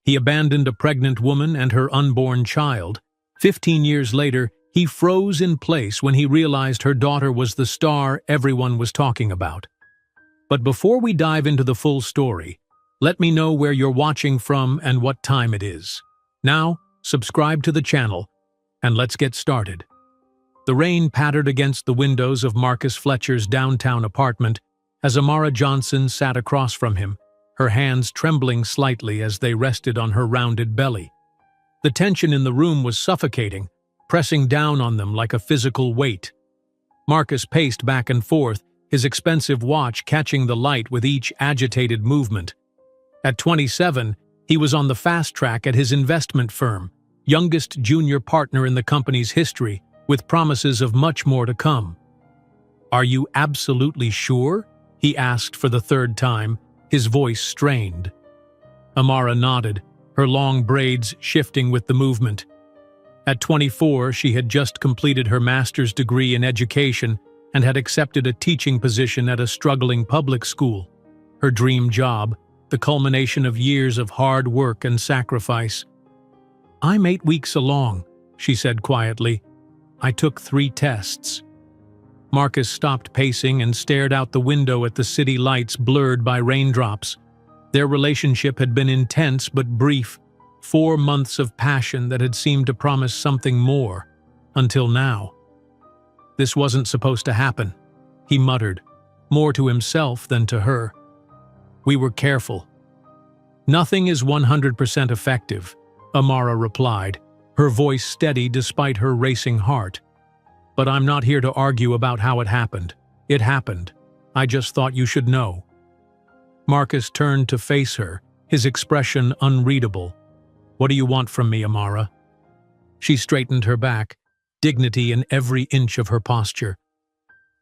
He abandoned a pregnant woman and her unborn child. 15 years later, he froze in place when he realized her daughter was the star everyone was talking about. But before we dive into the full story, let me know where you're watching from and what time it is. Now, subscribe to the channel, and let's get started. The rain pattered against the windows of Marcus Fletcher's downtown apartment as Amara Johnson sat across from him, her hands trembling slightly as they rested on her rounded belly. The tension in the room was suffocating, pressing down on them like a physical weight. Marcus paced back and forth, his expensive watch catching the light with each agitated movement. At 27, he was on the fast track at his investment firm, youngest junior partner in the company's history, with promises of much more to come. "Are you absolutely sure?" he asked for the third time, his voice strained. Amara nodded, her long braids shifting with the movement. At 24, she had just completed her master's degree in education and had accepted a teaching position at a struggling public school. Her dream job, the culmination of years of hard work and sacrifice. "I'm 8 weeks along," she said quietly. "I took 3 tests." Marcus stopped pacing and stared out the window at the city lights blurred by raindrops. Their relationship had been intense but brief, 4 months of passion that had seemed to promise something more, until now. "This wasn't supposed to happen," he muttered, more to himself than to her. "We were careful." "Nothing is 100% effective," Amara replied, her voice steady despite her racing heart. "But I'm not here to argue about how it happened. It happened. I just thought you should know." Marcus turned to face her, his expression unreadable. "What do you want from me, Amara?" She straightened her back, dignity in every inch of her posture.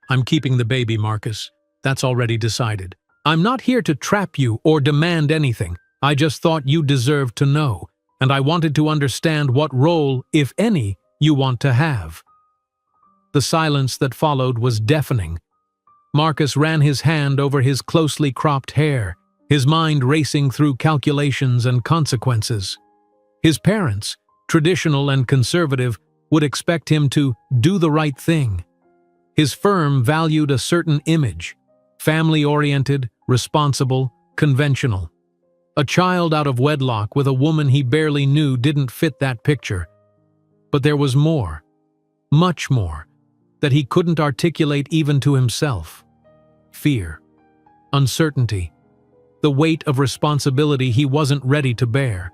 "I'm keeping the baby, Marcus. That's already decided. I'm not here to trap you or demand anything. I just thought you deserved to know, and I wanted to understand what role, if any, you want to have." The silence that followed was deafening. Marcus ran his hand over his closely cropped hair, his mind racing through calculations and consequences. His parents, traditional and conservative, would expect him to do the right thing. His firm valued a certain image, family-oriented, responsible, conventional. A child out of wedlock with a woman he barely knew didn't fit that picture. But there was more, much more, that he couldn't articulate even to himself. Fear, uncertainty, the weight of responsibility he wasn't ready to bear.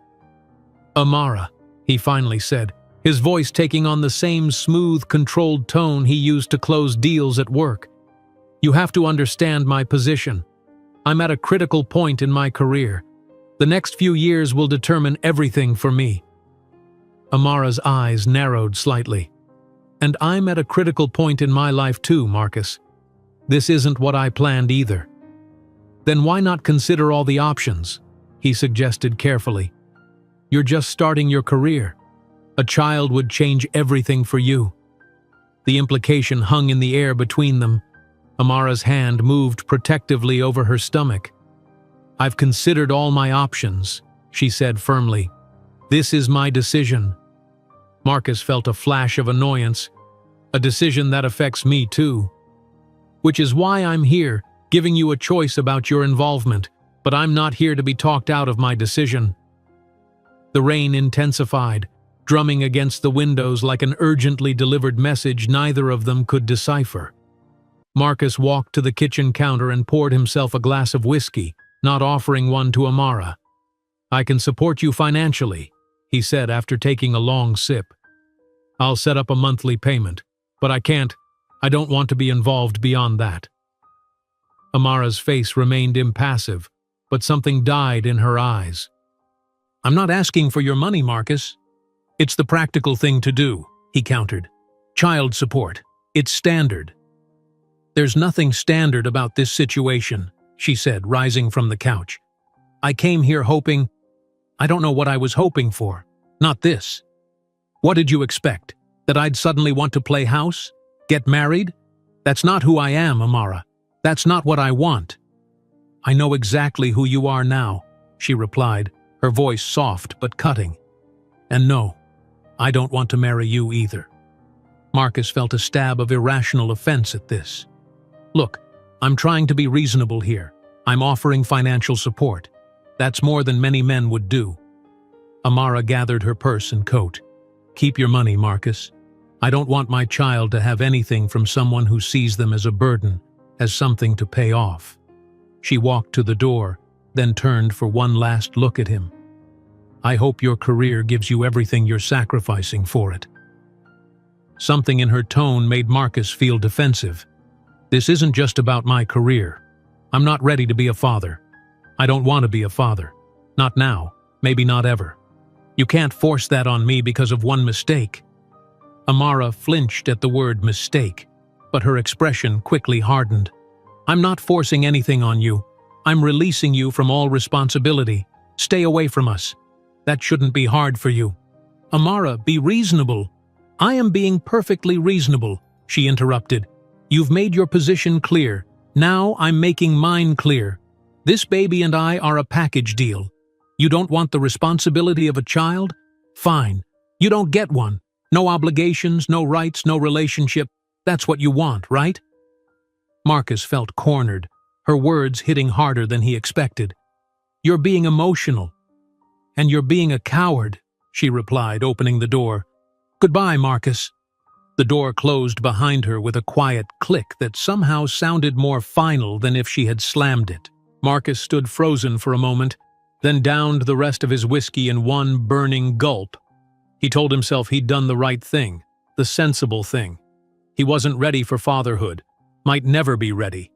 "Amara," he finally said, his voice taking on the same smooth, controlled tone he used to close deals at work. "You have to understand my position. I'm at a critical point in my career. The next few years will determine everything for me." Amara's eyes narrowed slightly. "And I'm at a critical point in my life too, Marcus. This isn't what I planned either." "Then why not consider all the options?" he suggested carefully. "You're just starting your career. A child would change everything for you." The implication hung in the air between them. Amara's hand moved protectively over her stomach. "I've considered all my options," she said firmly. "This is my decision." Marcus felt a flash of annoyance. "A decision that affects me too. Which is why I'm here, giving you a choice about your involvement, but I'm not here to be talked out of my decision." The rain intensified, drumming against the windows like an urgently delivered message neither of them could decipher. Marcus walked to the kitchen counter and poured himself a glass of whiskey, not offering one to Amara. "I can support you financially," he said after taking a long sip. "I'll set up a monthly payment, but I don't want to be involved beyond that." Amara's face remained impassive, but something died in her eyes. "I'm not asking for your money, Marcus. It's the practical thing to do," he countered. "Child support. It's standard." "There's nothing standard about this situation," she said, rising from the couch. "I came here hoping... I don't know what I was hoping for. Not this. What did you expect? That I'd suddenly want to play house? Get married? That's not who I am, Amara. That's not what I want." "I know exactly who you are now," she replied, her voice soft but cutting. "And no, I don't want to marry you either." Marcus felt a stab of irrational offense at this. "Look, I'm trying to be reasonable here. I'm offering financial support. That's more than many men would do." Amara gathered her purse and coat. "Keep your money, Marcus. I don't want my child to have anything from someone who sees them as a burden, as something to pay off." She walked to the door, then turned for one last look at him. "I hope your career gives you everything you're sacrificing for it." Something in her tone made Marcus feel defensive. "This isn't just about my career. I'm not ready to be a father. I don't want to be a father. Not now, maybe not ever. You can't force that on me because of one mistake." Amara flinched at the word mistake, but her expression quickly hardened. "I'm not forcing anything on you. I'm releasing you from all responsibility. Stay away from us. That shouldn't be hard for you." "Amara, be reasonable." "I am being perfectly reasonable," she interrupted. "You've made your position clear. Now I'm making mine clear. This baby and I are a package deal. You don't want the responsibility of a child? Fine. You don't get one. No obligations, no rights, no relationship. That's what you want, right?" Marcus felt cornered, her words hitting harder than he expected. "You're being emotional. And you're being a coward," she replied, opening the door. "Goodbye, Marcus." The door closed behind her with a quiet click that somehow sounded more final than if she had slammed it. Marcus stood frozen for a moment, then downed the rest of his whiskey in one burning gulp. He told himself he'd done the right thing, the sensible thing. He wasn't ready for fatherhood, might never be ready.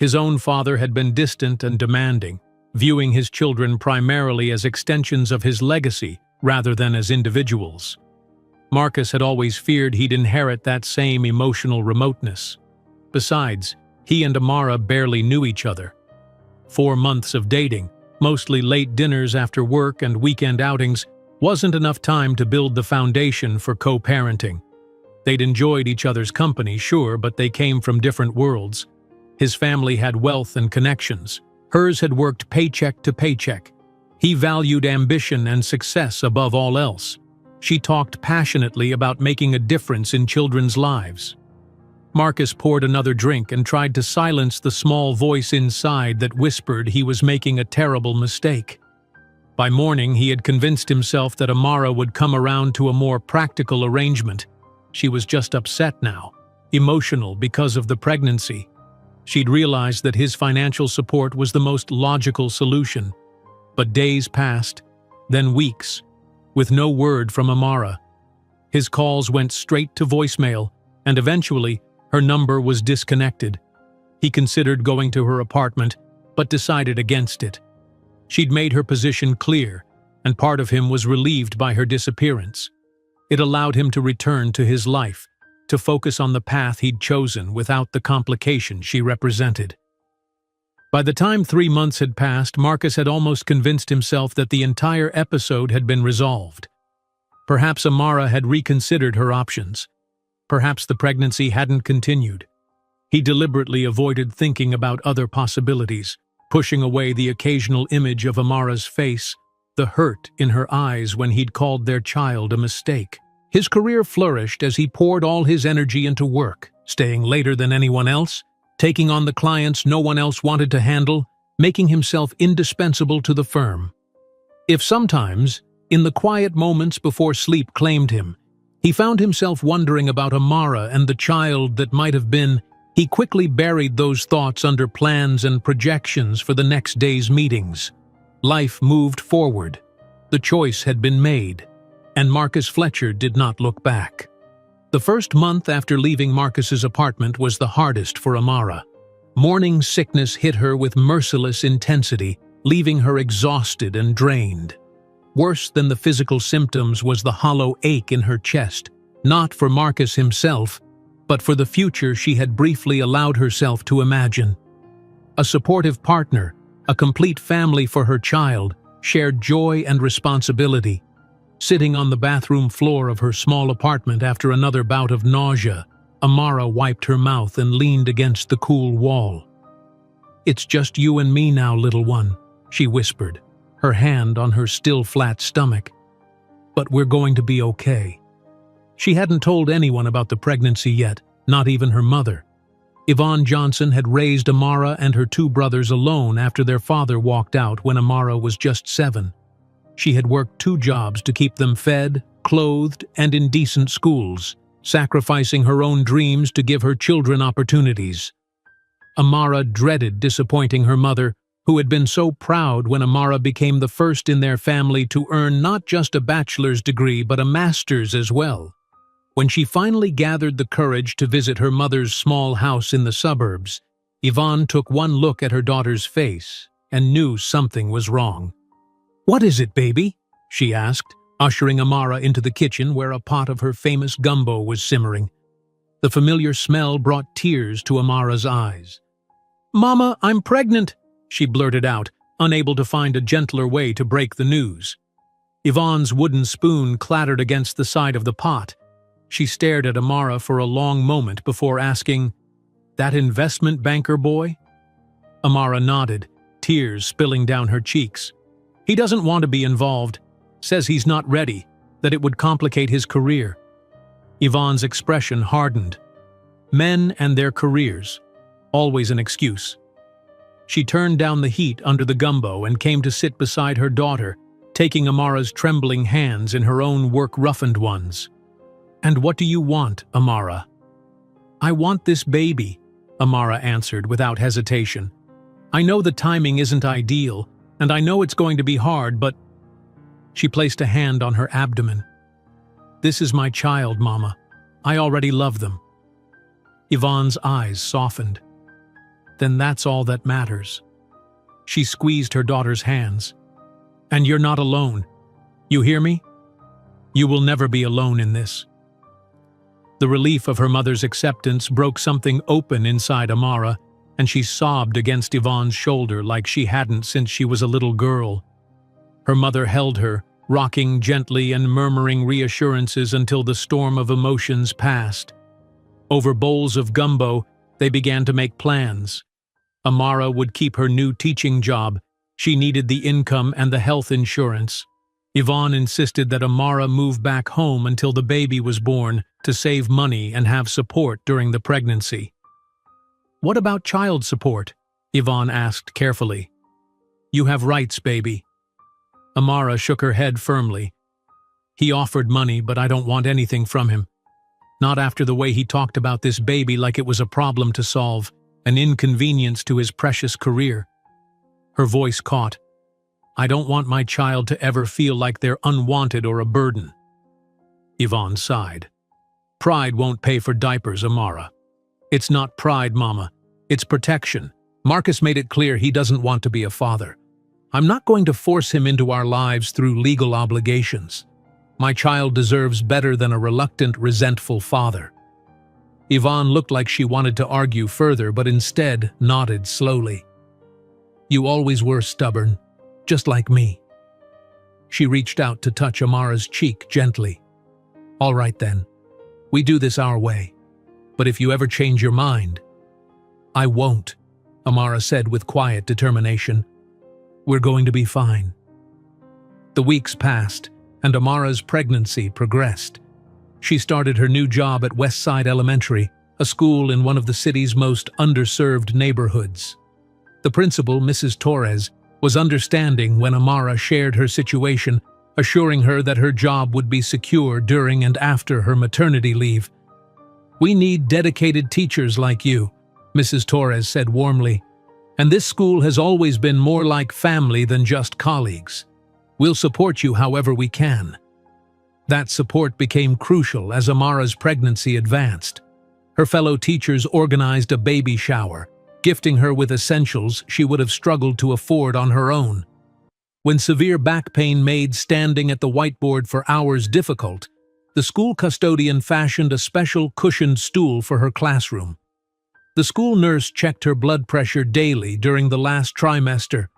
His own father had been distant and demanding, viewing his children primarily as extensions of his legacy rather than as individuals. Marcus had always feared he'd inherit that same emotional remoteness. Besides, he and Amara barely knew each other. 4 months of dating, mostly late dinners after work and weekend outings, wasn't enough time to build the foundation for co-parenting. They'd enjoyed each other's company, sure, but they came from different worlds. His family had wealth and connections. Hers had worked paycheck to paycheck. He valued ambition and success above all else. She talked passionately about making a difference in children's lives. Marcus poured another drink and tried to silence the small voice inside that whispered he was making a terrible mistake. By morning, he had convinced himself that Amara would come around to a more practical arrangement. She was just upset now, emotional because of the pregnancy. She'd realized that his financial support was the most logical solution. But days passed, then weeks, with no word from Amara. His calls went straight to voicemail, and eventually, her number was disconnected. He considered going to her apartment, but decided against it. She'd made her position clear, and part of him was relieved by her disappearance. It allowed him to return to his life, to focus on the path he'd chosen without the complication she represented. By the time 3 months had passed, Marcus had almost convinced himself that the entire episode had been resolved. Perhaps Amara had reconsidered her options. Perhaps the pregnancy hadn't continued. He deliberately avoided thinking about other possibilities, pushing away the occasional image of Amara's face, the hurt in her eyes when he'd called their child a mistake. His career flourished as he poured all his energy into work, staying later than anyone else, taking on the clients no one else wanted to handle, making himself indispensable to the firm. If sometimes, in the quiet moments before sleep claimed him, he found himself wondering about Amara and the child that might have been, he quickly buried those thoughts under plans and projections for the next day's meetings. Life moved forward. The choice had been made, and Marcus Fletcher did not look back. The first month after leaving Marcus's apartment was the hardest for Amara. Morning sickness hit her with merciless intensity, leaving her exhausted and drained. Worse than the physical symptoms was the hollow ache in her chest, not for Marcus himself, but for the future she had briefly allowed herself to imagine. A supportive partner, a complete family for her child, shared joy and responsibility. Sitting on the bathroom floor of her small apartment after another bout of nausea, Amara wiped her mouth and leaned against the cool wall. "It's just you and me now, little one," she whispered, her hand on her still flat stomach. "But we're going to be okay." She hadn't told anyone about the pregnancy yet, not even her mother. Yvonne Johnson had raised Amara and her two brothers alone after their father walked out when Amara was just 7. She had worked 2 jobs to keep them fed, clothed, and in decent schools, sacrificing her own dreams to give her children opportunities. Amara dreaded disappointing her mother, who had been so proud when Amara became the first in their family to earn not just a bachelor's degree but a master's as well. When she finally gathered the courage to visit her mother's small house in the suburbs, Yvonne took one look at her daughter's face and knew something was wrong. "What is it, baby?" she asked, ushering Amara into the kitchen where a pot of her famous gumbo was simmering. The familiar smell brought tears to Amara's eyes. "Mama, I'm pregnant," she blurted out, unable to find a gentler way to break the news. Yvonne's wooden spoon clattered against the side of the pot. She stared at Amara for a long moment before asking, "That investment banker boy?" Amara nodded, tears spilling down her cheeks. "He doesn't want to be involved. Says he's not ready, that it would complicate his career." Yvonne's expression hardened. Men and their careers. Always an excuse. She turned down the heat under the gumbo and came to sit beside her daughter, taking Amara's trembling hands in her own work-roughened ones. "And what do you want, Amara?" "I want this baby," Amara answered without hesitation. "I know the timing isn't ideal, and I know it's going to be hard, but—" She placed a hand on her abdomen. "This is my child, Mama. I already love them." Yvonne's eyes softened. "Then that's all that matters." She squeezed her daughter's hands. "And you're not alone. You hear me? You will never be alone in this." The relief of her mother's acceptance broke something open inside Amara, and she sobbed against Yvonne's shoulder like she hadn't since she was a little girl. Her mother held her, rocking gently and murmuring reassurances until the storm of emotions passed. Over bowls of gumbo, they began to make plans. Amara would keep her new teaching job. She needed the income and the health insurance. Yvonne insisted that Amara move back home until the baby was born to save money and have support during the pregnancy. "What about child support?" Yvonne asked carefully. "You have rights, baby." Amara shook her head firmly. "He offered money, but I don't want anything from him. Not after the way he talked about this baby like it was a problem to solve, an inconvenience to his precious career." Her voice caught. "I don't want my child to ever feel like they're unwanted or a burden." Yvonne sighed. "Pride won't pay for diapers, Amara. It's not pride, Mama. It's protection. Marcus made it clear he doesn't want to be a father. I'm not going to force him into our lives through legal obligations. My child deserves better than a reluctant, resentful father." Yvonne looked like she wanted to argue further, but instead nodded slowly. "You always were stubborn, just like me." She reached out to touch Amara's cheek gently. "All right then. We do this our way. But if you ever change your mind—" "I won't," Amara said with quiet determination. "We're going to be fine." The weeks passed, and Amara's pregnancy progressed. She started her new job at Westside Elementary, a school in one of the city's most underserved neighborhoods. The principal, Mrs. Torres, was understanding when Amara shared her situation, assuring her that her job would be secure during and after her maternity leave. "We need dedicated teachers like you," Mrs. Torres said warmly. "And this school has always been more like family than just colleagues. We'll support you however we can." That support became crucial as Amara's pregnancy advanced. Her fellow teachers organized a baby shower, gifting her with essentials she would have struggled to afford on her own. When severe back pain made standing at the whiteboard for hours difficult, the school custodian fashioned a special cushioned stool for her classroom. The school nurse checked her blood pressure daily during the last trimester.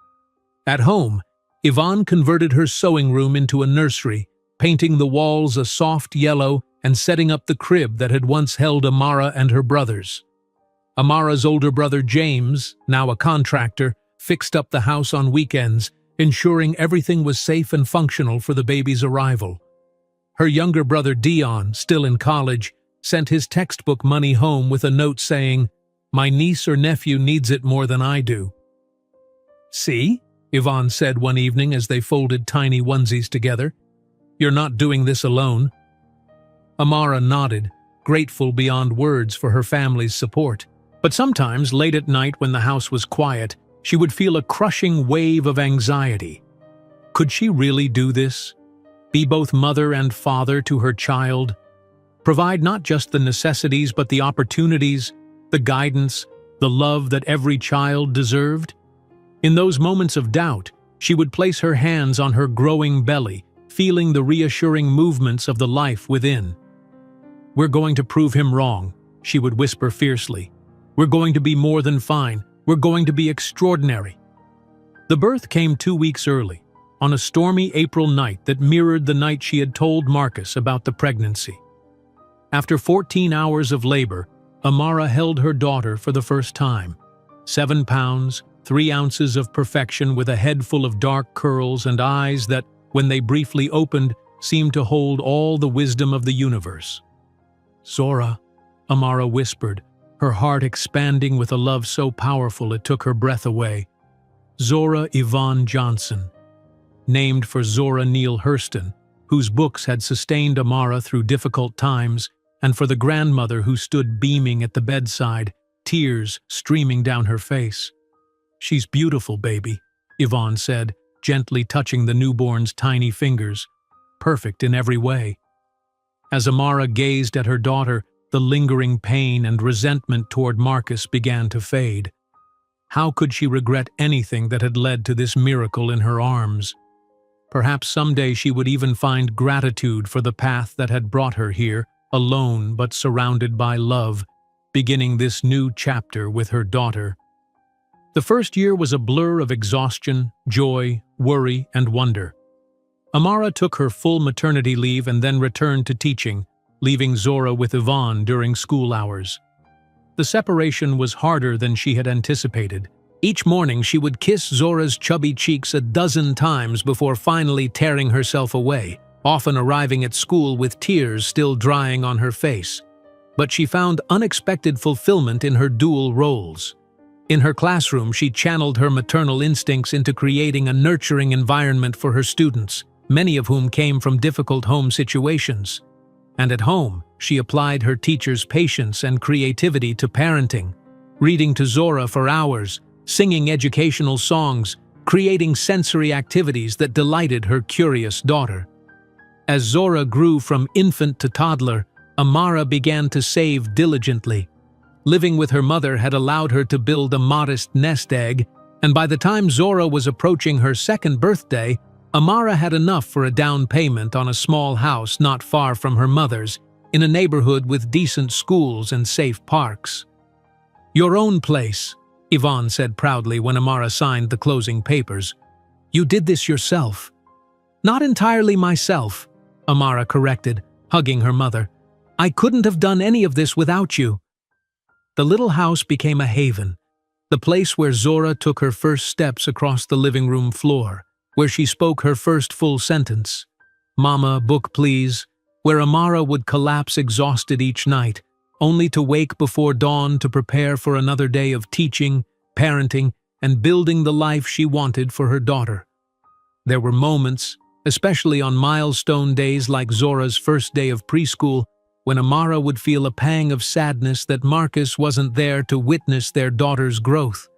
At home, Yvonne converted her sewing room into a nursery, painting the walls a soft yellow and setting up the crib that had once held Amara and her brothers. Amara's older brother James, now a contractor, fixed up the house on weekends, ensuring everything was safe and functional for the baby's arrival. Her younger brother Dion, still in college, sent his textbook money home with a note saying, "My niece or nephew needs it more than I do." "See?" Yvonne said one evening as they folded tiny onesies together. "You're not doing this alone." Amara nodded, grateful beyond words for her family's support. But sometimes, late at night when the house was quiet, she would feel a crushing wave of anxiety. Could she really do this? Be both mother and father to her child? Provide not just the necessities but the opportunities, the guidance, the love that every child deserved? In those moments of doubt, she would place her hands on her growing belly, feeling the reassuring movements of the life within. "We're going to prove him wrong," she would whisper fiercely. "We're going to be more than fine. We're going to be extraordinary." The birth came 2 weeks early, on a stormy April night that mirrored the night she had told Marcus about the pregnancy. After 14 hours of labor, Amara held her daughter for the first time. 7 pounds, 3 ounces of perfection with a head full of dark curls and eyes that, when they briefly opened, seemed to hold all the wisdom of the universe. "Zora," Amara whispered, her heart expanding with a love so powerful it took her breath away. Zora Yvonne Johnson, named for Zora Neale Hurston, whose books had sustained Amara through difficult times, and for the grandmother who stood beaming at the bedside, tears streaming down her face. "She's beautiful, baby," Yvonne said, gently touching the newborn's tiny fingers. "Perfect in every way." As Amara gazed at her daughter, the lingering pain and resentment toward Marcus began to fade. How could she regret anything that had led to this miracle in her arms? Perhaps someday she would even find gratitude for the path that had brought her here, alone but surrounded by love, beginning this new chapter with her daughter. The first year was a blur of exhaustion, joy, worry, and wonder. Amara took her full maternity leave and then returned to teaching, leaving Zora with Yvonne during school hours. The separation was harder than she had anticipated. Each morning she would kiss Zora's chubby cheeks a dozen times before finally tearing herself away, often arriving at school with tears still drying on her face. But she found unexpected fulfillment in her dual roles. In her classroom, she channeled her maternal instincts into creating a nurturing environment for her students, many of whom came from difficult home situations. And at home, she applied her teacher's patience and creativity to parenting, reading to Zora for hours, singing educational songs, creating sensory activities that delighted her curious daughter. As Zora grew from infant to toddler, Amara began to save diligently. Living with her mother had allowed her to build a modest nest egg, and by the time Zora was approaching her second birthday, Amara had enough for a down payment on a small house not far from her mother's, in a neighborhood with decent schools and safe parks. "Your own place," Yvonne said proudly when Amara signed the closing papers. "You did this yourself." "Not entirely myself," Amara corrected, hugging her mother. "I couldn't have done any of this without you." The little house became a haven, the place where Zora took her first steps across the living room floor, where she spoke her first full sentence, "Mama, book please," where Amara would collapse exhausted each night, only to wake before dawn to prepare for another day of teaching, parenting, and building the life she wanted for her daughter. There were moments, especially on milestone days like Zora's first day of preschool, when Amara would feel a pang of sadness that Marcus wasn't there to witness their daughter's growth.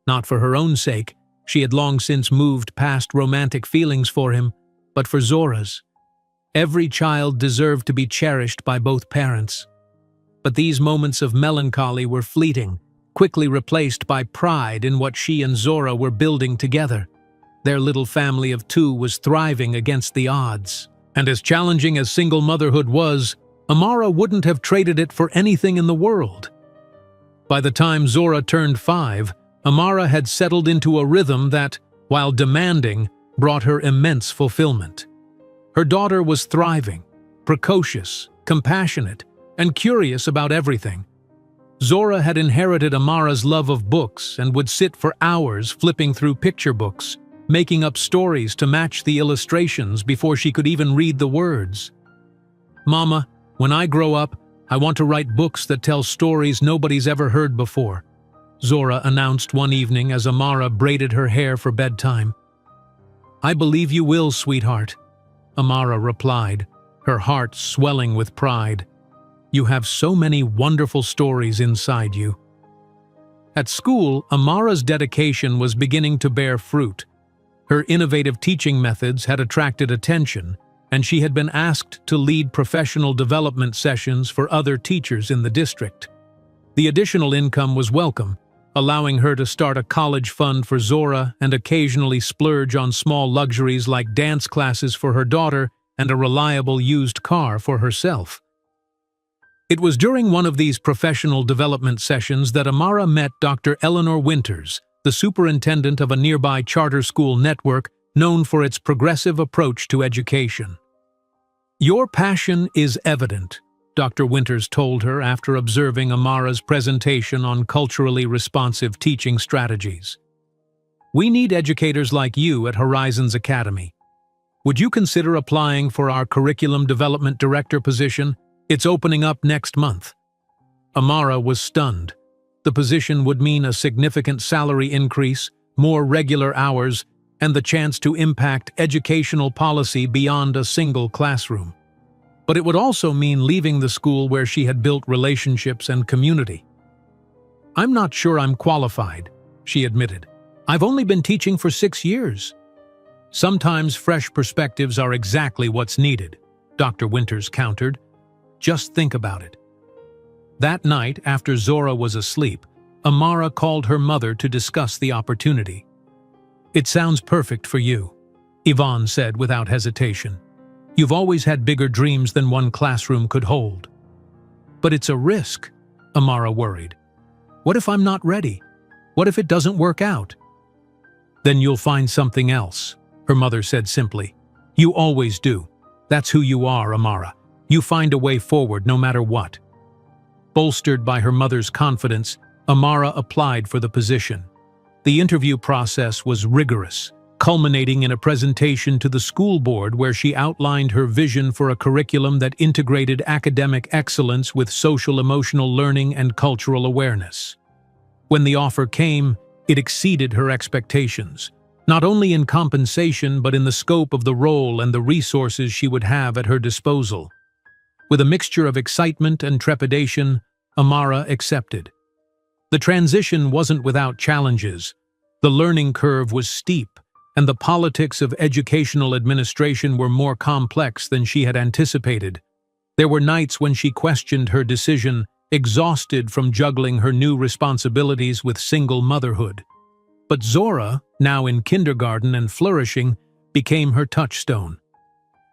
Not for her own sake, she had long since moved past romantic feelings for him, but for Zora's. Every child deserved to be cherished by both parents. But these moments of melancholy were fleeting, quickly replaced by pride in what she and Zora were building together. Their little family of 2 was thriving against the odds. And as challenging as single motherhood was, Amara wouldn't have traded it for anything in the world. By the time Zora turned 5, Amara had settled into a rhythm that, while demanding, brought her immense fulfillment. Her daughter was thriving, precocious, compassionate, and curious about everything. Zora had inherited Amara's love of books and would sit for hours flipping through picture books, making up stories to match the illustrations before she could even read the words. "Mama, when I grow up, I want to write books that tell stories nobody's ever heard before," Zora announced one evening as Amara braided her hair for bedtime. "I believe you will, sweetheart," Amara replied, her heart swelling with pride. "You have so many wonderful stories inside you." At school, Amara's dedication was beginning to bear fruit. Her innovative teaching methods had attracted attention, and she had been asked to lead professional development sessions for other teachers in the district. The additional income was welcome, allowing her to start a college fund for Zora and occasionally splurge on small luxuries like dance classes for her daughter and a reliable used car for herself. It was during one of these professional development sessions that Amara met Dr. Eleanor Winters, the superintendent of a nearby charter school network known for its progressive approach to education. "Your passion is evident," Dr. Winters told her after observing Amara's presentation on culturally responsive teaching strategies. "We need educators like you at Horizons Academy. Would you consider applying for our curriculum development director position? It's opening up next month." Amara was stunned. The position would mean a significant salary increase, more regular hours, and the chance to impact educational policy beyond a single classroom. But it would also mean leaving the school where she had built relationships and community. "I'm not sure I'm qualified," she admitted. "I've only been teaching for 6 years." "Sometimes fresh perspectives are exactly what's needed," Dr. Winters countered. "Just think about it." That night, after Zora was asleep, Amara called her mother to discuss the opportunity. "It sounds perfect for you," Yvonne said without hesitation. "You've always had bigger dreams than one classroom could hold." "But it's a risk," Amara worried. "What if I'm not ready? What if it doesn't work out?" "Then you'll find something else," her mother said simply. "You always do. That's who you are, Amara. You find a way forward no matter what." Bolstered by her mother's confidence, Amara applied for the position. The interview process was rigorous, culminating in a presentation to the school board where she outlined her vision for a curriculum that integrated academic excellence with social-emotional learning and cultural awareness. When the offer came, it exceeded her expectations, not only in compensation but in the scope of the role and the resources she would have at her disposal. With a mixture of excitement and trepidation, Amara accepted. The transition wasn't without challenges. The learning curve was steep, and the politics of educational administration were more complex than she had anticipated. There were nights when she questioned her decision, exhausted from juggling her new responsibilities with single motherhood. But Zora, now in kindergarten and flourishing, became her touchstone.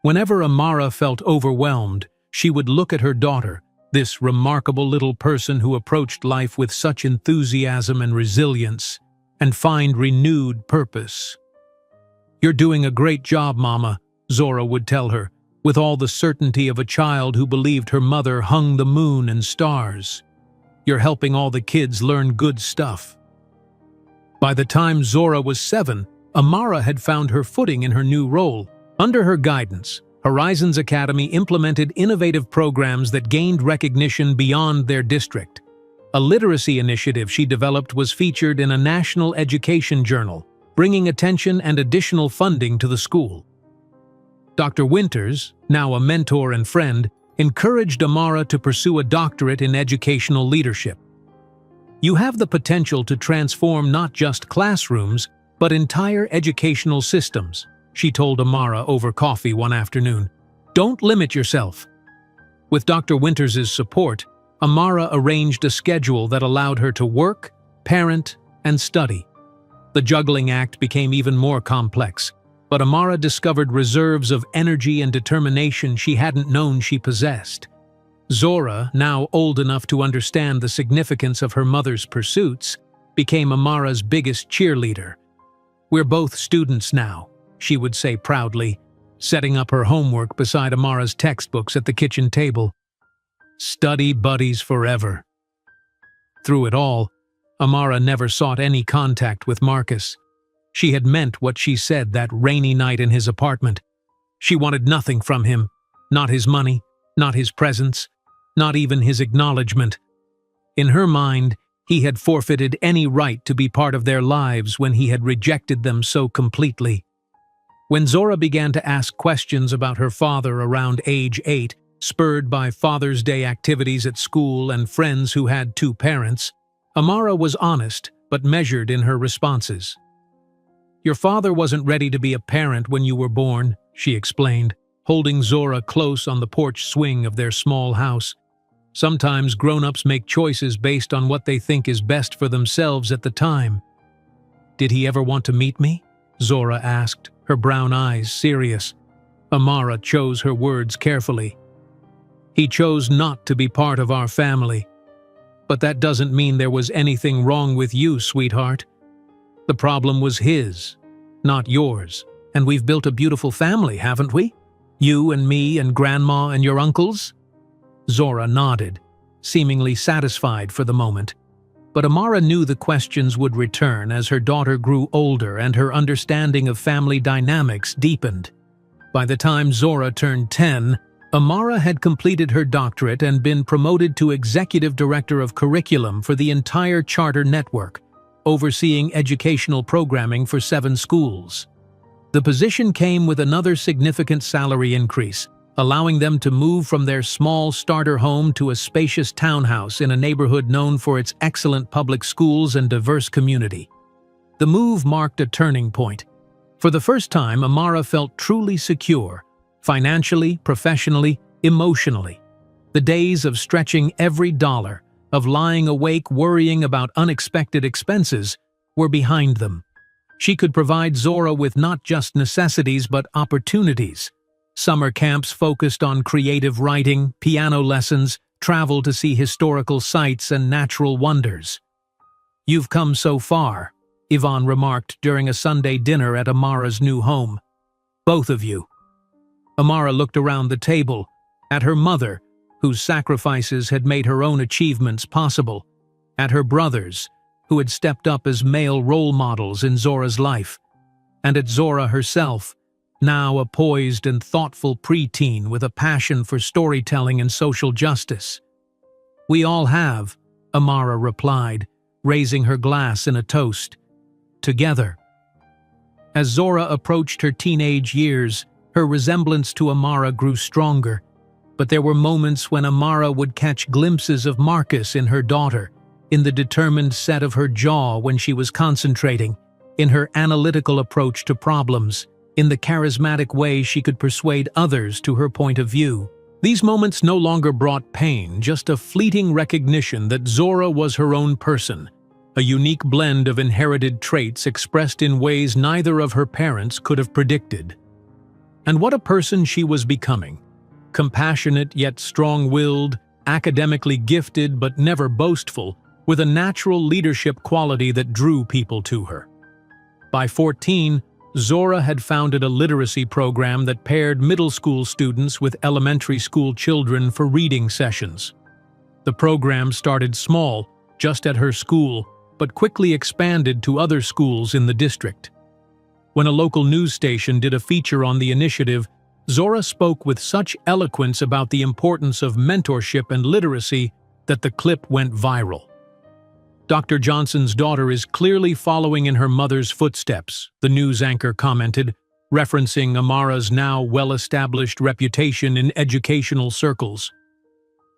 Whenever Amara felt overwhelmed, she would look at her daughter, this remarkable little person who approached life with such enthusiasm and resilience, and find renewed purpose. "You're doing a great job, Mama," Zora would tell her, with all the certainty of a child who believed her mother hung the moon and stars. "You're helping all the kids learn good stuff." By the time Zora was 7, Amara had found her footing in her new role. Under her guidance, Horizons Academy implemented innovative programs that gained recognition beyond their district. A literacy initiative she developed was featured in a national education journal, bringing attention and additional funding to the school. Dr. Winters, now a mentor and friend, encouraged Amara to pursue a doctorate in educational leadership. "You have the potential to transform not just classrooms, but entire educational systems," she told Amara over coffee one afternoon. "Don't limit yourself." With Dr. Winters' support, Amara arranged a schedule that allowed her to work, parent, and study. The juggling act became even more complex, but Amara discovered reserves of energy and determination she hadn't known she possessed. Zora, now old enough to understand the significance of her mother's pursuits, became Amara's biggest cheerleader. "We're both students now," she would say proudly, setting up her homework beside Amara's textbooks at the kitchen table. "Study buddies forever." Through it all, Amara never sought any contact with Marcus. She had meant what she said that rainy night in his apartment. She wanted nothing from him, not his money, not his presence, not even his acknowledgement. In her mind, he had forfeited any right to be part of their lives when he had rejected them so completely. When Zora began to ask questions about her father around age 8, spurred by Father's Day activities at school and friends who had 2 parents, Amara was honest but measured in her responses. "Your father wasn't ready to be a parent when you were born," she explained, holding Zora close on the porch swing of their small house. "Sometimes grown-ups make choices based on what they think is best for themselves at the time." "Did he ever want to meet me?" Zora asked, her brown eyes serious. Amara chose her words carefully. "He chose not to be part of our family. But that doesn't mean there was anything wrong with you, sweetheart. The problem was his, not yours. And we've built a beautiful family, haven't we? You and me and Grandma and your uncles?" Zora nodded, seemingly satisfied for the moment. But Amara knew the questions would return as her daughter grew older and her understanding of family dynamics deepened. By the time Zora turned 10, Amara had completed her doctorate and been promoted to Executive Director of Curriculum for the entire charter network, overseeing educational programming for 7 schools. The position came with another significant salary increase, allowing them to move from their small starter home to a spacious townhouse in a neighborhood known for its excellent public schools and diverse community. The move marked a turning point. For the first time, Amara felt truly secure, financially, professionally, emotionally. The days of stretching every dollar, of lying awake worrying about unexpected expenses, were behind them. She could provide Zora with not just necessities but opportunities. Summer camps focused on creative writing, piano lessons, travel to see historical sites and natural wonders. "You've come so far," Yvonne remarked during a Sunday dinner at Amara's new home. "Both of you." Amara looked around the table, at her mother, whose sacrifices had made her own achievements possible, at her brothers, who had stepped up as male role models in Zora's life, and at Zora herself, now a poised and thoughtful preteen with a passion for storytelling and social justice. "We all have," Amara replied, raising her glass in a toast. "Together." As Zora approached her teenage years, her resemblance to Amara grew stronger, but there were moments when Amara would catch glimpses of Marcus in her daughter, in the determined set of her jaw when she was concentrating, in her analytical approach to problems, in the charismatic way she could persuade others to her point of view. These moments no longer brought pain, just a fleeting recognition that Zora was her own person, a unique blend of inherited traits expressed in ways neither of her parents could have predicted. And what a person she was becoming. Compassionate yet strong-willed, academically gifted but never boastful, with a natural leadership quality that drew people to her. By 14, Zora had founded a literacy program that paired middle school students with elementary school children for reading sessions. The program started small, just at her school, but quickly expanded to other schools in the district. When a local news station did a feature on the initiative, Zora spoke with such eloquence about the importance of mentorship and literacy that the clip went viral. "Dr. Johnson's daughter is clearly following in her mother's footsteps," the news anchor commented, referencing Amara's now well-established reputation in educational circles.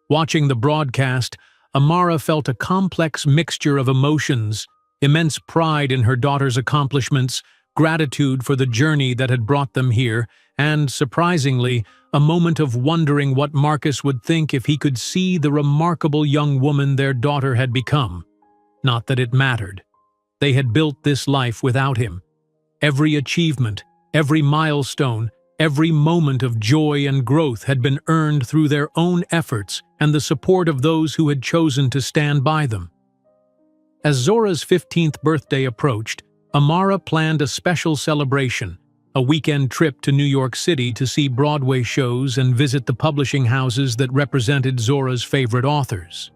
Watching the broadcast, Amara felt a complex mixture of emotions, immense pride in her daughter's accomplishments, gratitude for the journey that had brought them here, and, surprisingly, a moment of wondering what Marcus would think if he could see the remarkable young woman their daughter had become. Not that it mattered. They had built this life without him. Every achievement, every milestone, every moment of joy and growth had been earned through their own efforts and the support of those who had chosen to stand by them. As Zora's 15th birthday approached, Amara planned a special celebration, a weekend trip to New York City to see Broadway shows and visit the publishing houses that represented Zora's favorite authors.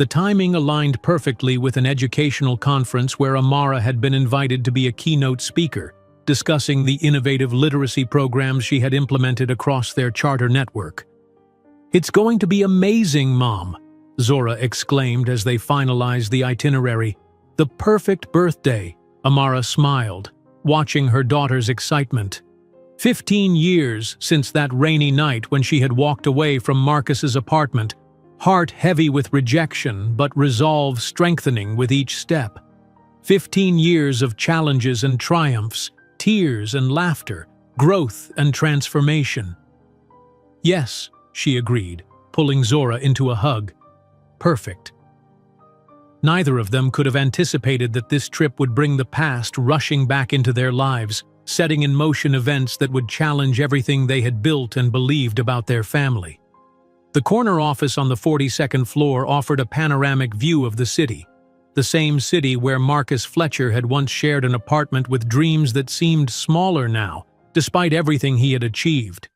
The timing aligned perfectly with an educational conference where Amara had been invited to be a keynote speaker, discussing the innovative literacy programs she had implemented across their charter network. "It's going to be amazing, Mom," Zora exclaimed as they finalized the itinerary. "The perfect birthday," Amara smiled, watching her daughter's excitement. 15 years since that rainy night when she had walked away from Marcus's apartment, heart heavy with rejection but resolve strengthening with each step. 15 years of challenges and triumphs, tears and laughter, growth and transformation. "Yes," she agreed, pulling Zora into a hug. "Perfect." Neither of them could have anticipated that this trip would bring the past rushing back into their lives, setting in motion events that would challenge everything they had built and believed about their family. The corner office on the 42nd floor offered a panoramic view of the city, the same city where Marcus Fletcher had once shared an apartment with dreams that seemed smaller now, despite everything he had achieved.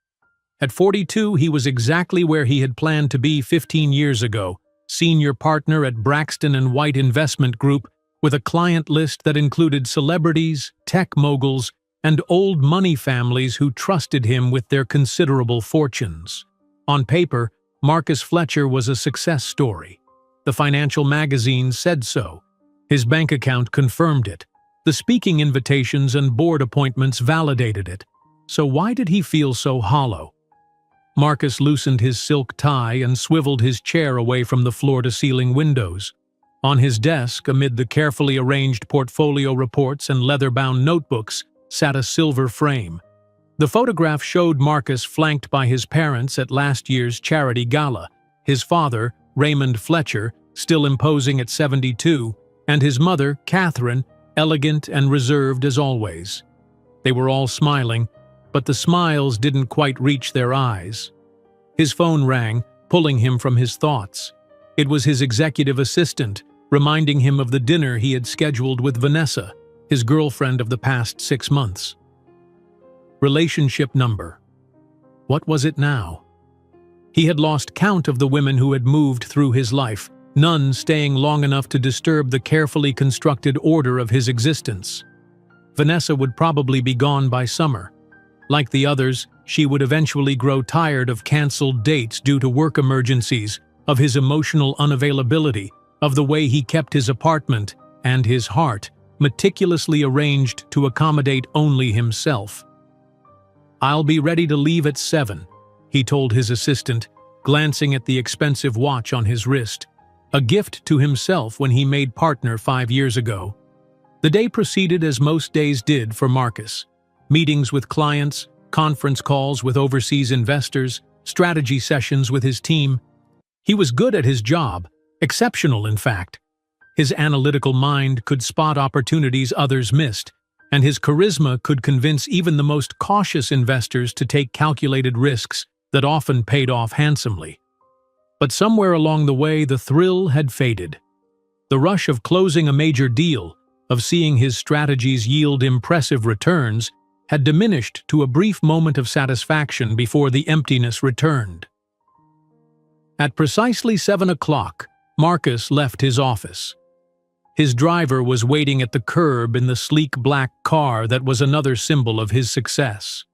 At 42, he was exactly where he had planned to be 15 years ago, senior partner at Braxton & White Investment Group, with a client list that included celebrities, tech moguls, and old money families who trusted him with their considerable fortunes. On paper, Marcus Fletcher was a success story. The financial magazines said so. His bank account confirmed it. The speaking invitations and board appointments validated it. So why did he feel so hollow? Marcus loosened his silk tie and swiveled his chair away from the floor-to-ceiling windows. On his desk, amid the carefully arranged portfolio reports and leather-bound notebooks, sat a silver frame. The photograph showed Marcus flanked by his parents at last year's charity gala, his father, Raymond Fletcher, still imposing at 72, and his mother, Catherine, elegant and reserved as always. They were all smiling, but the smiles didn't quite reach their eyes. His phone rang, pulling him from his thoughts. It was his executive assistant, reminding him of the dinner he had scheduled with Vanessa, his girlfriend of the past 6 months. Relationship number. What was it now? He had lost count of the women who had moved through his life, none staying long enough to disturb the carefully constructed order of his existence. Vanessa would probably be gone by summer. Like the others, she would eventually grow tired of canceled dates due to work emergencies, of his emotional unavailability, of the way he kept his apartment and his heart meticulously arranged to accommodate only himself. "I'll be ready to leave at 7, he told his assistant, glancing at the expensive watch on his wrist, a gift to himself when he made partner 5 years ago. The day proceeded as most days did for Marcus. Meetings with clients, conference calls with overseas investors, strategy sessions with his team. He was good at his job, exceptional in fact. His analytical mind could spot opportunities others missed, and his charisma could convince even the most cautious investors to take calculated risks that often paid off handsomely. But somewhere along the way, the thrill had faded. The rush of closing a major deal, of seeing his strategies yield impressive returns, had diminished to a brief moment of satisfaction before the emptiness returned. At precisely 7 o'clock, Marcus left his office. His driver was waiting at the curb in the sleek black car that was another symbol of his success.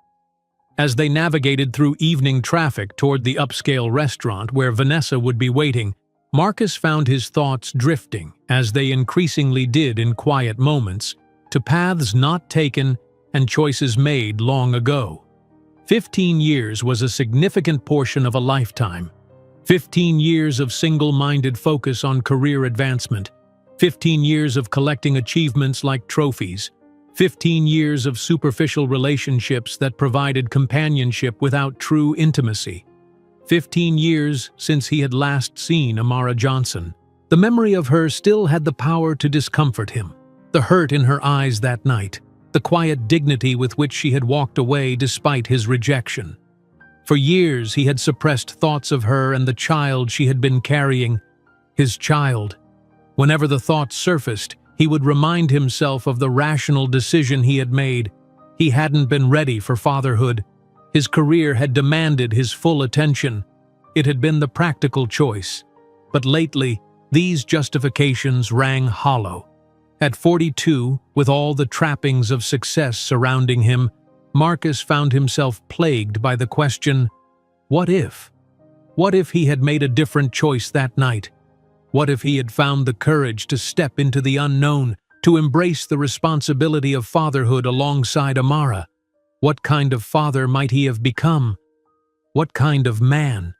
As they navigated through evening traffic toward the upscale restaurant where Vanessa would be waiting, Marcus found his thoughts drifting, as they increasingly did in quiet moments, to paths not taken and choices made long ago. 15 years was a significant portion of a lifetime. 15 years of single-minded focus on career advancement. 15 years of collecting achievements like trophies. 15 years of superficial relationships that provided companionship without true intimacy. 15 years since he had last seen Amara Johnson. The memory of her still had the power to discomfort him. The hurt in her eyes that night. The quiet dignity with which she had walked away despite his rejection. For years he had suppressed thoughts of her and the child she had been carrying. His child. Whenever the thought surfaced, he would remind himself of the rational decision he had made. He hadn't been ready for fatherhood. His career had demanded his full attention. It had been the practical choice. But lately, These justifications rang hollow. At 42, with all the trappings of success surrounding him, Marcus found himself plagued by the question, what if? What if he had made a different choice that night? What if he had found the courage to step into the unknown, to embrace the responsibility of fatherhood alongside Amara? What kind of father might he have become? What kind of man?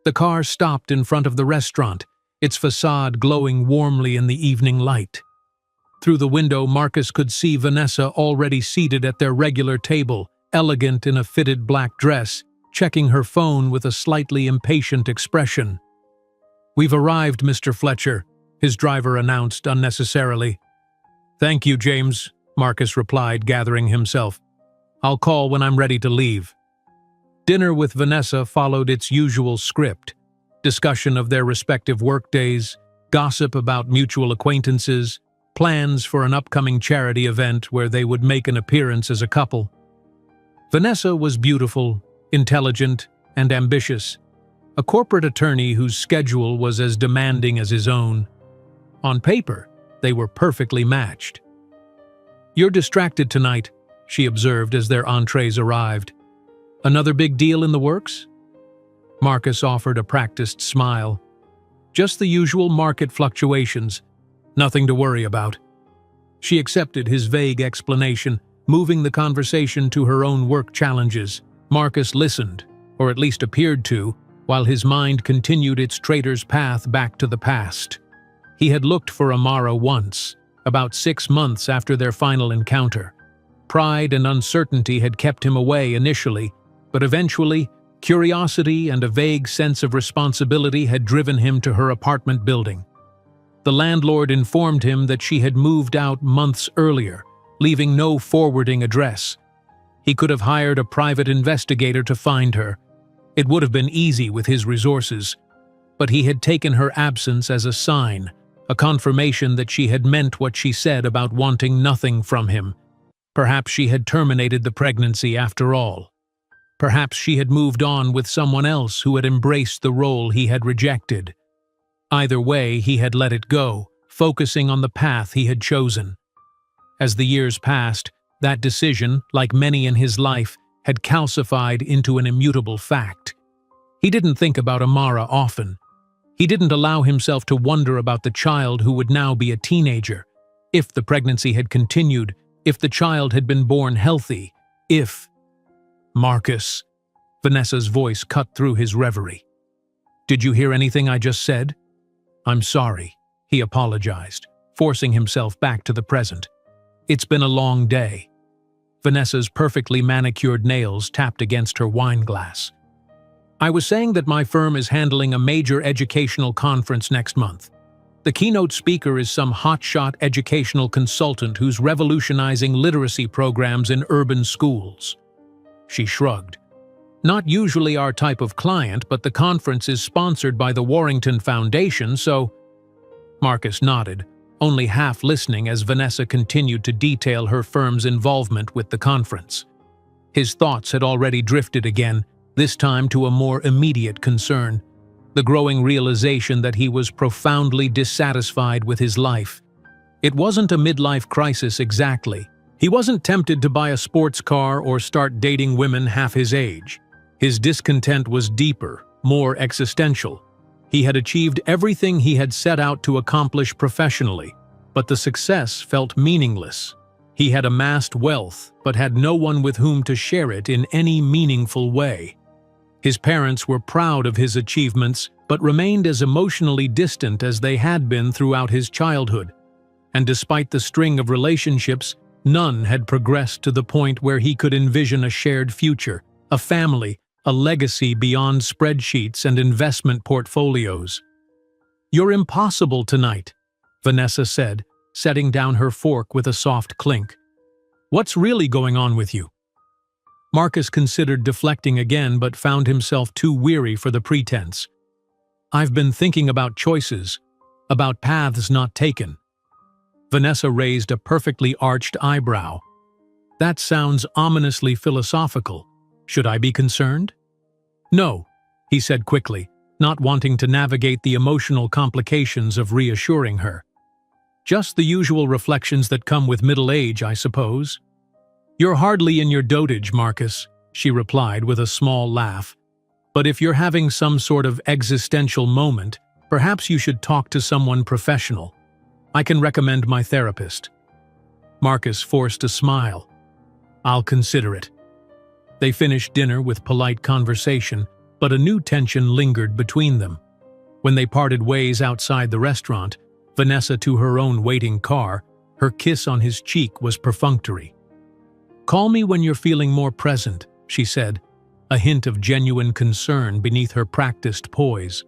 The car stopped in front of the restaurant, its facade glowing warmly in the evening light. Through the window, Marcus could see Vanessa already seated at their regular table, elegant in a fitted black dress, checking her phone with a slightly impatient expression. "We've arrived, Mr. Fletcher," his driver announced unnecessarily. "Thank you, James," Marcus replied, gathering himself. "I'll call when I'm ready to leave." Dinner with Vanessa followed its usual script: discussion of their respective workdays, gossip about mutual acquaintances, plans for an upcoming charity event where they would make an appearance as a couple. Vanessa was beautiful, intelligent, and ambitious, a corporate attorney whose schedule was as demanding as his own. On paper, they were perfectly matched. "You're distracted tonight," she observed as their entrees arrived. "Another big deal in the works?" Marcus offered a practiced smile. "Just the usual market fluctuations. Nothing to worry about." She accepted his vague explanation, moving the conversation to her own work challenges. Marcus listened, or at least appeared to, while his mind continued its traitor's path back to the past. He had looked for Amara once, about 6 months after their final encounter. Pride and uncertainty had kept him away initially, but eventually, curiosity and a vague sense of responsibility had driven him to her apartment building. The landlord informed him that she had moved out months earlier, leaving no forwarding address. He could have hired a private investigator to find her. It would have been easy with his resources, but he had taken her absence as a sign, a confirmation that she had meant what she said about wanting nothing from him. Perhaps she had terminated the pregnancy after all. Perhaps she had moved on with someone else who had embraced the role he had rejected. Either way, he had let it go, focusing on the path he had chosen. As the years passed, that decision, like many in his life, had calcified into an immutable fact. He didn't think about Amara often. He didn't allow himself to wonder about the child who would now be a teenager. If the pregnancy had continued, if the child had been born healthy, if... "Marcus," Vanessa's voice cut through his reverie. "Did you hear anything I just said?" "I'm sorry," he apologized, forcing himself back to the present. "It's been a long day." Vanessa's perfectly manicured nails tapped against her wine glass. "I was saying that my firm is handling a major educational conference next month. The keynote speaker is some hotshot educational consultant who's revolutionizing literacy programs in urban schools." She shrugged. "Not usually our type of client, but the conference is sponsored by the Warrington Foundation, so—" Marcus nodded, only half listening as Vanessa continued to detail her firm's involvement with the conference. His thoughts had already drifted again, this time to a more immediate concern: the growing realization that he was profoundly dissatisfied with his life. It wasn't a midlife crisis exactly. He wasn't tempted to buy a sports car or start dating women half his age. His discontent was deeper, more existential. He had achieved everything he had set out to accomplish professionally, but the success felt meaningless. He had amassed wealth, but had no one with whom to share it in any meaningful way. His parents were proud of his achievements, but remained as emotionally distant as they had been throughout his childhood. And despite the string of relationships, none had progressed to the point where he could envision a shared future, a family, a legacy beyond spreadsheets and investment portfolios. "You're impossible tonight," Vanessa said, setting down her fork with a soft clink. "What's really going on with you?" Marcus considered deflecting again, but found himself too weary for the pretense. "I've been thinking about choices, about paths not taken." Vanessa raised a perfectly arched eyebrow. "That sounds ominously philosophical. Should I be concerned?" "No," he said quickly, not wanting to navigate the emotional complications of reassuring her. "Just the usual reflections that come with middle age, I suppose." "You're hardly in your dotage, Marcus," she replied with a small laugh. "But if you're having some sort of existential moment, perhaps you should talk to someone professional. I can recommend my therapist." Marcus forced a smile. "I'll consider it." They finished dinner with polite conversation, but a new tension lingered between them. When they parted ways outside the restaurant, Vanessa to her own waiting car, her kiss on his cheek was perfunctory. "Call me when you're feeling more present," she said, a hint of genuine concern beneath her practiced poise.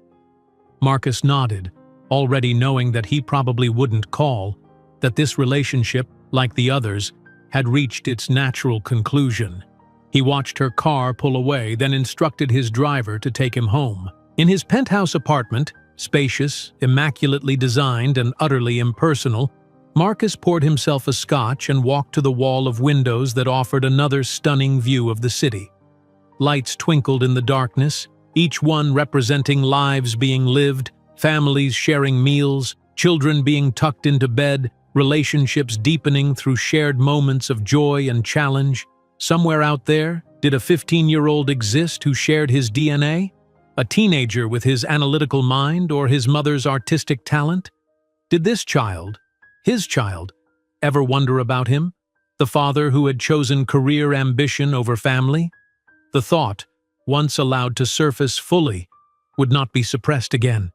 Marcus nodded, already knowing that he probably wouldn't call, that this relationship, like the others, had reached its natural conclusion. He watched her car pull away, then instructed his driver to take him home. In his penthouse apartment, spacious, immaculately designed, and utterly impersonal, Marcus poured himself a scotch and walked to the wall of windows that offered another stunning view of the city. Lights twinkled in the darkness, each one representing lives being lived, families sharing meals, children being tucked into bed, relationships deepening through shared moments of joy and challenge. Somewhere out there, did a 15-year-old exist who shared his DNA? A teenager with his analytical mind or his mother's artistic talent? Did this child, his child, ever wonder about him? The father who had chosen career ambition over family? The thought, once allowed to surface fully, would not be suppressed again.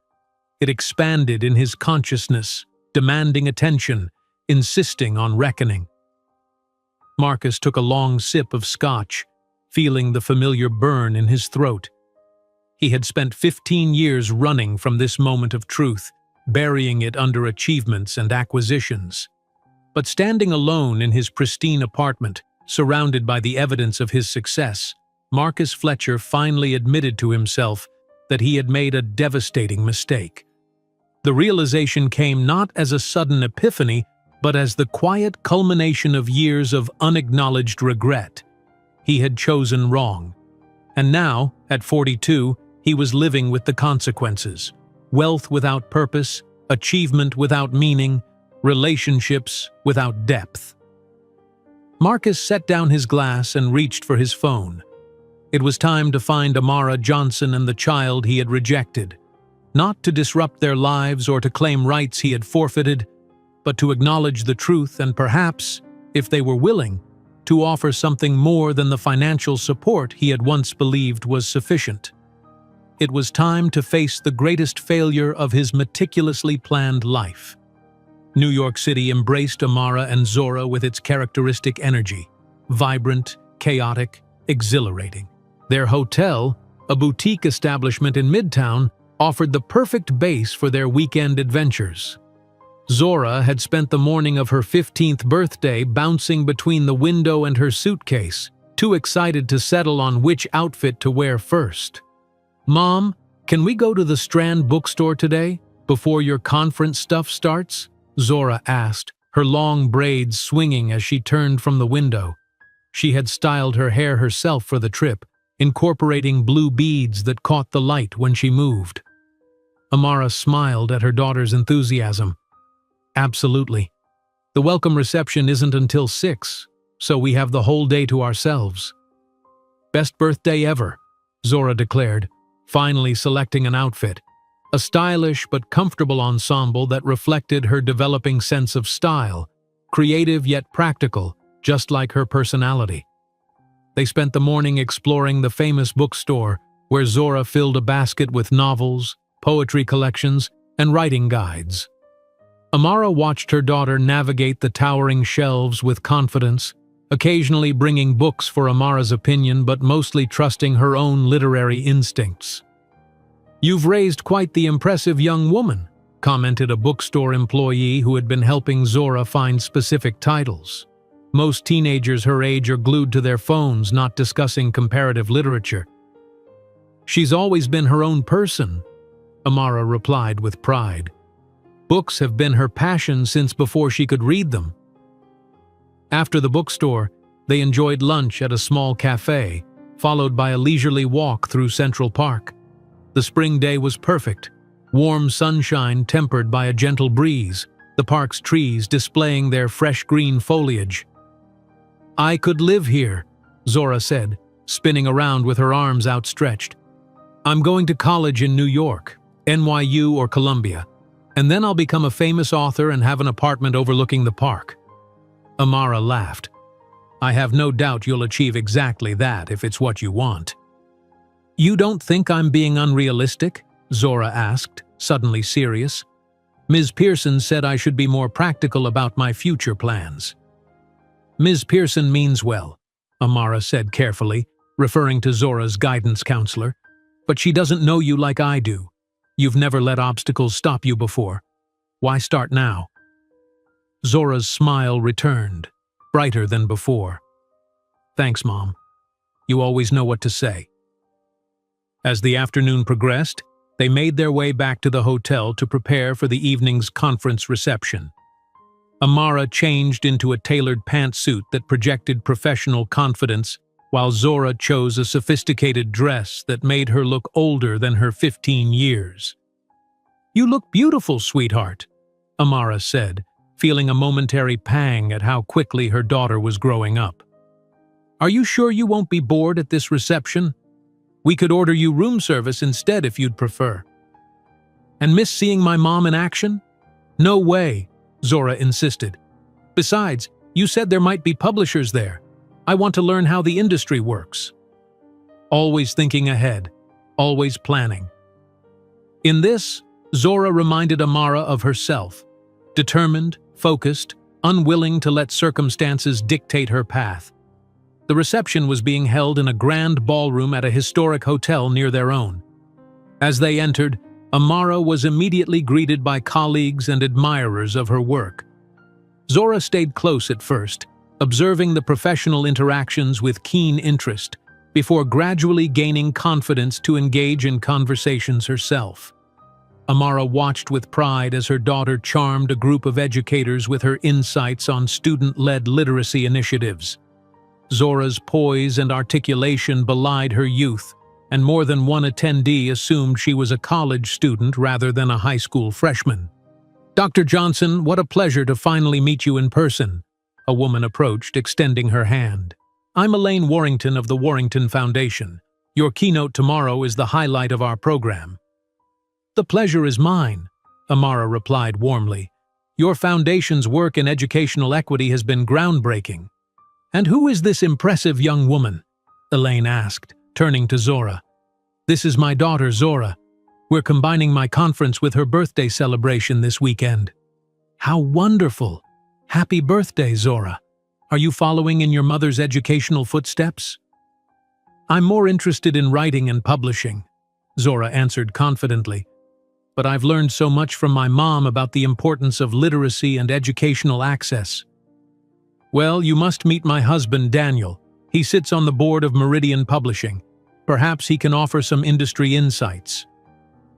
It expanded in his consciousness, demanding attention, insisting on reckoning. Marcus took a long sip of scotch, feeling the familiar burn in his throat. He had spent 15 years running from this moment of truth, burying it under achievements and acquisitions. But standing alone in his pristine apartment, surrounded by the evidence of his success, Marcus Fletcher finally admitted to himself that he had made a devastating mistake. The realization came not as a sudden epiphany, but as the quiet culmination of years of unacknowledged regret. He had chosen wrong. And now, at 42, he was living with the consequences. Wealth without purpose, achievement without meaning, relationships without depth. Marcus set down his glass and reached for his phone. It was time to find Amara Johnson and the child he had rejected. Not to disrupt their lives or to claim rights he had forfeited, but to acknowledge the truth and perhaps, if they were willing, to offer something more than the financial support he had once believed was sufficient. It was time to face the greatest failure of his meticulously planned life. New York City embraced Amara and Zora with its characteristic energy, vibrant, chaotic, exhilarating. Their hotel, a boutique establishment in Midtown, offered the perfect base for their weekend adventures. Zora had spent the morning of her 15th birthday bouncing between the window and her suitcase, too excited to settle on which outfit to wear first. "Mom, can we go to the Strand bookstore today, before your conference stuff starts?" Zora asked, her long braids swinging as she turned from the window. She had styled her hair herself for the trip, incorporating blue beads that caught the light when she moved. Amara smiled at her daughter's enthusiasm. "Absolutely. The welcome reception isn't until 6, so we have the whole day to ourselves." "Best birthday ever," Zora declared, finally selecting an outfit. A stylish but comfortable ensemble that reflected her developing sense of style, creative yet practical, just like her personality. They spent the morning exploring the famous bookstore, where Zora filled a basket with novels, poetry collections, and writing guides. Amara watched her daughter navigate the towering shelves with confidence, occasionally bringing books for Amara's opinion but mostly trusting her own literary instincts. "You've raised quite the impressive young woman," commented a bookstore employee who had been helping Zora find specific titles. "Most teenagers her age are glued to their phones, not discussing comparative literature." "She's always been her own person," Amara replied with pride. "Books have been her passion since before she could read them." After the bookstore, they enjoyed lunch at a small cafe, followed by a leisurely walk through Central Park. The spring day was perfect. Warm sunshine tempered by a gentle breeze, the park's trees displaying their fresh green foliage. "I could live here," Zora said, spinning around with her arms outstretched. "I'm going to college in New York, NYU or Columbia, and then I'll become a famous author and have an apartment overlooking the park." Amara laughed. "I have no doubt you'll achieve exactly that if it's what you want." "You don't think I'm being unrealistic?" Zora asked, suddenly serious. "Ms. Pearson said I should be more practical about my future plans." "Ms. Pearson means well," Amara said carefully, referring to Zora's guidance counselor. "But she doesn't know you like I do. You've never let obstacles stop you before. Why start now?" Zora's smile returned, brighter than before. "Thanks, Mom. You always know what to say." As the afternoon progressed, they made their way back to the hotel to prepare for the evening's conference reception. Amara changed into a tailored pantsuit that projected professional confidence, while Zora chose a sophisticated dress that made her look older than her 15 years. "You look beautiful, sweetheart," Amara said, feeling a momentary pang at how quickly her daughter was growing up. "Are you sure you won't be bored at this reception? We could order you room service instead if you'd prefer." "And miss seeing my mom in action?" "No way," Zora insisted. "Besides, you said there might be publishers there. I want to learn how the industry works." Always thinking ahead, always planning. In this, Zora reminded Amara of herself, determined, focused, unwilling to let circumstances dictate her path. The reception was being held in a grand ballroom at a historic hotel near their own. As they entered, Amara was immediately greeted by colleagues and admirers of her work. Zora stayed close at first, observing the professional interactions with keen interest, before gradually gaining confidence to engage in conversations herself. Amara watched with pride as her daughter charmed a group of educators with her insights on student-led literacy initiatives. Zora's poise and articulation belied her youth, and more than one attendee assumed she was a college student rather than a high school freshman. "Dr. Johnson, what a pleasure to finally meet you in person," a woman approached, extending her hand. "I'm Elaine Warrington of the Warrington Foundation. Your keynote tomorrow is the highlight of our program." "The pleasure is mine," Amara replied warmly. "Your foundation's work in educational equity has been groundbreaking." "And who is this impressive young woman?" Elaine asked, turning to Zora. "This is my daughter, Zora. We're combining my conference with her birthday celebration this weekend." "How wonderful! Happy birthday, Zora. Are you following in your mother's educational footsteps?" "I'm more interested in writing and publishing," Zora answered confidently. "But I've learned so much from my mom about the importance of literacy and educational access." "Well, you must meet my husband, Daniel. He sits on the board of Meridian Publishing. Perhaps he can offer some industry insights."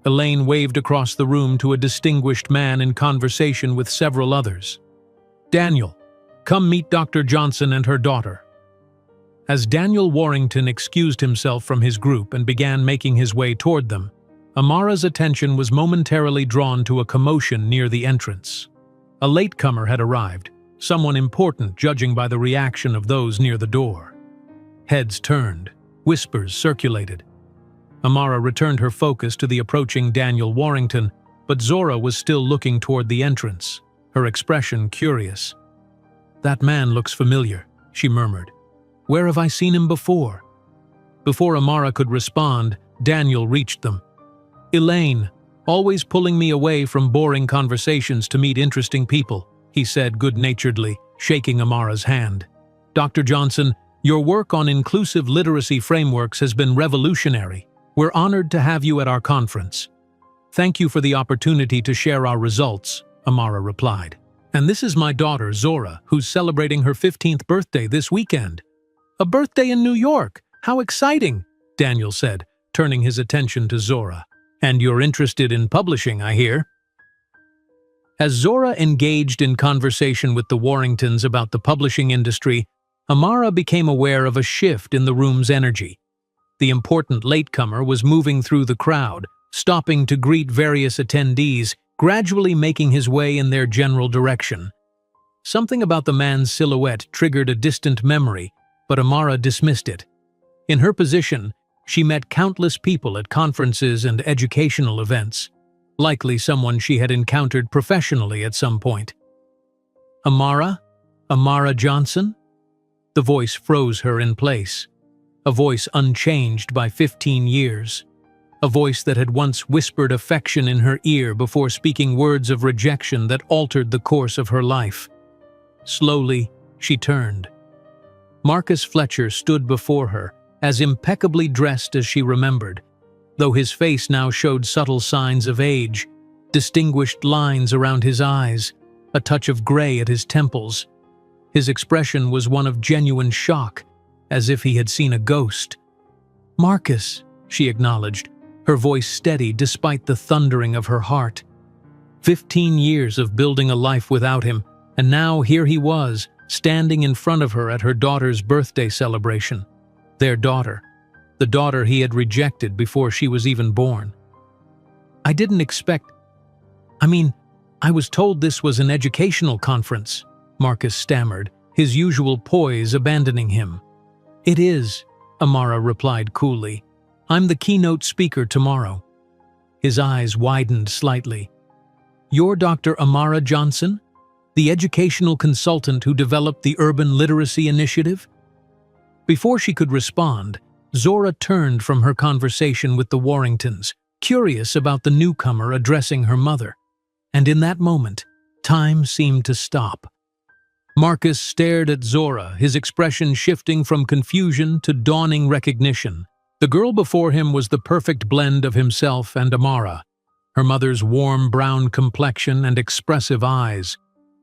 Elaine waved across the room to a distinguished man in conversation with several others. "Daniel, come meet Dr. Johnson and her daughter." As Daniel Warrington excused himself from his group and began making his way toward them, Amara's attention was momentarily drawn to a commotion near the entrance. A latecomer had arrived, someone important judging by the reaction of those near the door. Heads turned, whispers circulated. Amara returned her focus to the approaching Daniel Warrington, but Zora was still looking toward the entrance, her expression curious. "That man looks familiar," she murmured. "Where have I seen him before?" Before Amara could respond, Daniel reached them. "Elaine, always pulling me away from boring conversations to meet interesting people," he said good-naturedly, shaking Amara's hand. "Dr. Johnson, your work on inclusive literacy frameworks has been revolutionary. We're honored to have you at our conference." "Thank you for the opportunity to share our results," Amara replied. "And this is my daughter, Zora, who's celebrating her 15th birthday this weekend." "A birthday in New York! How exciting!" Daniel said, turning his attention to Zora. "And you're interested in publishing, I hear." As Zora engaged in conversation with the Warringtons about the publishing industry, Amara became aware of a shift in the room's energy. The important latecomer was moving through the crowd, stopping to greet various attendees, gradually making his way in their general direction. Something about the man's silhouette triggered a distant memory, but Amara dismissed it. In her position, she met countless people at conferences and educational events, likely someone she had encountered professionally at some point. Amara? Amara Johnson? The voice froze her in place. A voice unchanged by 15 years. A voice that had once whispered affection in her ear before speaking words of rejection that altered the course of her life. Slowly, she turned. Marcus Fletcher stood before her, as impeccably dressed as she remembered, though his face now showed subtle signs of age, distinguished lines around his eyes, a touch of gray at his temples. His expression was one of genuine shock, as if he had seen a ghost. "Marcus," she acknowledged, her voice steady despite the thundering of her heart. 15 years of building a life without him, and now here he was, standing in front of her at her daughter's birthday celebration. Their daughter, the daughter he had rejected before she was even born. "I didn't expect... I was told this was an educational conference," Marcus stammered, his usual poise abandoning him. "It is," Amara replied coolly. "I'm the keynote speaker tomorrow." His eyes widened slightly. "You're Dr. Amara Johnson? The educational consultant who developed the Urban Literacy Initiative?" Before she could respond, Zora turned from her conversation with the Warringtons, curious about the newcomer addressing her mother. And in that moment, time seemed to stop. Marcus stared at Zora, his expression shifting from confusion to dawning recognition. The girl before him was the perfect blend of himself and Amara, her mother's warm brown complexion and expressive eyes,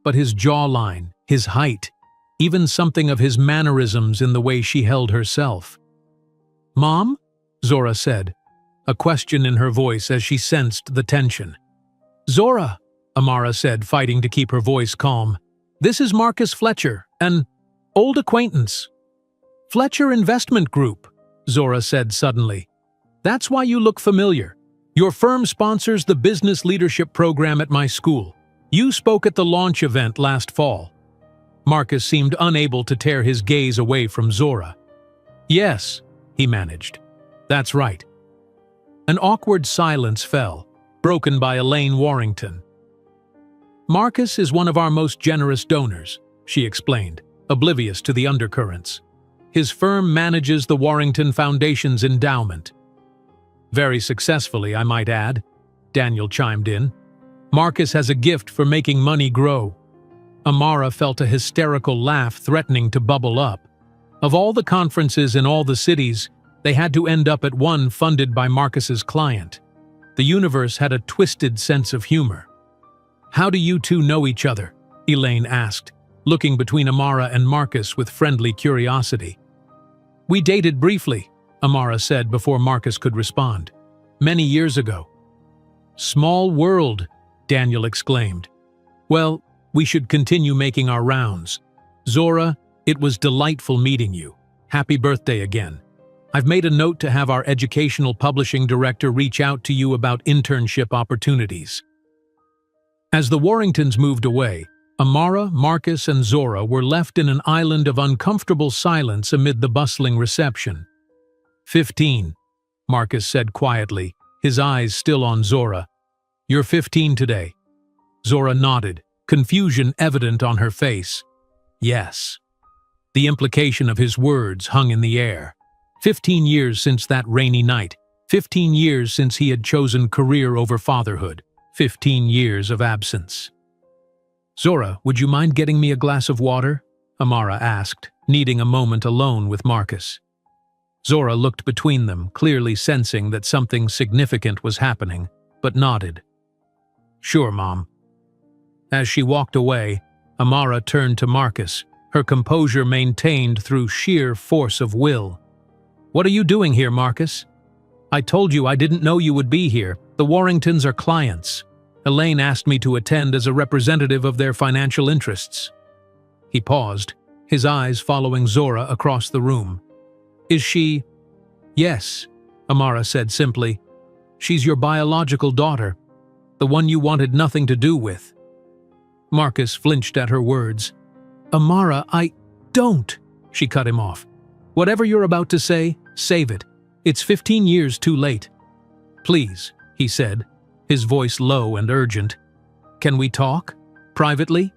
but his jawline, his height, even something of his mannerisms in the way she held herself. "Mom?" Zora said, a question in her voice as she sensed the tension. "Zora," Amara said, fighting to keep her voice calm. "This is Marcus Fletcher, an old acquaintance." "Fletcher Investment Group," Zora said suddenly. "That's why you look familiar. Your firm sponsors the business leadership program at my school. You spoke at the launch event last fall." Marcus seemed unable to tear his gaze away from Zora. "Yes," he managed. "That's right." An awkward silence fell, broken by Elaine Warrington. "Marcus is one of our most generous donors," she explained, oblivious to the undercurrents. "His firm manages the Warrington Foundation's endowment." "Very successfully, I might add," Daniel chimed in. "Marcus has a gift for making money grow." Amara felt a hysterical laugh threatening to bubble up. Of all the conferences in all the cities, they had to end up at one funded by Marcus's client. The universe had a twisted sense of humor. "How do you two know each other?" Elaine asked, looking between Amara and Marcus with friendly curiosity. "We dated briefly," Amara said before Marcus could respond. "Many years ago." "Small world," Daniel exclaimed. "Well, we should continue making our rounds. Zora, it was delightful meeting you. Happy birthday again. I've made a note to have our educational publishing director reach out to you about internship opportunities." As the Warringtons moved away, Amara, Marcus, and Zora were left in an island of uncomfortable silence amid the bustling reception. 15, Marcus said quietly, his eyes still on Zora. "You're 15 today." Zora nodded, confusion evident on her face. "Yes." The implication of his words hung in the air. 15 years since that rainy night, 15 years since he had chosen career over fatherhood, 15 years of absence. "Zora, would you mind getting me a glass of water?" Amara asked, needing a moment alone with Marcus. Zora looked between them, clearly sensing that something significant was happening, but nodded. "Sure, Mom." As she walked away, Amara turned to Marcus, her composure maintained through sheer force of will. "What are you doing here, Marcus?" "I told you I didn't know you would be here. The Warringtons are clients. Elaine asked me to attend as a representative of their financial interests." He paused, his eyes following Zora across the room. "Is she... Yes, Amara said simply. She's your biological daughter, the one you wanted nothing to do with. Marcus flinched at her words. Amara, don't, she cut him off. Whatever you're about to say, save it. It's 15 years too late. Please, he said, his voice low and urgent. Can we talk? Privately?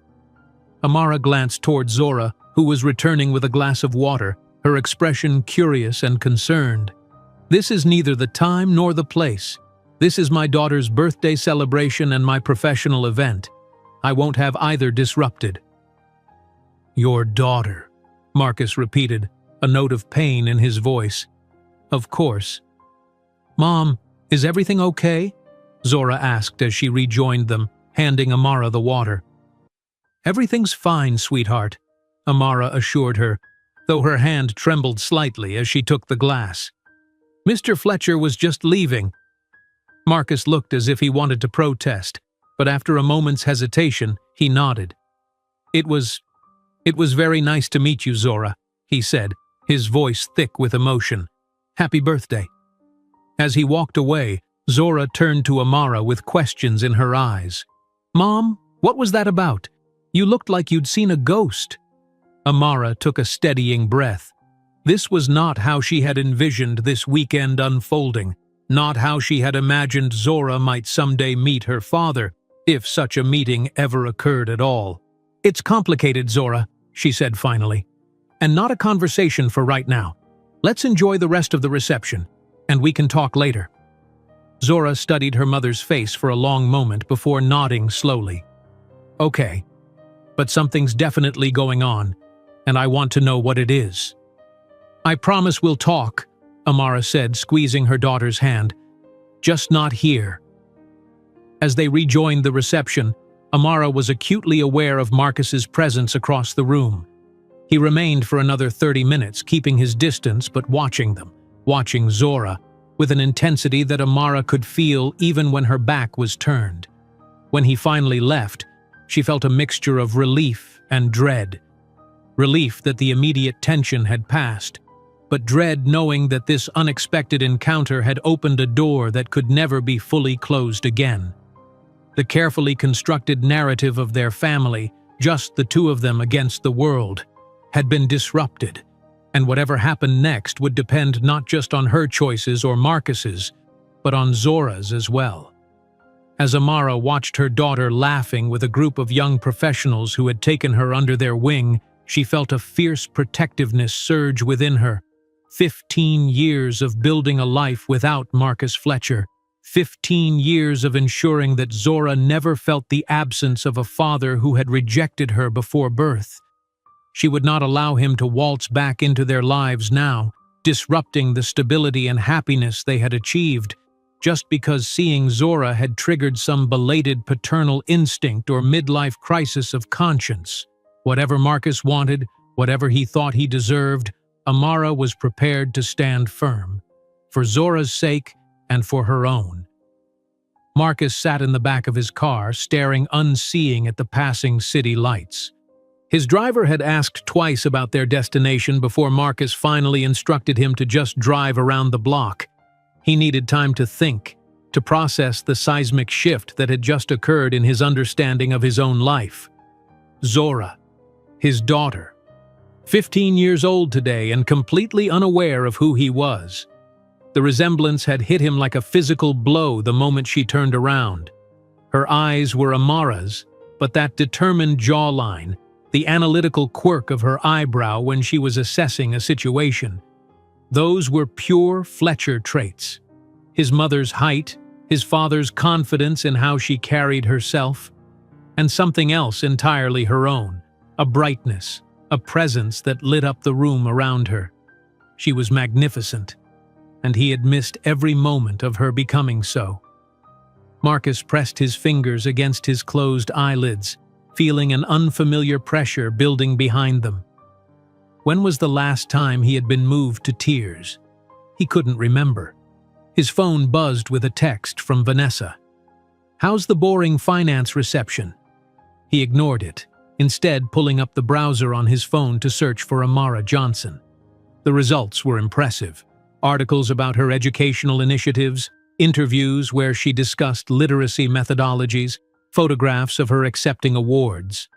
Amara glanced toward Zora, who was returning with a glass of water, her expression curious and concerned. This is neither the time nor the place. This is my daughter's birthday celebration and my professional event. I won't have either disrupted. Your daughter, Marcus repeated, a note of pain in his voice. Of course. Mom, is everything okay? Zora asked as she rejoined them, handing Amara the water. Everything's fine, sweetheart, Amara assured her, though her hand trembled slightly as she took the glass. Mr. Fletcher was just leaving. Marcus looked as if he wanted to protest, but after a moment's hesitation, he nodded. It was very nice to meet you, Zora, he said, his voice thick with emotion. Happy birthday. As he walked away, Zora turned to Amara with questions in her eyes. Mom, what was that about? You looked like you'd seen a ghost. Amara took a steadying breath. This was not how she had envisioned this weekend unfolding, not how she had imagined Zora might someday meet her father, if such a meeting ever occurred at all. It's complicated, Zora, she said finally, and not a conversation for right now. Let's enjoy the rest of the reception, and we can talk later. Zora studied her mother's face for a long moment before nodding slowly. Okay, but something's definitely going on, and I want to know what it is. I promise we'll talk, Amara said, squeezing her daughter's hand. Just not here. As they rejoined the reception, Amara was acutely aware of Marcus's presence across the room. He remained for another 30 minutes, keeping his distance but watching them, watching Zora, with an intensity that Amara could feel even when her back was turned. When he finally left, she felt a mixture of relief and dread. Relief that the immediate tension had passed, but dread knowing that this unexpected encounter had opened a door that could never be fully closed again. The carefully constructed narrative of their family, just the two of them against the world, had been disrupted, and whatever happened next would depend not just on her choices or Marcus's, but on Zora's as well. As Amara watched her daughter laughing with a group of young professionals who had taken her under their wing, she felt a fierce protectiveness surge within her. 15 years of building a life without Marcus Fletcher. 15 years of ensuring that Zora never felt the absence of a father who had rejected her before birth. She would not allow him to waltz back into their lives now, disrupting the stability and happiness they had achieved, just because seeing Zora had triggered some belated paternal instinct or midlife crisis of conscience. Whatever Marcus wanted, whatever he thought he deserved, Amara was prepared to stand firm, for Zora's sake and for her own. Marcus sat in the back of his car, staring unseeing at the passing city lights. His driver had asked twice about their destination before Marcus finally instructed him to just drive around the block. He needed time to think, to process the seismic shift that had just occurred in his understanding of his own life. Zora, his daughter, 15 years old today and completely unaware of who he was. The resemblance had hit him like a physical blow the moment she turned around. Her eyes were Amara's, but that determined jawline, the analytical quirk of her eyebrow when she was assessing a situation, those were pure Fletcher traits. His mother's height, his father's confidence in how she carried herself, and something else entirely her own, a brightness, a presence that lit up the room around her. She was magnificent, and he had missed every moment of her becoming so. Marcus pressed his fingers against his closed eyelids, feeling an unfamiliar pressure building behind them. When was the last time he had been moved to tears? He couldn't remember. His phone buzzed with a text from Vanessa. "How's the boring finance reception?" He ignored it, instead pulling up the browser on his phone to search for Amara Johnson. The results were impressive. articles about her educational initiatives, interviews where she discussed literacy methodologies, photographs of her accepting awards.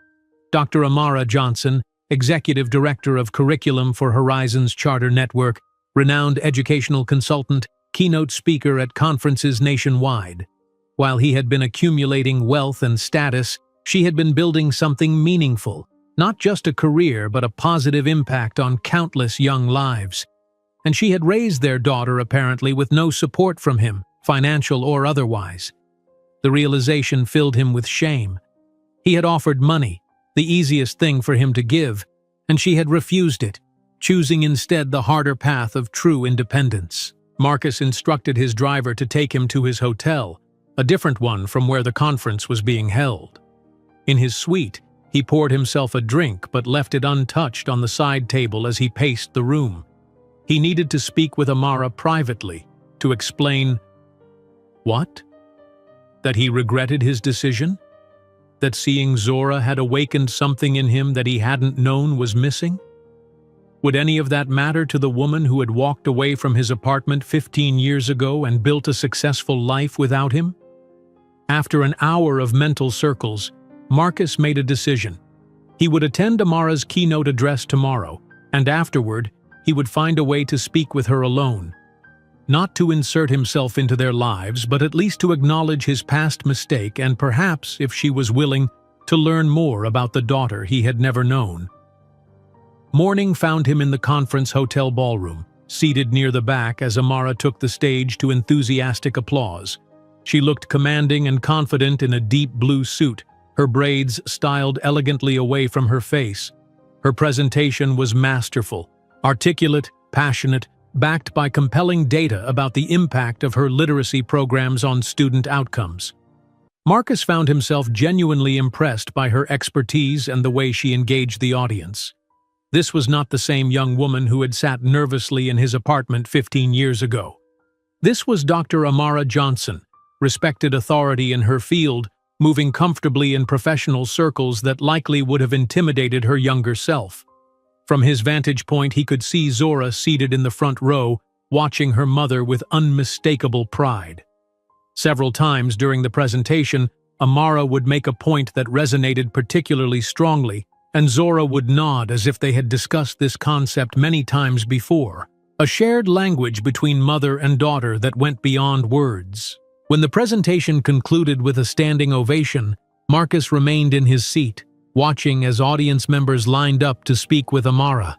Dr. Amara Johnson, Executive Director of Curriculum for Horizons Charter Network, renowned educational consultant, keynote speaker at conferences nationwide. While he had been accumulating wealth and status, she had been building something meaningful, not just a career but a positive impact on countless young lives. And she had raised their daughter apparently with no support from him, financial or otherwise. The realization filled him with shame. He had offered money, the easiest thing for him to give, and she had refused it, choosing instead the harder path of true independence. Marcus instructed his driver to take him to his hotel, a different one from where the conference was being held. In his suite, he poured himself a drink but left it untouched on the side table as he paced the room. He needed to speak with Amara privately, to explain… What? That he regretted his decision? That seeing Zora had awakened something in him that he hadn't known was missing? Would any of that matter to the woman who had walked away from his apartment 15 years ago and built a successful life without him? After an hour of mental circles, Marcus made a decision. He would attend Amara's keynote address tomorrow, and afterward, he would find a way to speak with her alone. Not to insert himself into their lives, but at least to acknowledge his past mistake and perhaps, if she was willing, to learn more about the daughter he had never known. Morning found him in the conference hotel ballroom, seated near the back as Amara took the stage to enthusiastic applause. She looked commanding and confident in a deep blue suit, her braids styled elegantly away from her face. Her presentation was masterful, articulate, passionate, backed by compelling data about the impact of her literacy programs on student outcomes. Marcus found himself genuinely impressed by her expertise and the way she engaged the audience. This was not the same young woman who had sat nervously in his apartment 15 years ago. This was Dr. Amara Johnson, respected authority in her field, moving comfortably in professional circles that likely would have intimidated her younger self. From his vantage point, he could see Zora seated in the front row, watching her mother with unmistakable pride. Several times during the presentation, Amara would make a point that resonated particularly strongly, and Zora would nod as if they had discussed this concept many times before, a shared language between mother and daughter that went beyond words. When the presentation concluded with a standing ovation, Marcus remained in his seat, watching as audience members lined up to speak with Amara.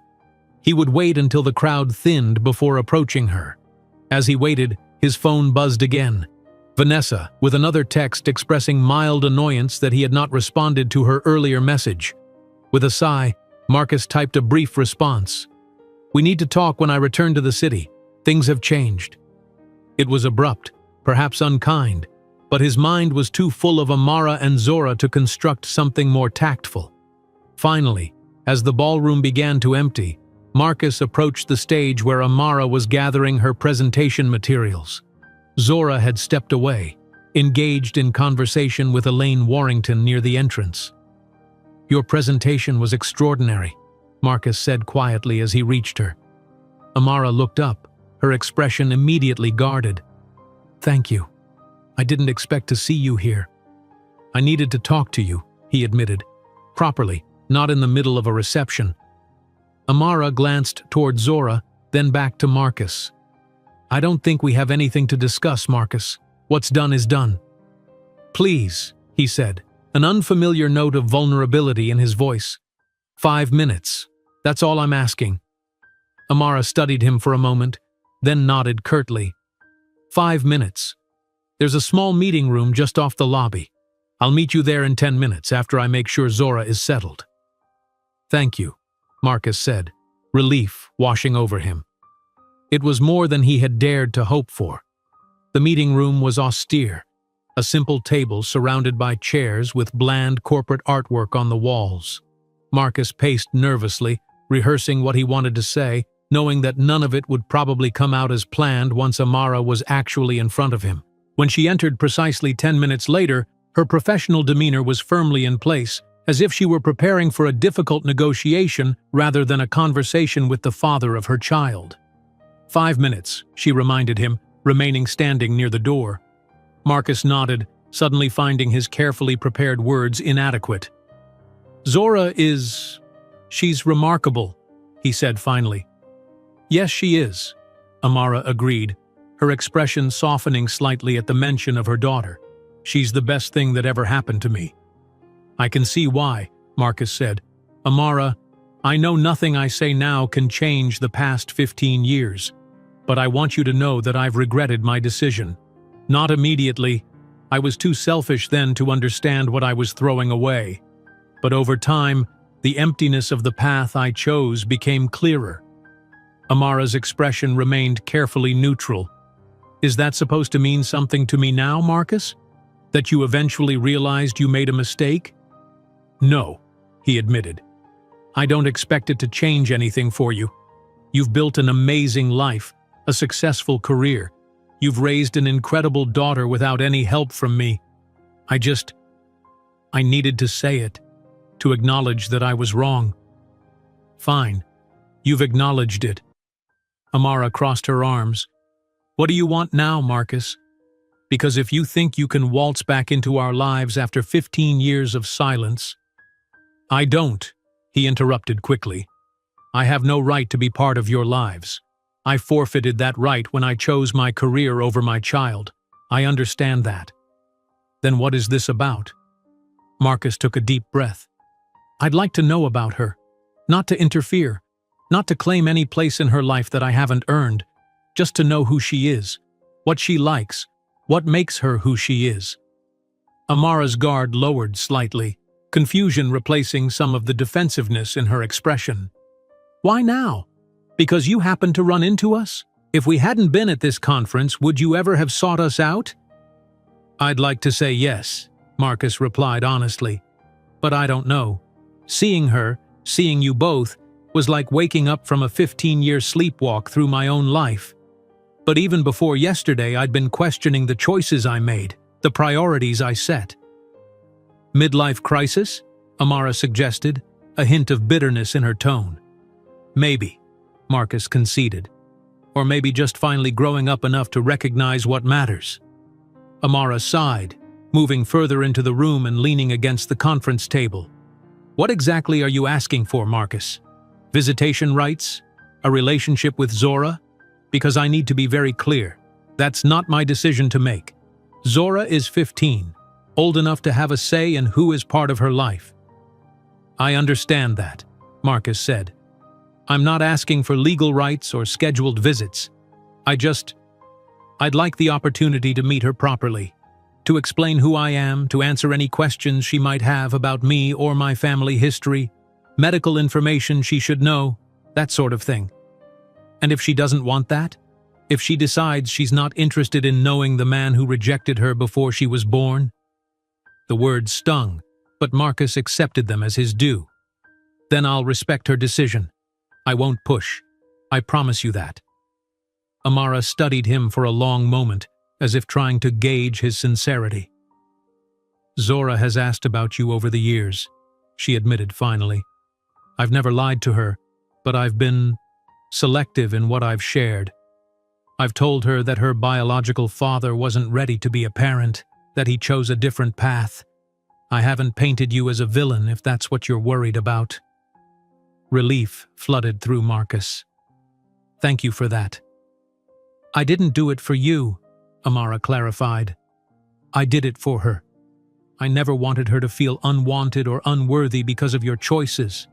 He would wait until the crowd thinned before approaching her. As he waited, his phone buzzed again. Vanessa, with another text expressing mild annoyance that he had not responded to her earlier message. With a sigh, Marcus typed a brief response. "We need to talk when I return to the city. Things have changed." It was abrupt, perhaps unkind, but his mind was too full of Amara and Zora to construct something more tactful. Finally, as the ballroom began to empty, Marcus approached the stage where Amara was gathering her presentation materials. Zora had stepped away, engaged in conversation with Elaine Warrington near the entrance. "Your presentation was extraordinary," Marcus said quietly as he reached her. Amara looked up, her expression immediately guarded. "Thank you. I didn't expect to see you here." "I needed to talk to you," he admitted. "Properly, not in the middle of a reception." Amara glanced toward Zora, then back to Marcus. "I don't think we have anything to discuss, Marcus. What's done is done." "Please," he said, an unfamiliar note of vulnerability in his voice. 5 minutes. That's all I'm asking." Amara studied him for a moment, then nodded curtly. 5 minutes. There's a small meeting room just off the lobby. I'll meet you there in 10 minutes after I make sure Zora is settled." "Thank you," Marcus said, relief washing over him. It was more than he had dared to hope for. The meeting room was austere, a simple table surrounded by chairs with bland corporate artwork on the walls. Marcus paced nervously, rehearsing what he wanted to say, knowing that none of it would probably come out as planned once Amara was actually in front of him. When she entered precisely 10 minutes later, her professional demeanor was firmly in place, as if she were preparing for a difficult negotiation rather than a conversation with the father of her child. 5 minutes, she reminded him, remaining standing near the door. Marcus nodded, suddenly finding his carefully prepared words inadequate. Zora she's remarkable, he said finally. Yes, she is, Amara agreed, her expression softening slightly at the mention of her daughter. She's the best thing that ever happened to me. I can see why, Marcus said. Amara, I know nothing I say now can change the past 15 years, but I want you to know that I've regretted my decision. Not immediately. I was too selfish then to understand what I was throwing away. But over time, the emptiness of the path I chose became clearer. Amara's expression remained carefully neutral. Is that supposed to mean something to me now, Marcus? That you eventually realized you made a mistake? No, he admitted. I don't expect it to change anything for you. You've built an amazing life, a successful career. You've raised an incredible daughter without any help from me. I needed to say it, to acknowledge that I was wrong. Fine, you've acknowledged it. Amara crossed her arms. What do you want now, Marcus? Because if you think you can waltz back into our lives after 15 years of silence— I don't, he interrupted quickly. I have no right to be part of your lives. I forfeited that right when I chose my career over my child. I understand that. Then what is this about? Marcus took a deep breath. I'd like to know about her. Not to interfere. Not to claim any place in her life that I haven't earned. Just to know who she is. What she likes. What makes her who she is. Amara's guard lowered slightly, confusion replacing some of the defensiveness in her expression. Why now? Because you happened to run into us? If we hadn't been at this conference, would you ever have sought us out? I'd like to say yes, Marcus replied honestly. But I don't know. Seeing her, seeing you both, was like waking up from a 15-year sleepwalk through my own life. But even before yesterday, I'd been questioning the choices I made, the priorities I set. Midlife crisis? Amara suggested, a hint of bitterness in her tone. Maybe, Marcus conceded. Or maybe just finally growing up enough to recognize what matters. Amara sighed, moving further into the room and leaning against the conference table. What exactly are you asking for, Marcus? Visitation rights? A relationship with Zora? Because I need to be very clear. That's not my decision to make. Zora is 15, old enough to have a say in who is part of her life. I understand that, Marcus said. I'm not asking for legal rights or scheduled visits. I'd like the opportunity to meet her properly, to explain who I am, to answer any questions she might have about me or my family history, medical information she should know, that sort of thing. And if she doesn't want that? If she decides she's not interested in knowing the man who rejected her before she was born? The words stung, but Marcus accepted them as his due. Then I'll respect her decision. I won't push. I promise you that. Amara studied him for a long moment, as if trying to gauge his sincerity. Zora has asked about you over the years, she admitted finally. I've never lied to her, but I've been selective in what I've shared. I've told her that her biological father wasn't ready to be a parent, that he chose a different path. I haven't painted you as a villain if that's what you're worried about. Relief flooded through Marcus. Thank you for that. I didn't do it for you, Amara clarified. I did it for her. I never wanted her to feel unwanted or unworthy because of your choices.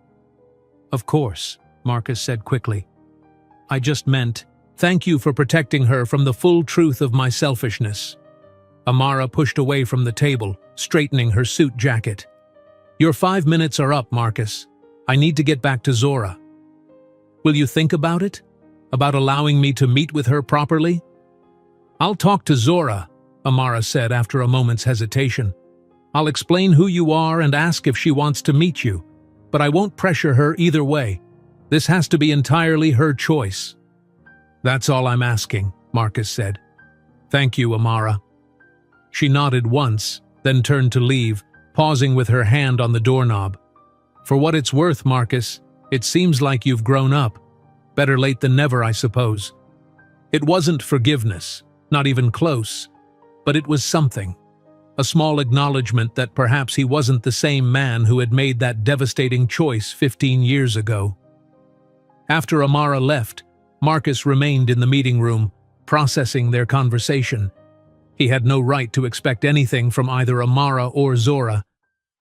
Of course, Marcus said quickly. I just meant, thank you for protecting her from the full truth of my selfishness. Amara pushed away from the table, straightening her suit jacket. Your 5 minutes are up, Marcus. I need to get back to Zora. Will you think about it? About allowing me to meet with her properly? I'll talk to Zora, Amara said after a moment's hesitation. I'll explain who you are and ask if she wants to meet you, but I won't pressure her either way. This has to be entirely her choice. That's all I'm asking, Marcus said. Thank you, Amara. She nodded once, then turned to leave, pausing with her hand on the doorknob. For what it's worth, Marcus, it seems like you've grown up. Better late than never, I suppose. It wasn't forgiveness, not even close, but it was something. A small acknowledgement that perhaps he wasn't the same man who had made that devastating choice 15 years ago. After Amara left, Marcus remained in the meeting room, processing their conversation. He had no right to expect anything from either Amara or Zora.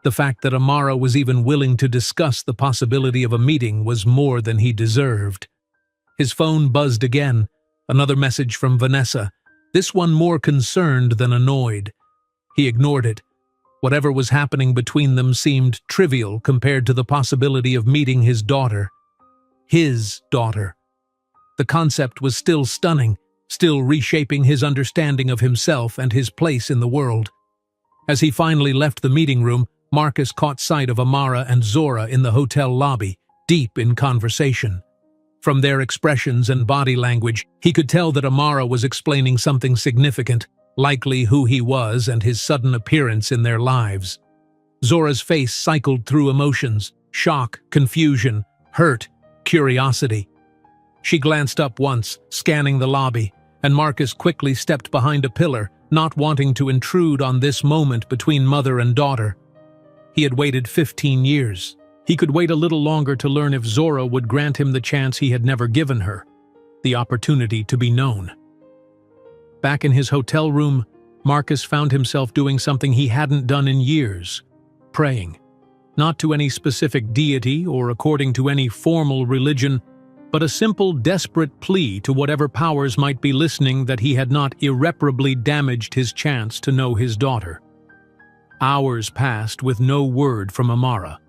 The fact that Amara was even willing to discuss the possibility of a meeting was more than he deserved. His phone buzzed again, another message from Vanessa, this one more concerned than annoyed. He ignored it. Whatever was happening between them seemed trivial compared to the possibility of meeting his daughter. His daughter. The concept was still stunning, still reshaping his understanding of himself and his place in the world. As he finally left the meeting room, Marcus caught sight of Amara and Zora in the hotel lobby, deep in conversation. From their expressions and body language, he could tell that Amara was explaining something significant, likely who he was and his sudden appearance in their lives. Zora's face cycled through emotions, shock, confusion, hurt, curiosity. She glanced up once, scanning the lobby, and Marcus quickly stepped behind a pillar, not wanting to intrude on this moment between mother and daughter. He had waited 15 years. He could wait a little longer to learn if Zora would grant him the chance he had never given her, the opportunity to be known. Back in his hotel room, Marcus found himself doing something he hadn't done in years, praying. Not to any specific deity or according to any formal religion, but a simple, desperate plea to whatever powers might be listening that he had not irreparably damaged his chance to know his daughter. Hours passed with no word from Amara.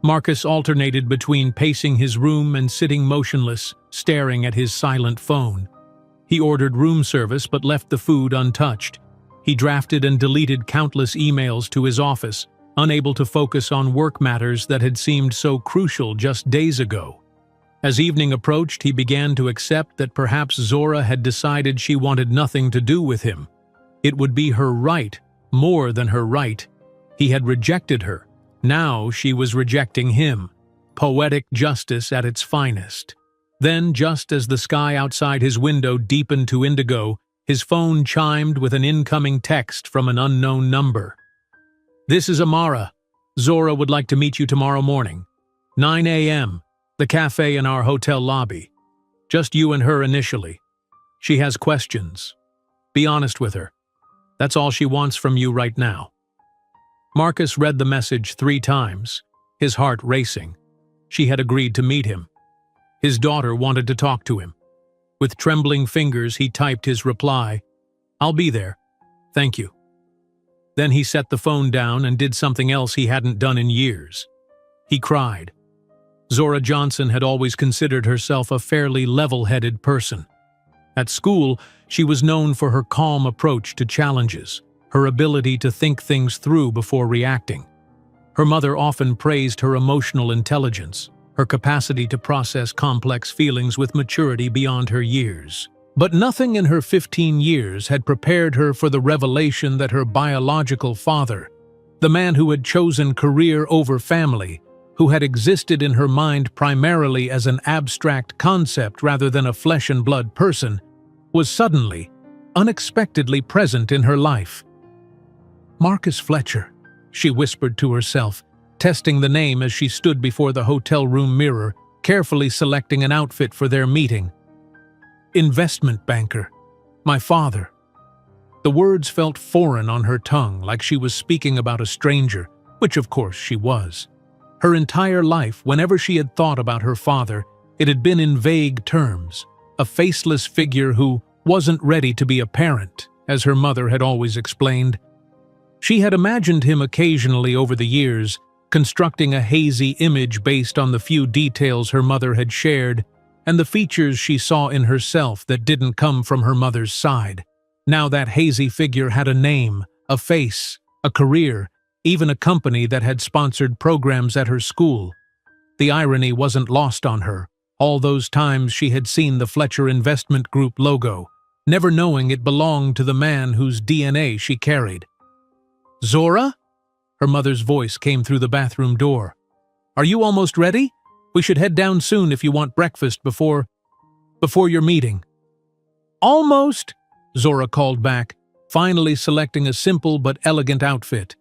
Marcus alternated between pacing his room and sitting motionless, staring at his silent phone. He ordered room service but left the food untouched. He drafted and deleted countless emails to his office, unable to focus on work matters that had seemed so crucial just days ago. As evening approached, he began to accept that perhaps Zora had decided she wanted nothing to do with him. It would be her right, more than her right. He had rejected her. Now she was rejecting him. Poetic justice at its finest. Then, just as the sky outside his window deepened to indigo, his phone chimed with an incoming text from an unknown number. "This is Amara. Zora would like to meet you tomorrow morning. 9 a.m., the cafe in our hotel lobby. Just you and her initially. She has questions. Be honest with her. That's all she wants from you right now." Marcus read the message 3 times, his heart racing. She had agreed to meet him. His daughter wanted to talk to him. With trembling fingers, he typed his reply, "I'll be there. Thank you." Then he set the phone down and did something else he hadn't done in years. He cried. Zora Johnson had always considered herself a fairly level-headed person. At school, she was known for her calm approach to challenges, her ability to think things through before reacting. Her mother often praised her emotional intelligence, her capacity to process complex feelings with maturity beyond her years. But nothing in her 15 years had prepared her for the revelation that her biological father, the man who had chosen career over family, who had existed in her mind primarily as an abstract concept rather than a flesh-and-blood person, was suddenly, unexpectedly present in her life. "Marcus Fletcher," she whispered to herself, testing the name as she stood before the hotel room mirror, carefully selecting an outfit for their meeting. "Investment banker. My father." The words felt foreign on her tongue, like she was speaking about a stranger, which of course she was. Her entire life, whenever she had thought about her father, it had been in vague terms, a faceless figure who wasn't ready to be a parent, as her mother had always explained. She had imagined him occasionally over the years, constructing a hazy image based on the few details her mother had shared and the features she saw in herself that didn't come from her mother's side. Now that hazy figure had a name, a face, a career, even a company that had sponsored programs at her school. The irony wasn't lost on her, all those times she had seen the Fletcher Investment Group logo, never knowing it belonged to the man whose DNA she carried. "Zora?" Her mother's voice came through the bathroom door. "Are you almost ready? We should head down soon if you want breakfast before your meeting." Almost, Zora called back, finally selecting a simple but elegant outfit.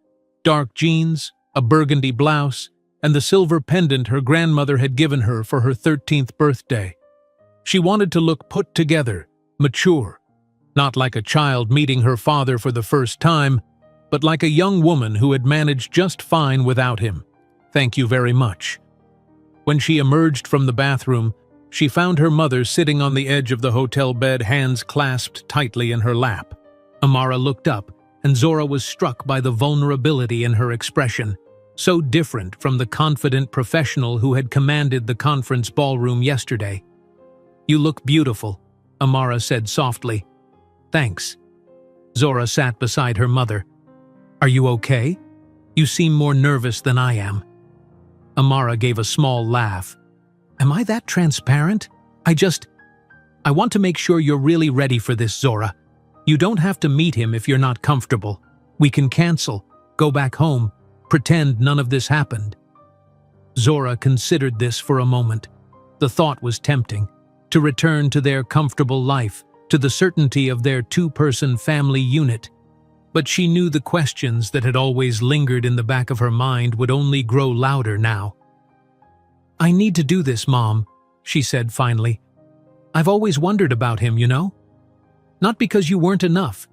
Dark jeans, a burgundy blouse, and the silver pendant her grandmother had given her for her 13th birthday. She wanted to look put together, mature, not like a child meeting her father for the first time, but like a young woman who had managed just fine without him. Thank you very much. When she emerged from the bathroom, she found her mother sitting on the edge of the hotel bed, hands clasped tightly in her lap. Amara looked up, and Zora was struck by the vulnerability in her expression, so different from the confident professional who had commanded the conference ballroom yesterday. "You look beautiful," Amara said softly. "Thanks." Zora sat beside her mother. "Are you okay? You seem more nervous than I am." Amara gave a small laugh. "Am I that transparent? I want to make sure you're really ready for this, Zora. You don't have to meet him if you're not comfortable. We can cancel, go back home, pretend none of this happened." Zora considered this for a moment. The thought was tempting, to return to their comfortable life, to the certainty of their two-person family unit. But she knew the questions that had always lingered in the back of her mind would only grow louder now. "I need to do this, Mom," she said finally. "I've always wondered about him, you know? Not because you weren't enough.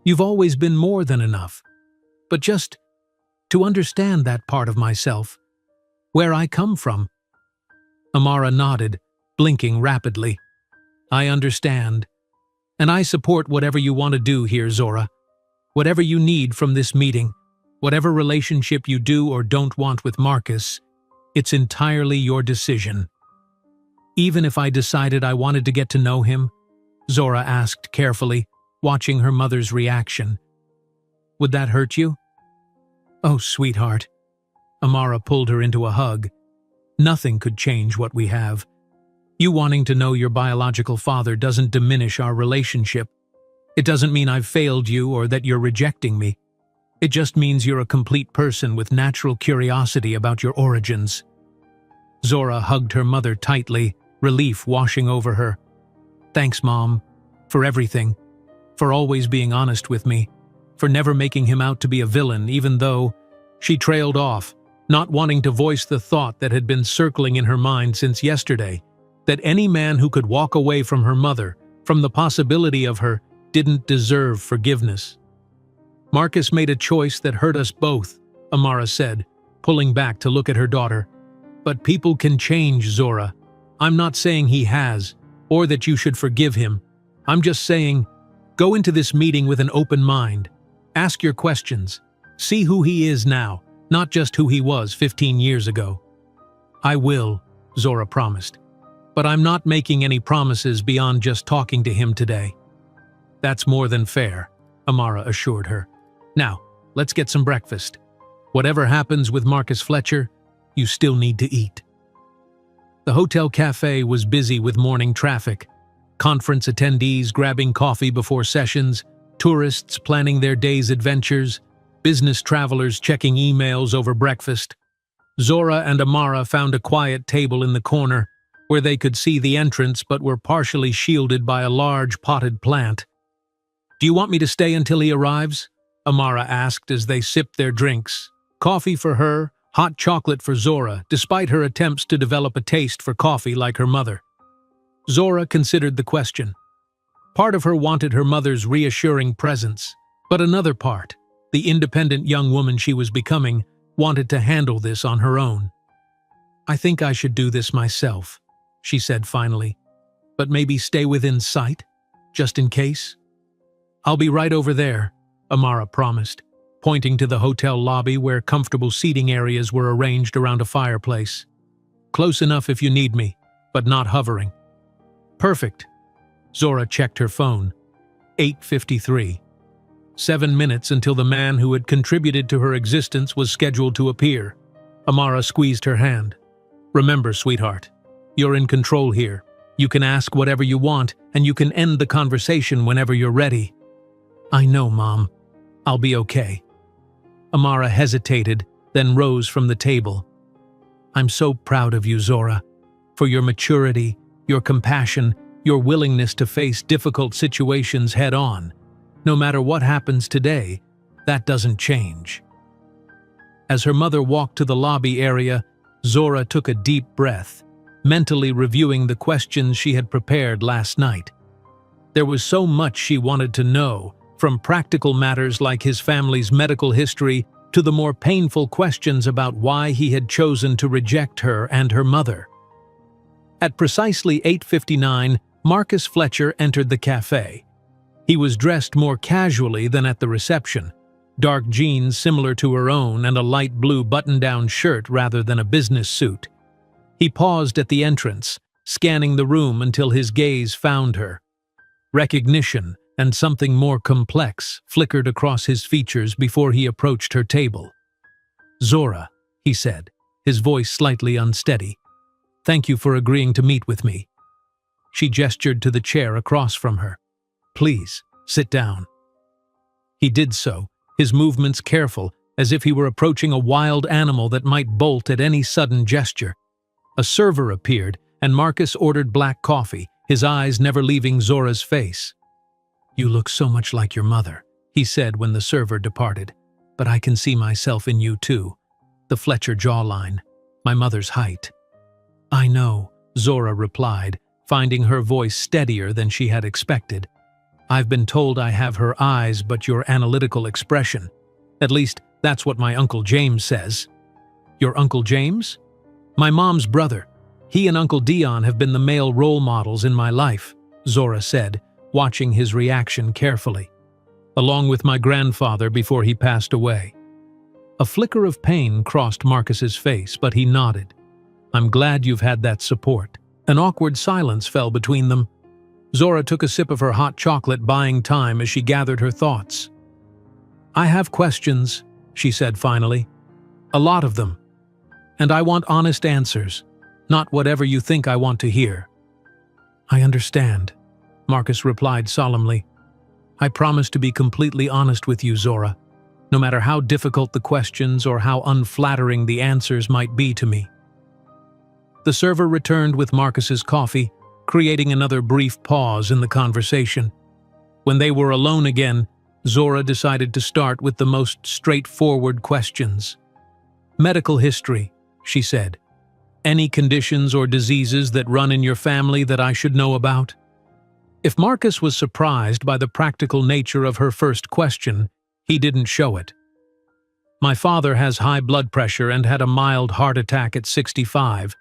You've always been more than enough. But just to understand that part of myself, where I come from." Amara nodded, blinking rapidly. "I understand. And I support whatever you want to do here, Zora. Whatever you need from this meeting, whatever relationship you do or don't want with Marcus, it's entirely your decision." "Even if I decided I wanted to get to know him?" Zora asked carefully, watching her mother's reaction. "Would that hurt you?" "Oh, sweetheart." Amara pulled her into a hug. "Nothing could change what we have. You wanting to know your biological father doesn't diminish our relationship. It doesn't mean I've failed you or that you're rejecting me. It just means you're a complete person with natural curiosity about your origins." Zora hugged her mother tightly, relief washing over her. "Thanks, Mom, for everything, for always being honest with me, for never making him out to be a villain, even though—" She trailed off, not wanting to voice the thought that had been circling in her mind since yesterday, that any man who could walk away from her mother, from the possibility of her, didn't deserve forgiveness. "Marcus made a choice that hurt us both," Amara said, pulling back to look at her daughter. "But people can change, Zora. I'm not saying he has, or that you should forgive him. I'm just saying, go into this meeting with an open mind. Ask your questions. See who he is now, not just who he was 15 years ago." "I will," Zora promised. "But I'm not making any promises beyond just talking to him today." "That's more than fair," Amara assured her. "Now, let's get some breakfast. Whatever happens with Marcus Fletcher, you still need to eat." The hotel cafe was busy with morning traffic. Conference attendees grabbing coffee before sessions, tourists planning their day's adventures, business travelers checking emails over breakfast. Zora and Amara found a quiet table in the corner, where they could see the entrance but were partially shielded by a large potted plant. "Do you want me to stay until he arrives?" Amara asked as they sipped their drinks. Coffee for her, hot chocolate for Zora, despite her attempts to develop a taste for coffee like her mother. Zora considered the question. Part of her wanted her mother's reassuring presence, but another part, the independent young woman she was becoming, wanted to handle this on her own. "I think I should do this myself," she said finally. "But maybe stay within sight, just in case?" "I'll be right over there," Amara promised, pointing to the hotel lobby where comfortable seating areas were arranged around a fireplace. "Close enough if you need me, but not hovering." "Perfect." Zora checked her phone. 8:53. 7 minutes until the man who had contributed to her existence was scheduled to appear. Amara squeezed her hand. "Remember, sweetheart, you're in control here. You can ask whatever you want, and you can end the conversation whenever you're ready." "I know, Mom. I'll be okay." Amara hesitated, then rose from the table. "I'm so proud of you, Zora, for your maturity, your compassion, your willingness to face difficult situations head-on. No matter what happens today, that doesn't change." As her mother walked to the lobby area, Zora took a deep breath, mentally reviewing the questions she had prepared last night. There was so much she wanted to know, from practical matters like his family's medical history to the more painful questions about why he had chosen to reject her and her mother. At precisely 8:59, Marcus Fletcher entered the cafe. He was dressed more casually than at the reception, dark jeans similar to her own and a light blue button-down shirt rather than a business suit. He paused at the entrance, scanning the room until his gaze found her. Recognition and something more complex flickered across his features before he approached her table. "Zora," he said, his voice slightly unsteady. "Thank you for agreeing to meet with me." She gestured to the chair across from her. "Please, sit down." He did so, his movements careful, as if he were approaching a wild animal that might bolt at any sudden gesture. A server appeared, and Marcus ordered black coffee, his eyes never leaving Zora's face. "You look so much like your mother," he said when the server departed. "But I can see myself in you too. The Fletcher jawline, my mother's height." "I know," Zora replied, finding her voice steadier than she had expected. "I've been told I have her eyes but your analytical expression. At least, that's what my Uncle James says." "Your Uncle James?" "My mom's brother. He and Uncle Dion have been the male role models in my life," Zora said, watching his reaction carefully. "Along with my grandfather before he passed away." A flicker of pain crossed Marcus's face, but he nodded. "I'm glad you've had that support." An awkward silence fell between them. Zora took a sip of her hot chocolate, buying time as she gathered her thoughts. "I have questions," she said finally. "A lot of them. And I want honest answers, not whatever you think I want to hear." "I understand," Marcus replied solemnly. "I promise to be completely honest with you, Zora, no matter how difficult the questions or how unflattering the answers might be to me." The server returned with Marcus's coffee, creating another brief pause in the conversation. When they were alone again, Zora decided to start with the most straightforward questions. "Medical history," she said. "Any conditions or diseases that run in your family that I should know about?" If Marcus was surprised by the practical nature of her first question, he didn't show it. "My father has high blood pressure and had a mild heart attack at 65,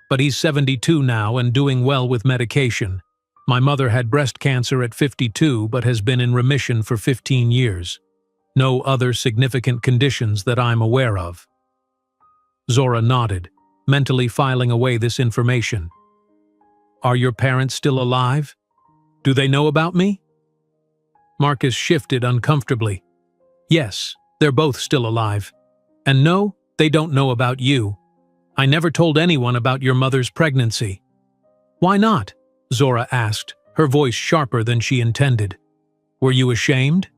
but he's 72 now and doing well with medication. My mother had breast cancer at 52 but has been in remission for 15 years. No other significant conditions that I'm aware of." Zora nodded, mentally filing away this information. "Are your parents still alive? Do they know about me?" Marcus shifted uncomfortably. "Yes, they're both still alive. And no, they don't know about you. I never told anyone about your mother's pregnancy." "Why not?" Zora asked, her voice sharper than she intended. "Were you ashamed?"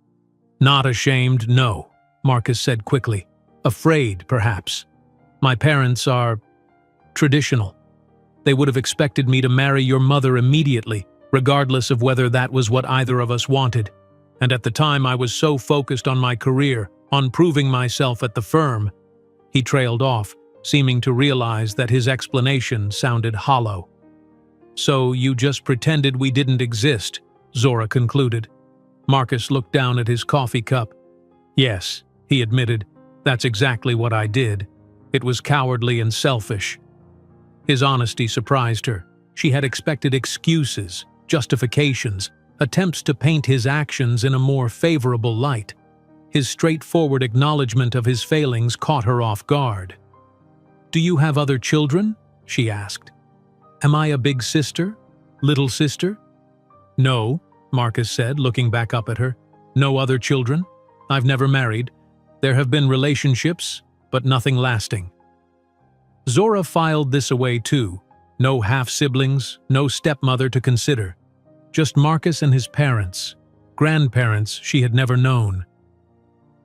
"Not ashamed, no," Marcus said quickly. "Afraid, perhaps. My parents are traditional. They would have expected me to marry your mother immediately, regardless of whether that was what either of us wanted. And at the time I was so focused on my career, on proving myself at the firm." He trailed off, seeming to realize that his explanation sounded hollow. "So you just pretended we didn't exist," Zora concluded. Marcus looked down at his coffee cup. "Yes," he admitted, "that's exactly what I did. It was cowardly and selfish." His honesty surprised her. She had expected excuses, justifications, attempts to paint his actions in a more favorable light. His straightforward acknowledgement of his failings caught her off guard. "Do you have other children?" she asked. "Am I a big sister? Little sister?" "No," Marcus said, looking back up at her. "No other children. I've never married. There have been relationships, but nothing lasting." Zora filed this away too. No half-siblings, no stepmother to consider. Just Marcus and his parents. Grandparents she had never known.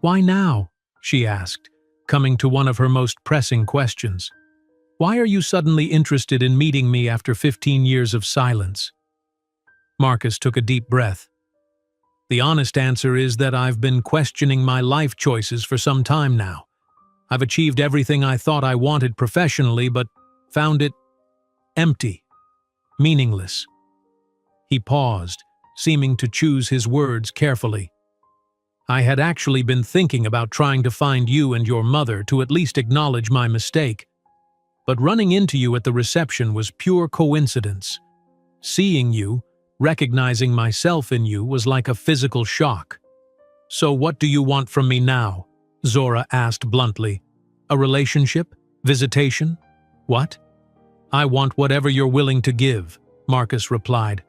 "Why now?" she asked, coming to one of her most pressing questions. "Why are you suddenly interested in meeting me after 15 years of silence?" Marcus took a deep breath. The honest answer is that I've been questioning my life choices for some time now. I've achieved everything I thought I wanted professionally, but found it empty, meaningless. He paused, seeming to choose his words carefully. I had actually been thinking about trying to find you and your mother to at least acknowledge my mistake. But running into you at the reception was pure coincidence. Seeing you, recognizing myself in you, was like a physical shock. So what do you want from me now? Zora asked bluntly. A relationship? Visitation? What? I want whatever you're willing to give, Marcus replied.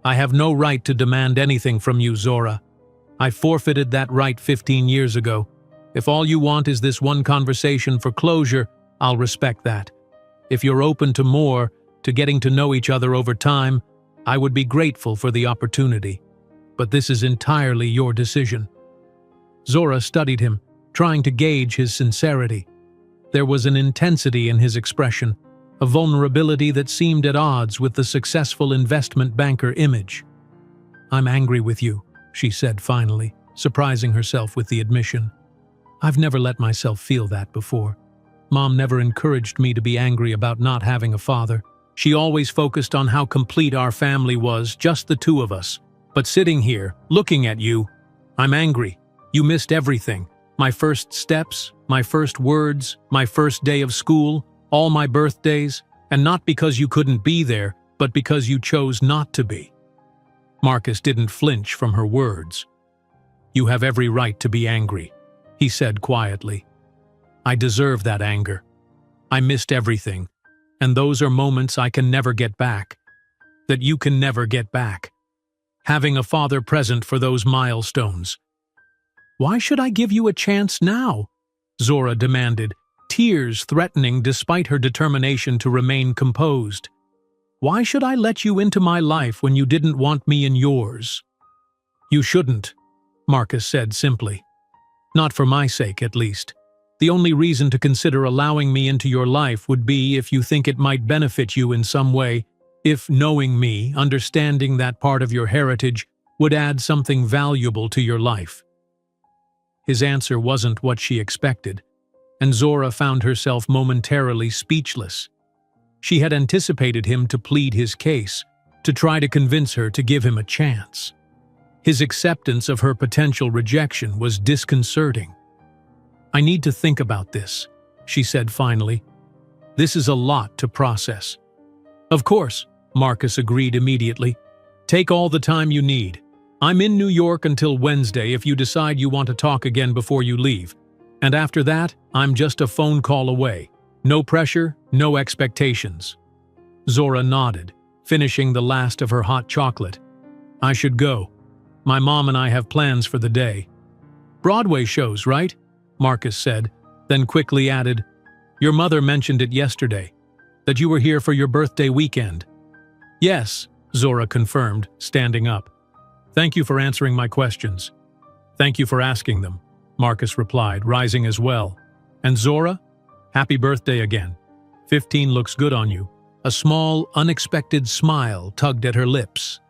I have no right to demand anything from you, Zora. I forfeited that right 15 years ago. If all you want is this one conversation for closure, I'll respect that. If you're open to more, to getting to know each other over time, I would be grateful for the opportunity. But this is entirely your decision. Zora studied him, trying to gauge his sincerity. There was an intensity in his expression, a vulnerability that seemed at odds with the successful investment banker image. I'm angry with you, she said finally, surprising herself with the admission. I've never let myself feel that before. Mom never encouraged me to be angry about not having a father. She always focused on how complete our family was, just the two of us. But sitting here, looking at you, I'm angry. You missed everything. My first steps, my first words, my first day of school, all my birthdays, and not because you couldn't be there, but because you chose not to be. Marcus didn't flinch from her words. You have every right to be angry, he said quietly. I deserve that anger. I missed everything, and those are moments I can never get back. That you can never get back. Having a father present for those milestones. Why should I give you a chance now? Zora demanded, tears threatening despite her determination to remain composed. Why should I let you into my life when you didn't want me in yours? You shouldn't, Marcus said simply. Not for my sake, at least. The only reason to consider allowing me into your life would be if you think it might benefit you in some way, if knowing me, understanding that part of your heritage, would add something valuable to your life. His answer wasn't what she expected, and Zora found herself momentarily speechless. She had anticipated him to plead his case, to try to convince her to give him a chance. His acceptance of her potential rejection was disconcerting. I need to think about this, she said finally. This is a lot to process. Of course, Marcus agreed immediately. Take all the time you need. I'm in New York until Wednesday if you decide you want to talk again before you leave. And after that, I'm just a phone call away. No pressure, no expectations. Zora nodded, finishing the last of her hot chocolate. I should go. My mom and I have plans for the day. Broadway shows, right? Marcus said, then quickly added, Your mother mentioned it yesterday, that you were here for your birthday weekend. Yes, Zora confirmed, standing up. Thank you for answering my questions. Thank you for asking them, Marcus replied, rising as well. And Zora, happy birthday again. 15 looks good on you. A small, unexpected smile tugged at her lips.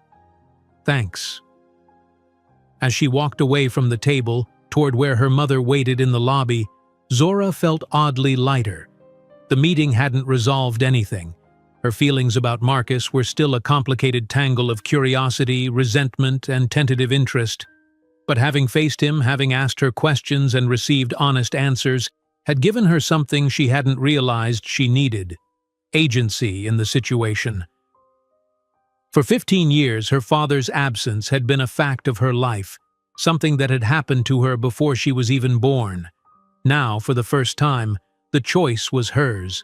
Thanks. As she walked away from the table, toward where her mother waited in the lobby, Zora felt oddly lighter. The meeting hadn't resolved anything. Her feelings about Marcus were still a complicated tangle of curiosity, resentment, and tentative interest. But having faced him, having asked her questions and received honest answers, had given her something she hadn't realized she needed: agency in the situation. For 15 years, her father's absence had been a fact of her life, something that had happened to her before she was even born. Now, for the first time, the choice was hers,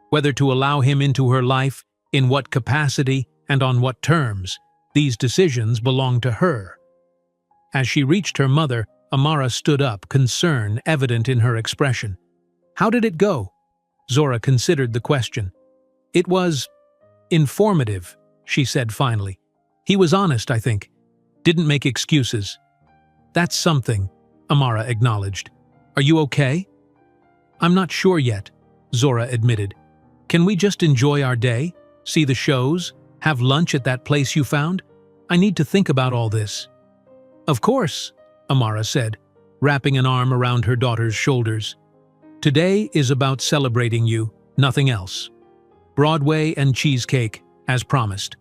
whether to allow him into her life, in what capacity, and on what terms. These decisions belonged to her. As she reached her mother, Amara stood up, concern evident in her expression. How did it go? Zora considered the question. It was informative, she said finally. He was honest, I think. Didn't make excuses. That's something, Amara acknowledged. Are you okay? I'm not sure yet, Zora admitted. Can we just enjoy our day? See the shows? Have lunch at that place you found? I need to think about all this." "Of course," Amara said, wrapping an arm around her daughter's shoulders. "Today is about celebrating you, nothing else. Broadway and cheesecake, as promised."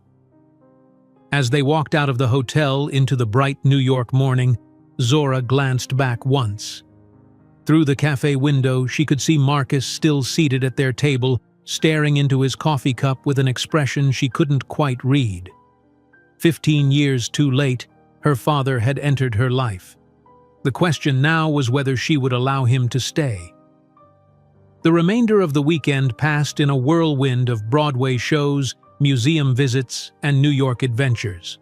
As they walked out of the hotel into the bright New York morning, Zora glanced back once. Through the cafe window, she could see Marcus still seated at their table, staring into his coffee cup with an expression she couldn't quite read. 15 years too late, her father had entered her life. The question now was whether she would allow him to stay. The remainder of the weekend passed in a whirlwind of Broadway shows, museum visits, and New York adventures.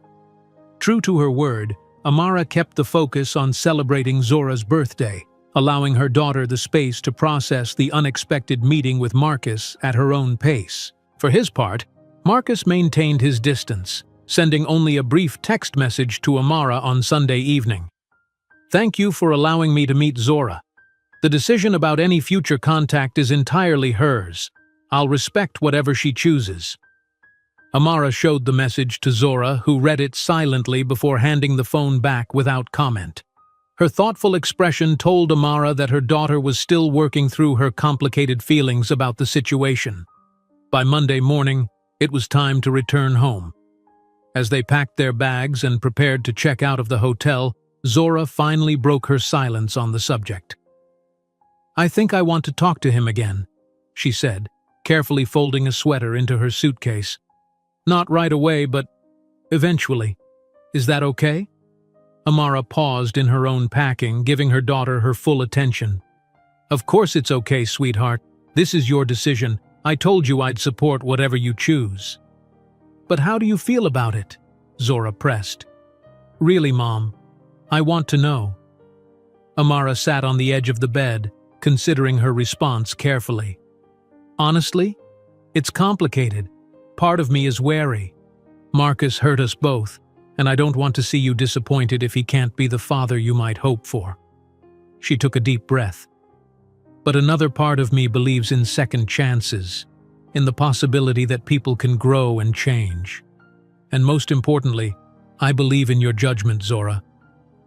True to her word, Amara kept the focus on celebrating Zora's birthday, allowing her daughter the space to process the unexpected meeting with Marcus at her own pace. For his part, Marcus maintained his distance, sending only a brief text message to Amara on Sunday evening. "Thank you for allowing me to meet Zora. The decision about any future contact is entirely hers. I'll respect whatever she chooses." Amara showed the message to Zora, who read it silently before handing the phone back without comment. Her thoughtful expression told Amara that her daughter was still working through her complicated feelings about the situation. By Monday morning, it was time to return home. As they packed their bags and prepared to check out of the hotel, Zora finally broke her silence on the subject. "I think I want to talk to him again," she said, carefully folding a sweater into her suitcase. "Not right away, but eventually. Is that okay?" Amara paused in her own packing, giving her daughter her full attention. "Of course it's okay, sweetheart. This is your decision. I told you I'd support whatever you choose." "But how do you feel about it?" Zora pressed. "Really, Mom, I want to know." Amara sat on the edge of the bed, considering her response carefully. "Honestly, it's complicated. Part of me is wary. Marcus hurt us both, and I don't want to see you disappointed if he can't be the father you might hope for." She took a deep breath. "But another part of me believes in second chances, in the possibility that people can grow and change. And most importantly, I believe in your judgment, Zora.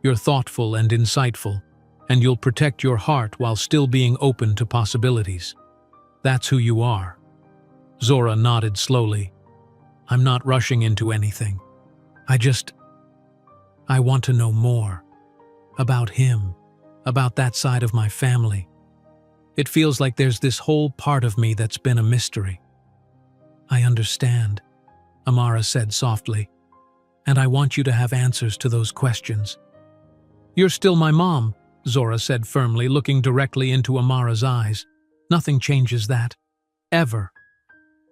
You're thoughtful and insightful, and you'll protect your heart while still being open to possibilities. That's who you are." Zora nodded slowly. "I'm not rushing into anything. I want to know more. About him, about that side of my family. It feels like there's this whole part of me that's been a mystery." "I understand," Amara said softly, "and I want you to have answers to those questions." "You're still my mom," Zora said firmly, looking directly into Amara's eyes. "Nothing changes that. Ever."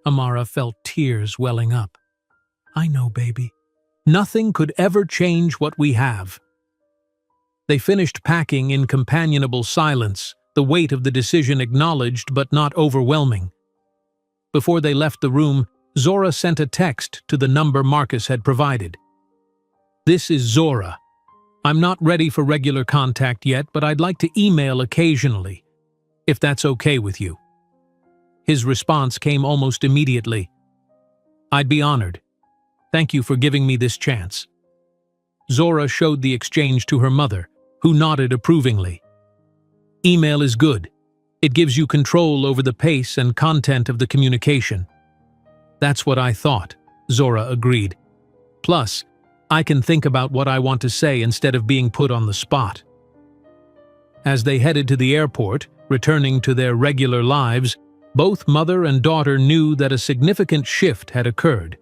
Amara felt tears welling up. "I know, baby. Nothing could ever change what we have." They finished packing in companionable silence, the weight of the decision acknowledged but not overwhelming. Before they left the room, Zora sent a text to the number Marcus had provided. "This is Zora. I'm not ready for regular contact yet, but I'd like to email occasionally, if that's okay with you." His response came almost immediately. "I'd be honored. Thank you for giving me this chance." Zora showed the exchange to her mother, who nodded approvingly. "Email is good. It gives you control over the pace and content of the communication." "That's what I thought," Zora agreed. "Plus, I can think about what I want to say instead of being put on the spot." As they headed to the airport, returning to their regular lives, both mother and daughter knew that a significant shift had occurred.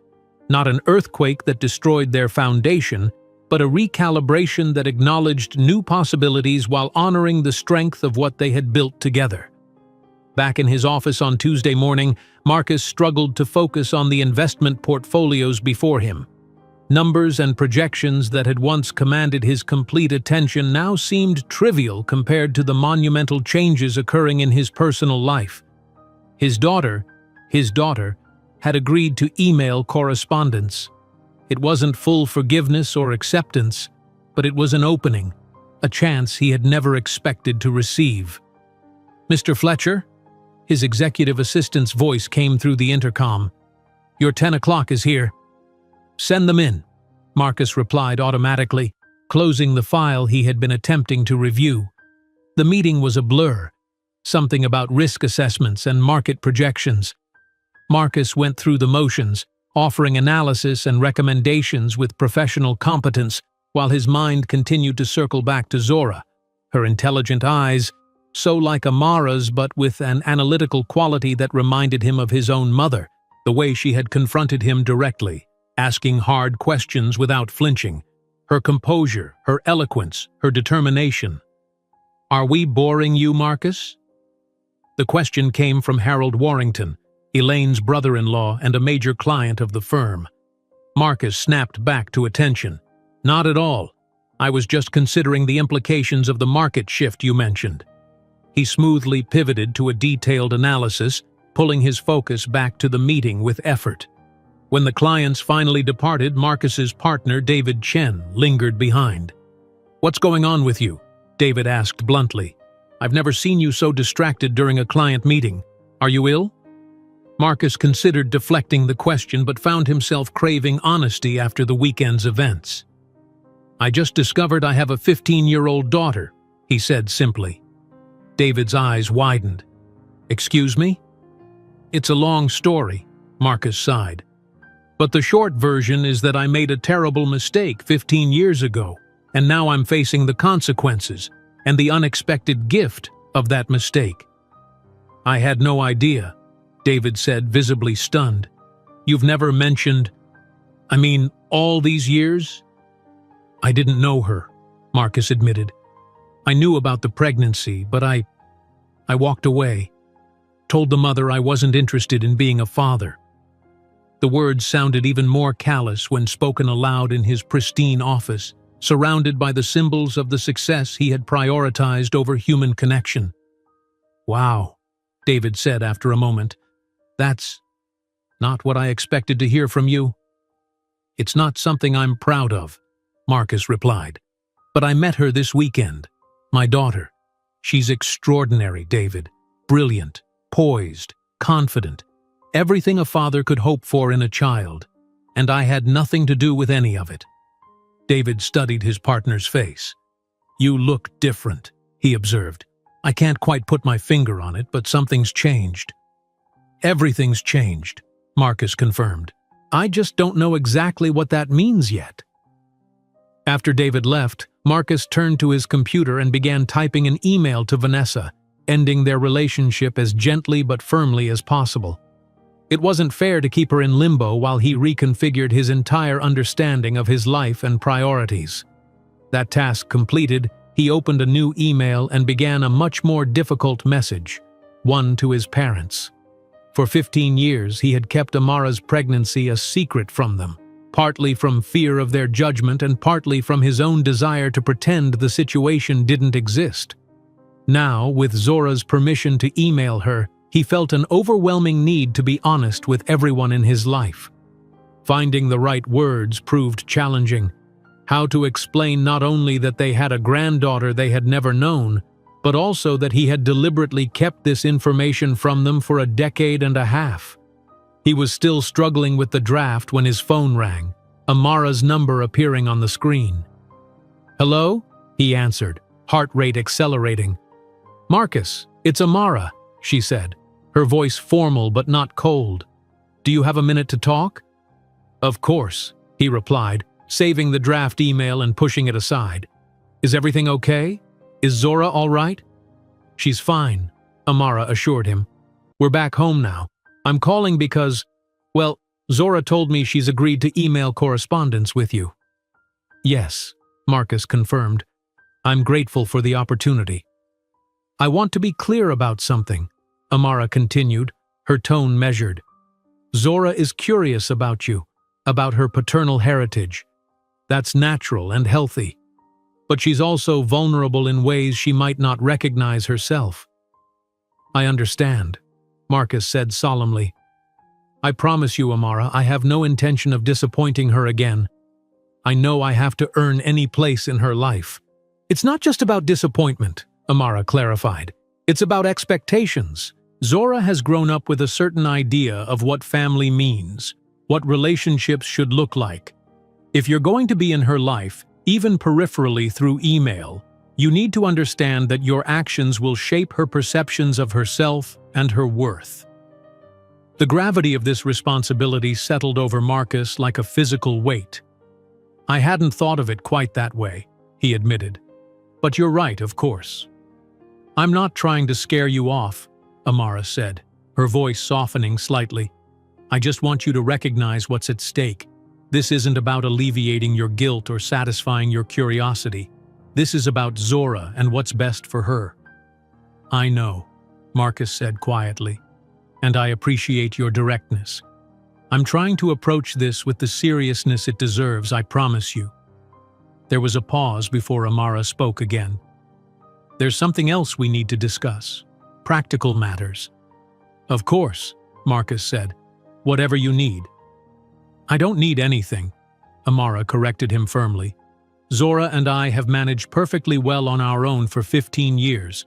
Not an earthquake that destroyed their foundation, but a recalibration that acknowledged new possibilities while honoring the strength of what they had built together. Back in his office on Tuesday morning, Marcus struggled to focus on the investment portfolios before him. Numbers and projections that had once commanded his complete attention now seemed trivial compared to the monumental changes occurring in his personal life. His daughter, had agreed to email correspondence. It wasn't full forgiveness or acceptance, but it was an opening, a chance he had never expected to receive. "Mr. Fletcher?" His executive assistant's voice came through the intercom. "Your 10 o'clock is here. Send them in." Marcus replied automatically, closing the file he had been attempting to review. The meeting was a blur, something about risk assessments and market projections. Marcus went through the motions, offering analysis and recommendations with professional competence, while his mind continued to circle back to Zora, her intelligent eyes, so like Amara's but with an analytical quality that reminded him of his own mother, the way she had confronted him directly, asking hard questions without flinching, her composure, her eloquence, her determination. "Are we boring you, Marcus?" The question came from Harold Warrington, Elaine's brother-in-law and a major client of the firm. Marcus snapped back to attention. "Not at all. I was just considering the implications of the market shift you mentioned." He smoothly pivoted to a detailed analysis, pulling his focus back to the meeting with effort. When the clients finally departed, Marcus's partner, David Chen, lingered behind. "What's going on with you?" David asked bluntly. "I've never seen you so distracted during a client meeting. Are you ill?" Marcus considered deflecting the question but found himself craving honesty after the weekend's events. "I just discovered I have a 15-year-old daughter," he said simply. David's eyes widened. "Excuse me?" "It's a long story," Marcus sighed. "But the short version is that I made a terrible mistake 15 years ago, and now I'm facing the consequences and the unexpected gift of that mistake." "I had no idea," David said, visibly stunned. "You've never mentioned... all these years?" "I didn't know her," Marcus admitted. "I knew about the pregnancy, but I walked away. Told the mother I wasn't interested in being a father." The words sounded even more callous when spoken aloud in his pristine office, surrounded by the symbols of the success he had prioritized over human connection. "Wow," David said after a moment. "That's not what I expected to hear from you." "It's not something I'm proud of," Marcus replied. "But I met her this weekend. My daughter. She's extraordinary, David. Brilliant, poised, confident. Everything a father could hope for in a child. And I had nothing to do with any of it." David studied his partner's face. "You look different," he observed. "I can't quite put my finger on it, but something's changed." "Everything's changed," Marcus confirmed. "I just don't know exactly what that means yet." After David left, Marcus turned to his computer and began typing an email to Vanessa, ending their relationship as gently but firmly as possible. It wasn't fair to keep her in limbo while he reconfigured his entire understanding of his life and priorities. That task completed, he opened a new email and began a much more difficult message, one to his parents. For 15 years, he had kept Amara's pregnancy a secret from them, partly from fear of their judgment and partly from his own desire to pretend the situation didn't exist. Now, with Zora's permission to email her, he felt an overwhelming need to be honest with everyone in his life. Finding the right words proved challenging. How to explain not only that they had a granddaughter they had never known, but also that he had deliberately kept this information from them for a decade and a half. He was still struggling with the draft when his phone rang, Amara's number appearing on the screen. "Hello?" he answered, heart rate accelerating. "Marcus, it's Amara," she said, her voice formal but not cold. "Do you have a minute to talk?" "Of course," he replied, saving the draft email and pushing it aside. "Is everything okay? Is Zora all right?" "She's fine," Amara assured him. "We're back home now. I'm calling because, well, Zora told me she's agreed to email correspondence with you." "Yes," Marcus confirmed. "I'm grateful for the opportunity." "I want to be clear about something," Amara continued, her tone measured. "Zora is curious about you, about her paternal heritage. That's natural and healthy. But she's also vulnerable in ways she might not recognize herself." "I understand," Marcus said solemnly. "I promise you, Amara, I have no intention of disappointing her again. I know I have to earn any place in her life." "It's not just about disappointment," Amara clarified. "It's about expectations. Zora has grown up with a certain idea of what family means, what relationships should look like. If you're going to be in her life, even peripherally through email, you need to understand that your actions will shape her perceptions of herself and her worth. The gravity of this responsibility settled over Marcus like a physical weight. I hadn't thought of it quite that way, he admitted. But you're right, of course. I'm not trying to scare you off, Amara said, her voice softening slightly. I just want you to recognize what's at stake. This isn't about alleviating your guilt or satisfying your curiosity. This is about Zora and what's best for her. I know, Marcus said quietly, and I appreciate your directness. I'm trying to approach this with the seriousness it deserves, I promise you. There was a pause before Amara spoke again. There's something else we need to discuss. Practical matters. Of course, Marcus said. Whatever you need. I don't need anything, Amara corrected him firmly. Zora and I have managed perfectly well on our own for 15 years.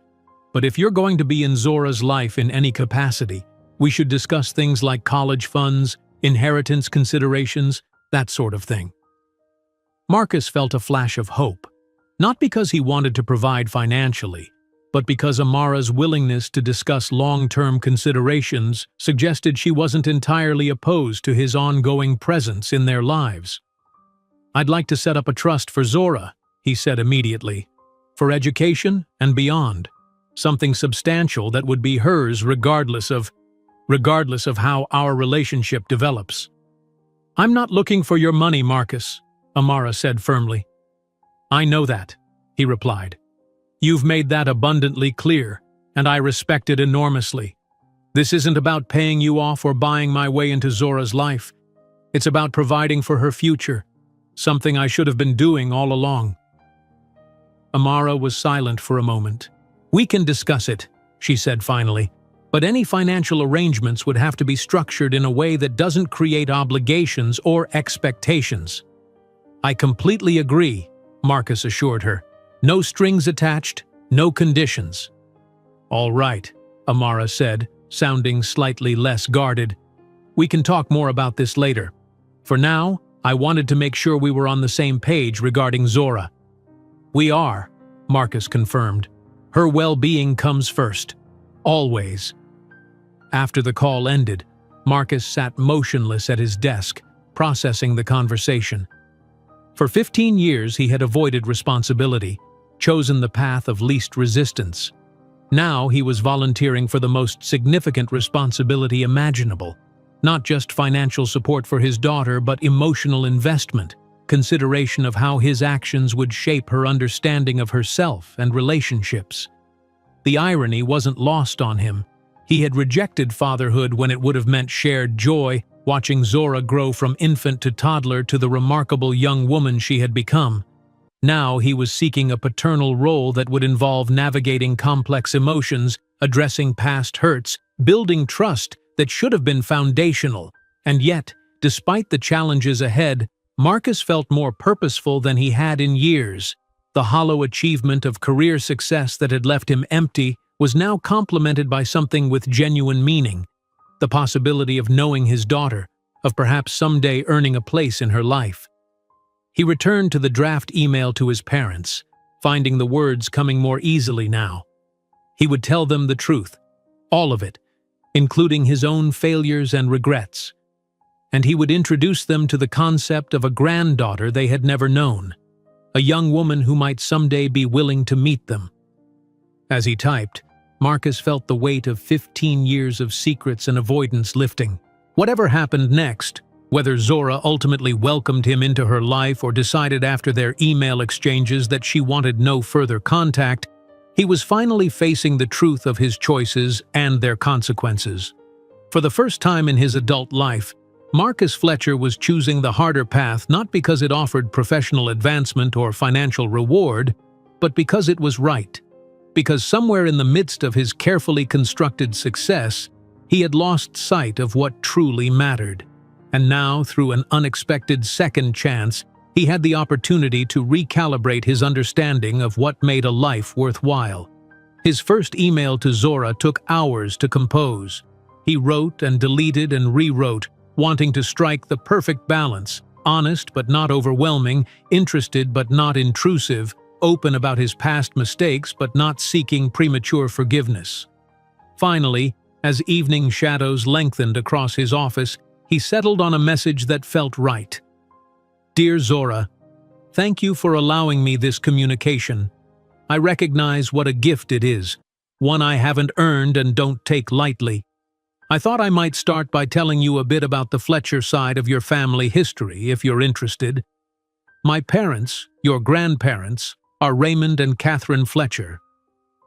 But if you're going to be in Zora's life in any capacity, we should discuss things like college funds, inheritance considerations, that sort of thing. Marcus felt a flash of hope, not because he wanted to provide financially, but because Amara's willingness to discuss long-term considerations suggested she wasn't entirely opposed to his ongoing presence in their lives. I'd like to set up a trust for Zora, he said immediately, for education and beyond, something substantial that would be hers regardless of how our relationship develops. I'm not looking for your money, Marcus, Amara said firmly. I know that, he replied. You've made that abundantly clear, and I respect it enormously. This isn't about paying you off or buying my way into Zora's life. It's about providing for her future, something I should have been doing all along. Amara was silent for a moment. We can discuss it, she said finally, but any financial arrangements would have to be structured in a way that doesn't create obligations or expectations. I completely agree, Marcus assured her. No strings attached, no conditions. All right, Amara said, sounding slightly less guarded. We can talk more about this later. For now, I wanted to make sure we were on the same page regarding Zora. We are, Marcus confirmed. Her well-being comes first. Always. After the call ended, Marcus sat motionless at his desk, processing the conversation. For 15 years he had avoided responsibility, chosen the path of least resistance. Now he was volunteering for the most significant responsibility imaginable, not just financial support for his daughter, but emotional investment, consideration of how his actions would shape her understanding of herself and relationships. The irony wasn't lost on him. He had rejected fatherhood when it would have meant shared joy, watching Zora grow from infant to toddler to the remarkable young woman she had become. Now he was seeking a paternal role that would involve navigating complex emotions, addressing past hurts, building trust that should have been foundational. And yet, despite the challenges ahead, Marcus felt more purposeful than he had in years. The hollow achievement of career success that had left him empty was now complemented by something with genuine meaning, the possibility of knowing his daughter, of perhaps someday earning a place in her life. He returned to the draft email to his parents, finding the words coming more easily now. He would tell them the truth, all of it, including his own failures and regrets. And he would introduce them to the concept of a granddaughter they had never known, a young woman who might someday be willing to meet them. As he typed, Marcus felt the weight of 15 years of secrets and avoidance lifting. Whatever happened next, whether Zora ultimately welcomed him into her life or decided after their email exchanges that she wanted no further contact, he was finally facing the truth of his choices and their consequences. For the first time in his adult life, Marcus Fletcher was choosing the harder path not because it offered professional advancement or financial reward, but because it was right. Because somewhere in the midst of his carefully constructed success, he had lost sight of what truly mattered. And now, through an unexpected second chance, he had the opportunity to recalibrate his understanding of what made a life worthwhile. His first email to Zora took hours to compose. He wrote and deleted and rewrote, wanting to strike the perfect balance, honest but not overwhelming, interested but not intrusive, open about his past mistakes but not seeking premature forgiveness. Finally, as evening shadows lengthened across his office, he settled on a message that felt right. Dear Zora, thank you for allowing me this communication. I recognize what a gift it is, one I haven't earned and don't take lightly. I thought I might start by telling you a bit about the Fletcher side of your family history, if you're interested. My parents, your grandparents, are Raymond and Catherine Fletcher.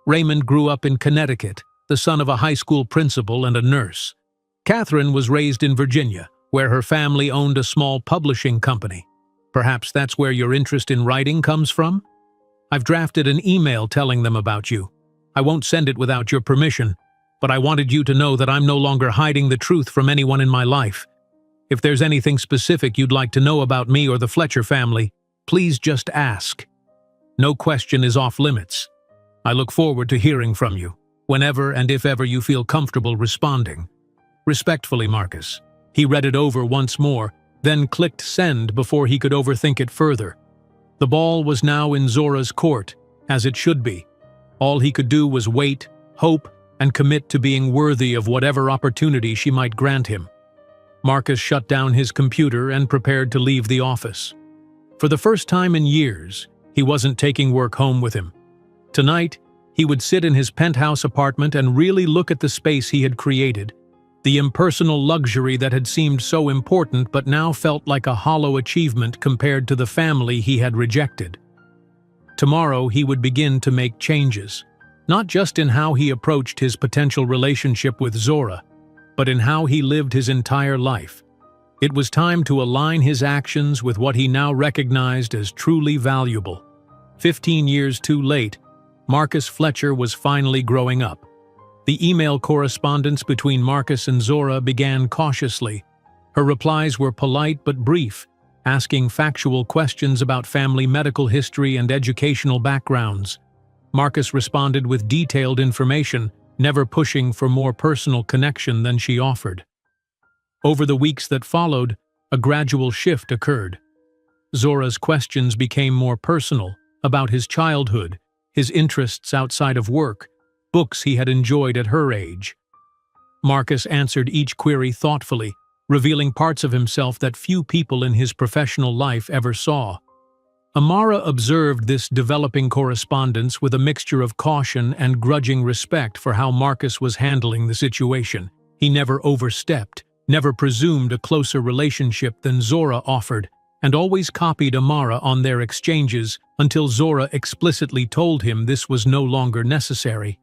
Raymond grew up in Connecticut, the son of a high school principal and a nurse. Catherine was raised in Virginia, where her family owned a small publishing company. Perhaps that's where your interest in writing comes from? I've drafted an email telling them about you. I won't send it without your permission, but I wanted you to know that I'm no longer hiding the truth from anyone in my life. If there's anything specific you'd like to know about me or the Fletcher family, please just ask. No question is off limits. I look forward to hearing from you, whenever and if ever you feel comfortable responding. Respectfully, Marcus. He read it over once more, then clicked send before he could overthink it further. The ball was now in Zora's court, as it should be. All he could do was wait, hope, and commit to being worthy of whatever opportunity she might grant him. Marcus shut down his computer and prepared to leave the office. For the first time in years, he wasn't taking work home with him. Tonight, he would sit in his penthouse apartment and really look at the space he had created, the impersonal luxury that had seemed so important but now felt like a hollow achievement compared to the family he had rejected. Tomorrow, he would begin to make changes. Not just in how he approached his potential relationship with Zora, but in how he lived his entire life. It was time to align his actions with what he now recognized as truly valuable. 15 years too late, Marcus Fletcher was finally growing up. The email correspondence between Marcus and Zora began cautiously. Her replies were polite but brief, asking factual questions about family medical history and educational backgrounds. Marcus responded with detailed information, never pushing for more personal connection than she offered. Over the weeks that followed, a gradual shift occurred. Zora's questions became more personal, about his childhood, his interests outside of work, books he had enjoyed at her age. Marcus answered each query thoughtfully, revealing parts of himself that few people in his professional life ever saw. Amara observed this developing correspondence with a mixture of caution and grudging respect for how Marcus was handling the situation. He never overstepped, never presumed a closer relationship than Zora offered, and always copied Amara on their exchanges until Zora explicitly told him this was no longer necessary.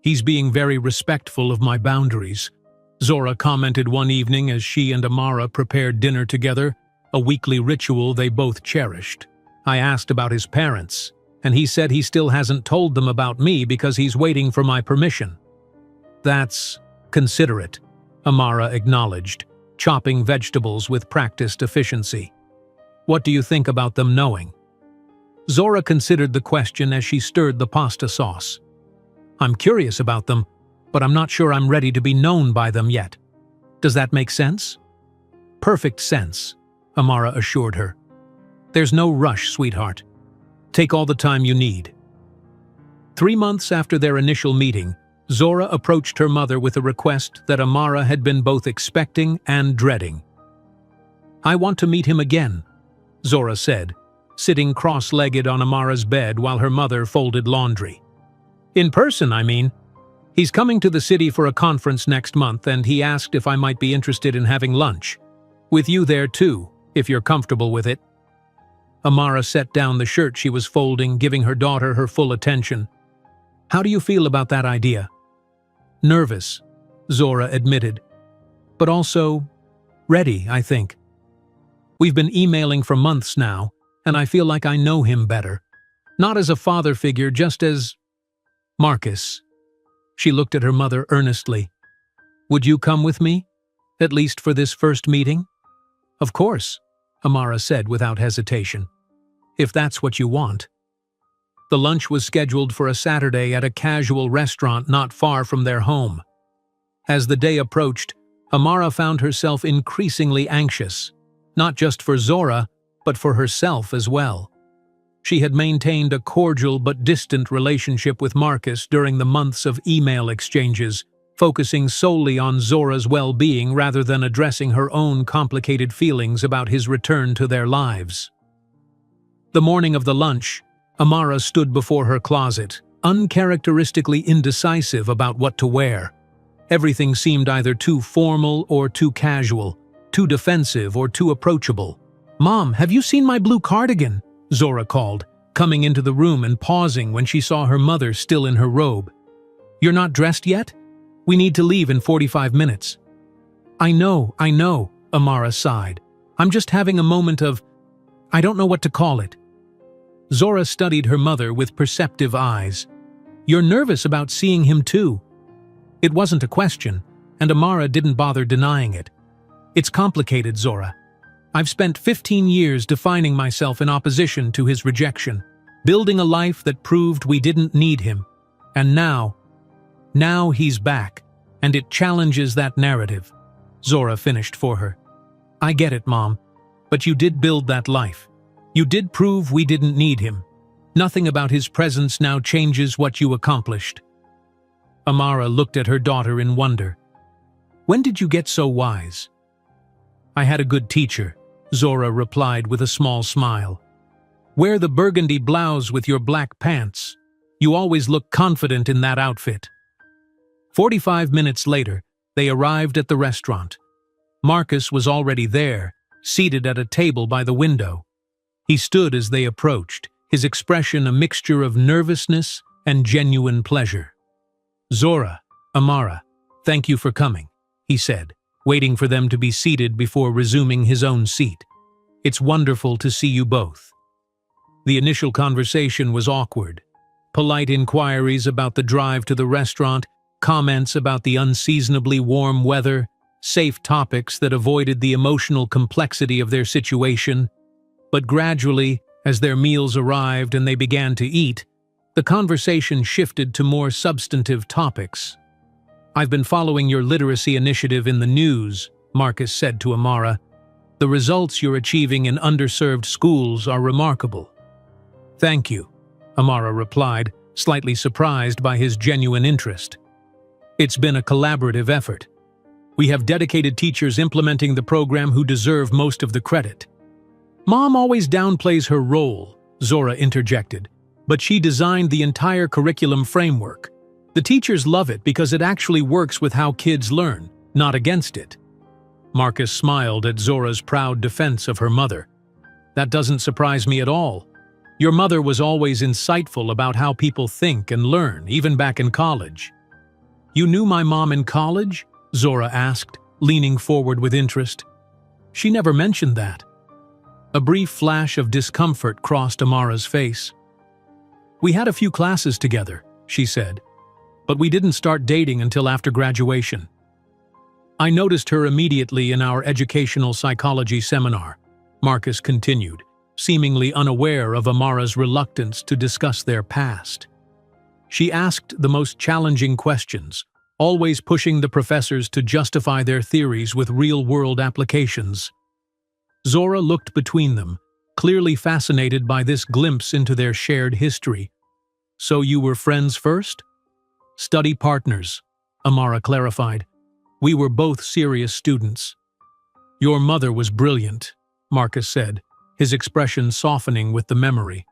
"He's being very respectful of my boundaries," Zora commented one evening as she and Amara prepared dinner together, a weekly ritual they both cherished. "I asked about his parents, and he said he still hasn't told them about me because he's waiting for my permission." "That's considerate," Amara acknowledged, chopping vegetables with practiced efficiency. "What do you think about them knowing?" Zora considered the question as she stirred the pasta sauce. "I'm curious about them, but I'm not sure I'm ready to be known by them yet. Does that make sense?" "Perfect sense," Amara assured her. "There's no rush, sweetheart. Take all the time you need." 3 months after their initial meeting, Zora approached her mother with a request that Amara had been both expecting and dreading. "I want to meet him again," Zora said, sitting cross-legged on Amara's bed while her mother folded laundry. "In person, I mean. He's coming to the city for a conference next month, and he asked if I might be interested in having lunch. With you there too, if you're comfortable with it." Amara set down the shirt she was folding, giving her daughter her full attention. "How do you feel about that idea?" "Nervous," Zora admitted. "But also ready, I think. We've been emailing for months now, and I feel like I know him better. Not as a father figure, just as Marcus." She looked at her mother earnestly. "Would you come with me? At least for this first meeting?" "Of course," Amara said without hesitation. "If that's what you want." The lunch was scheduled for a Saturday at a casual restaurant not far from their home. As the day approached, Amara found herself increasingly anxious. not just for Zora, but for herself as well. She had maintained a cordial but distant relationship with Marcus during the months of email exchanges, focusing solely on Zora's well-being rather than addressing her own complicated feelings about his return to their lives. The morning of the lunch, Amara stood before her closet, uncharacteristically indecisive about what to wear. Everything seemed either too formal or too casual, too defensive or too approachable. "Mom, have you seen my blue cardigan?" Zora called, coming into the room and pausing when she saw her mother still in her robe. "You're not dressed yet? We need to leave in 45 minutes. I know, Amara sighed. "I'm just having a moment of… I don't know what to call it." Zora studied her mother with perceptive eyes. "You're nervous about seeing him too." It wasn't a question, and Amara didn't bother denying it. "It's complicated, Zora. I've spent 15 years defining myself in opposition to his rejection, building a life that proved we didn't need him. And now he's back, and it challenges that narrative," Zora finished for her. "I get it, Mom, but you did build that life. You did prove we didn't need him. Nothing about his presence now changes what you accomplished." Amara looked at her daughter in wonder. "When did you get so wise?" "I had a good teacher," Zora replied with a small smile. "Wear the burgundy blouse with your black pants. You always look confident in that outfit." 45 minutes later, they arrived at the restaurant. Marcus was already there, seated at a table by the window. He stood as they approached, his expression a mixture of nervousness and genuine pleasure. "Zora, Amara, thank you for coming," he said, waiting for them to be seated before resuming his own seat. "It's wonderful to see you both." The initial conversation was awkward. Polite inquiries about the drive to the restaurant, comments about the unseasonably warm weather, safe topics that avoided the emotional complexity of their situation. But gradually, as their meals arrived and they began to eat, the conversation shifted to more substantive topics. "I've been following your literacy initiative in the news," Marcus said to Amara. "The results you're achieving in underserved schools are remarkable." "Thank you," Amara replied, slightly surprised by his genuine interest. "It's been a collaborative effort. We have dedicated teachers implementing the program who deserve most of the credit." "Mom always downplays her role," Zora interjected, "but she designed the entire curriculum framework. The teachers love it because it actually works with how kids learn, not against it." Marcus smiled at Zora's proud defense of her mother. "That doesn't surprise me at all. Your mother was always insightful about how people think and learn, even back in college." "You knew my mom in college?" Zora asked, leaning forward with interest. "She never mentioned that." A brief flash of discomfort crossed Amara's face. "We had a few classes together," she said, "but we didn't start dating until after graduation. I noticed her immediately in our educational psychology seminar," Marcus continued, seemingly unaware of Amara's reluctance to discuss their past. "She asked the most challenging questions, always pushing the professors to justify their theories with real-world applications." Zora looked between them, clearly fascinated by this glimpse into their shared history. "So you were friends first?" "Study partners," Amara clarified. "We were both serious students." "Your mother was brilliant," Marcus said, his expression softening with the memory.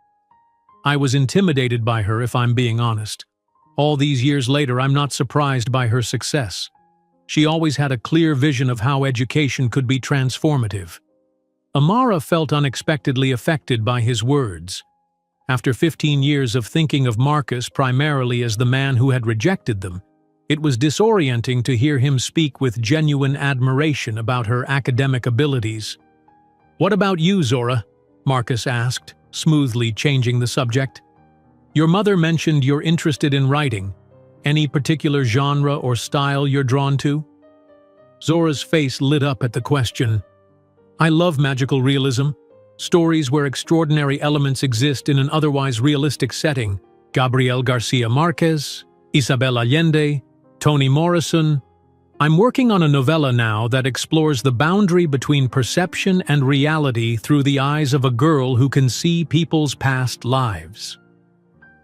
"I was intimidated by her, if I'm being honest. All these years later, I'm not surprised by her success. She always had a clear vision of how education could be transformative." Amara felt unexpectedly affected by his words. After 15 years of thinking of Marcus primarily as the man who had rejected them, it was disorienting to hear him speak with genuine admiration about her academic abilities. "What about you, Zora?" Marcus asked, smoothly changing the subject. "Your mother mentioned you're interested in writing. Any particular genre or style you're drawn to?" Zora's face lit up at the question. "I love magical realism, stories where extraordinary elements exist in an otherwise realistic setting. Gabriel Garcia Marquez, Isabel Allende, Toni Morrison. I'm working on a novella now that explores the boundary between perception and reality through the eyes of a girl who can see people's past lives.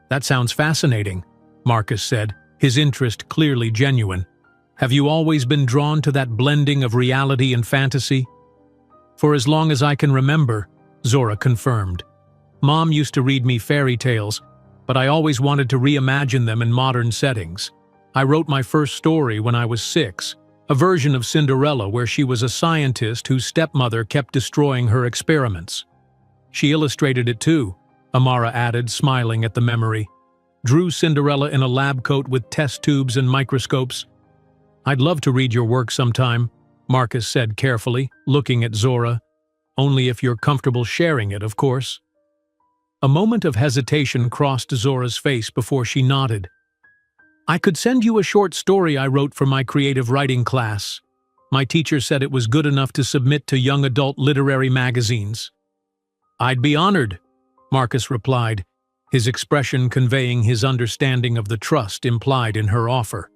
That sounds fascinating, Marcus said, his interest clearly genuine. Have you always been drawn to that blending of reality and fantasy? For as long as I can remember, Zora confirmed. Mom used to read me fairy tales, but I always wanted to reimagine them in modern settings. I wrote my first story when I was 6, a version of Cinderella where she was a scientist whose stepmother kept destroying her experiments. She illustrated it too, Amara added, smiling at the memory. Drew Cinderella in a lab coat with test tubes and microscopes. I'd love to read your work sometime, Marcus said carefully, looking at Zora. Only if you're comfortable sharing it, of course. A moment of hesitation crossed Zora's face before she nodded. I could send you a short story I wrote for my creative writing class. My teacher said it was good enough to submit to young adult literary magazines. I'd be honored, Marcus replied, his expression conveying his understanding of the trust implied in her offer.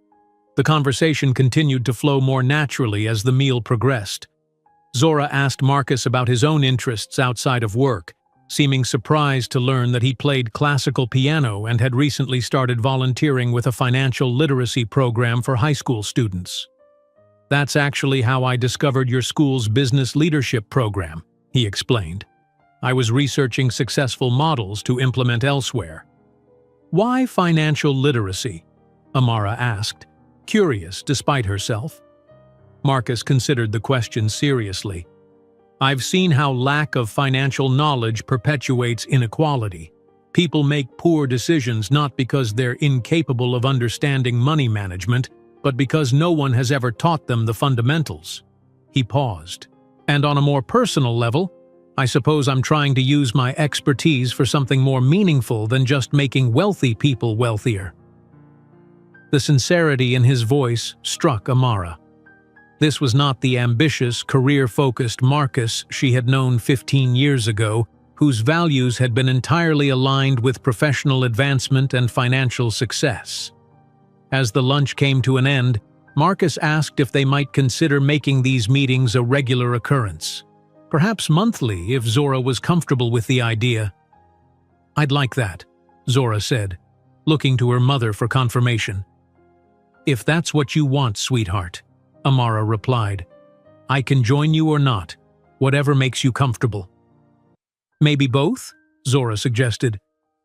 The conversation continued to flow more naturally as the meal progressed. Zora asked Marcus about his own interests outside of work, seeming surprised to learn that he played classical piano and had recently started volunteering with a financial literacy program for high school students. That's actually how I discovered your school's business leadership program, he explained. I was researching successful models to implement elsewhere. Why financial literacy? Amara asked, curious despite herself. Marcus considered the question seriously. I've seen how lack of financial knowledge perpetuates inequality. People make poor decisions not because they're incapable of understanding money management, but because no one has ever taught them the fundamentals. He paused. And on a more personal level, I suppose I'm trying to use my expertise for something more meaningful than just making wealthy people wealthier. The sincerity in his voice struck Amara. This was not the ambitious, career-focused Marcus she had known 15 years ago, whose values had been entirely aligned with professional advancement and financial success. As the lunch came to an end, Marcus asked if they might consider making these meetings a regular occurrence. Perhaps monthly, if Zora was comfortable with the idea. I'd like that, Zora said, looking to her mother for confirmation. If that's what you want, sweetheart, Amara replied. I can join you or not, whatever makes you comfortable. Maybe both? Zora suggested.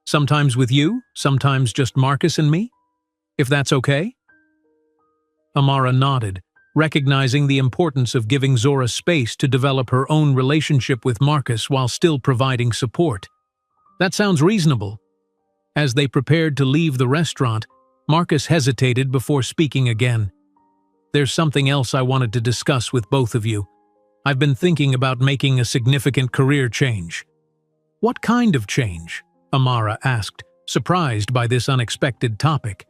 Sometimes with you, sometimes just Marcus and me? If that's okay? Amara nodded, recognizing the importance of giving Zora space to develop her own relationship with Marcus while still providing support. That sounds reasonable. As they prepared to leave the restaurant, Marcus hesitated before speaking again. There's something else I wanted to discuss with both of you. I've been thinking about making a significant career change. What kind of change? Amara asked, surprised by this unexpected topic.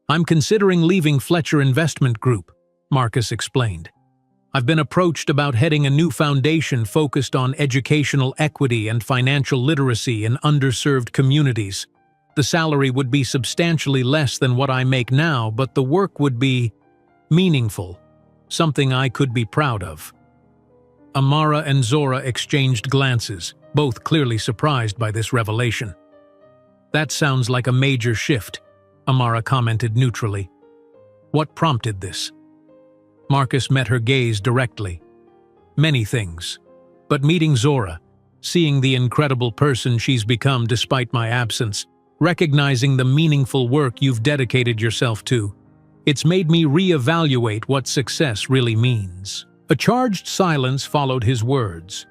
I'm considering leaving Fletcher Investment Group, Marcus explained. I've been approached about heading a new foundation focused on educational equity and financial literacy in underserved communities. The salary would be substantially less than what I make now, but the work would be meaningful, something I could be proud of. Amara and Zora exchanged glances, both clearly surprised by this revelation. That sounds like a major shift, Amara commented neutrally. What prompted this? Marcus met her gaze directly. Many things. But meeting Zora, seeing the incredible person she's become despite my absence, recognizing the meaningful work you've dedicated yourself to, it's made me reevaluate what success really means. A charged silence followed his words.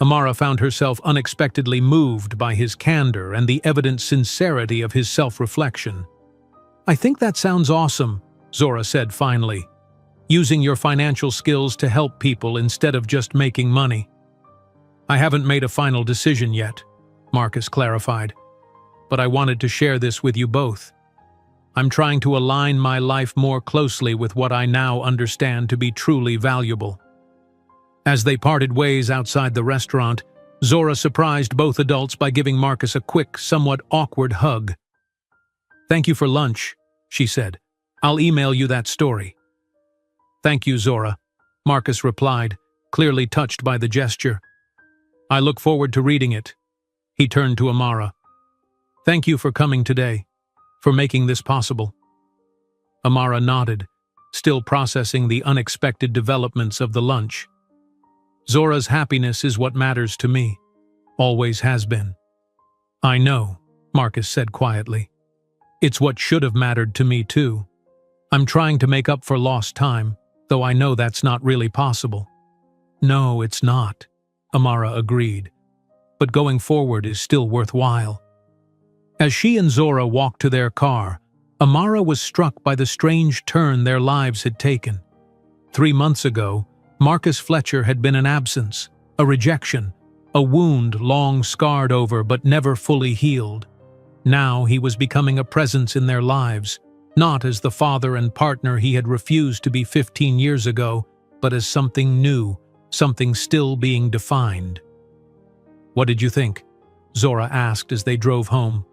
Amara found herself unexpectedly moved by his candor and the evident sincerity of his self-reflection. I think that sounds awesome, Zora said finally. Using your financial skills to help people instead of just making money. I haven't made a final decision yet, Marcus clarified. But I wanted to share this with you both. I'm trying to align my life more closely with what I now understand to be truly valuable. As they parted ways outside the restaurant, Zora surprised both adults by giving Marcus a quick, somewhat awkward hug. Thank you for lunch, she said. I'll email you that story. "Thank you, Zora," Marcus replied, clearly touched by the gesture. "I look forward to reading it." He turned to Amara. "Thank you for coming today, for making this possible." Amara nodded, still processing the unexpected developments of the lunch. "Zora's happiness is what matters to me, always has been." "I know," Marcus said quietly. "It's what should have mattered to me too. I'm trying to make up for lost time, though I know that's not really possible." "No, it's not," Amara agreed. "But going forward is still worthwhile." As she and Zora walked to their car, Amara was struck by the strange turn their lives had taken. 3 months ago, Marcus Fletcher had been an absence, a rejection, a wound long scarred over but never fully healed. Now he was becoming a presence in their lives, not as the father and partner he had refused to be 15 years ago, but as something new, something still being defined. "What did you think?" Zora asked as they drove home.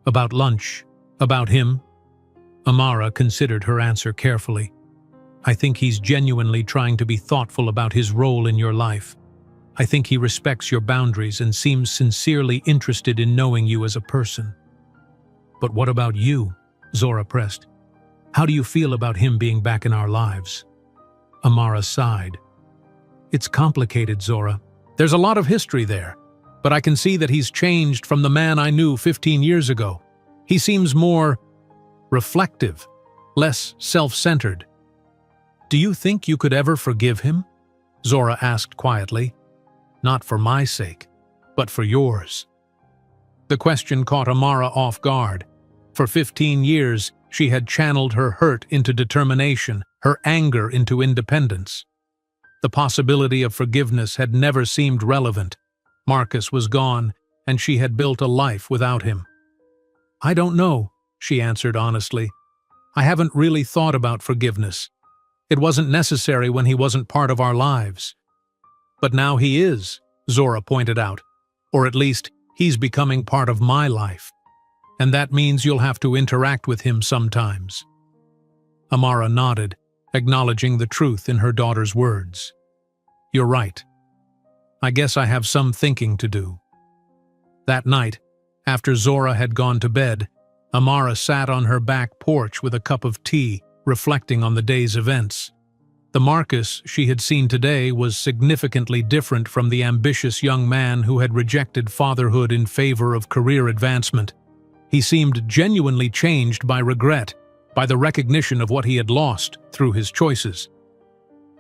"About lunch? About him?" Amara considered her answer carefully. "I think he's genuinely trying to be thoughtful about his role in your life. I think he respects your boundaries and seems sincerely interested in knowing you as a person." "But what about you?" Zora pressed. "How do you feel about him being back in our lives?" Amara sighed. "It's complicated, Zora. There's a lot of history there, but I can see that he's changed from the man I knew 15 years ago. He seems more reflective, less self-centered." "Do you think you could ever forgive him?" Zora asked quietly. "Not for my sake, but for yours." The question caught Amara off guard. For 15 years, she had channeled her hurt into determination, her anger into independence. The possibility of forgiveness had never seemed relevant. Marcus was gone, and she had built a life without him. "I don't know," she answered honestly. "I haven't really thought about forgiveness. It wasn't necessary when he wasn't part of our lives." "But now he is," Zora pointed out. "Or at least, he's becoming part of my life. And that means you'll have to interact with him sometimes." Amara nodded, acknowledging the truth in her daughter's words. "You're right. I guess I have some thinking to do." That night, after Zora had gone to bed, Amara sat on her back porch with a cup of tea, reflecting on the day's events. The Marcus she had seen today was significantly different from the ambitious young man who had rejected fatherhood in favor of career advancement. He seemed genuinely changed by regret, by the recognition of what he had lost through his choices.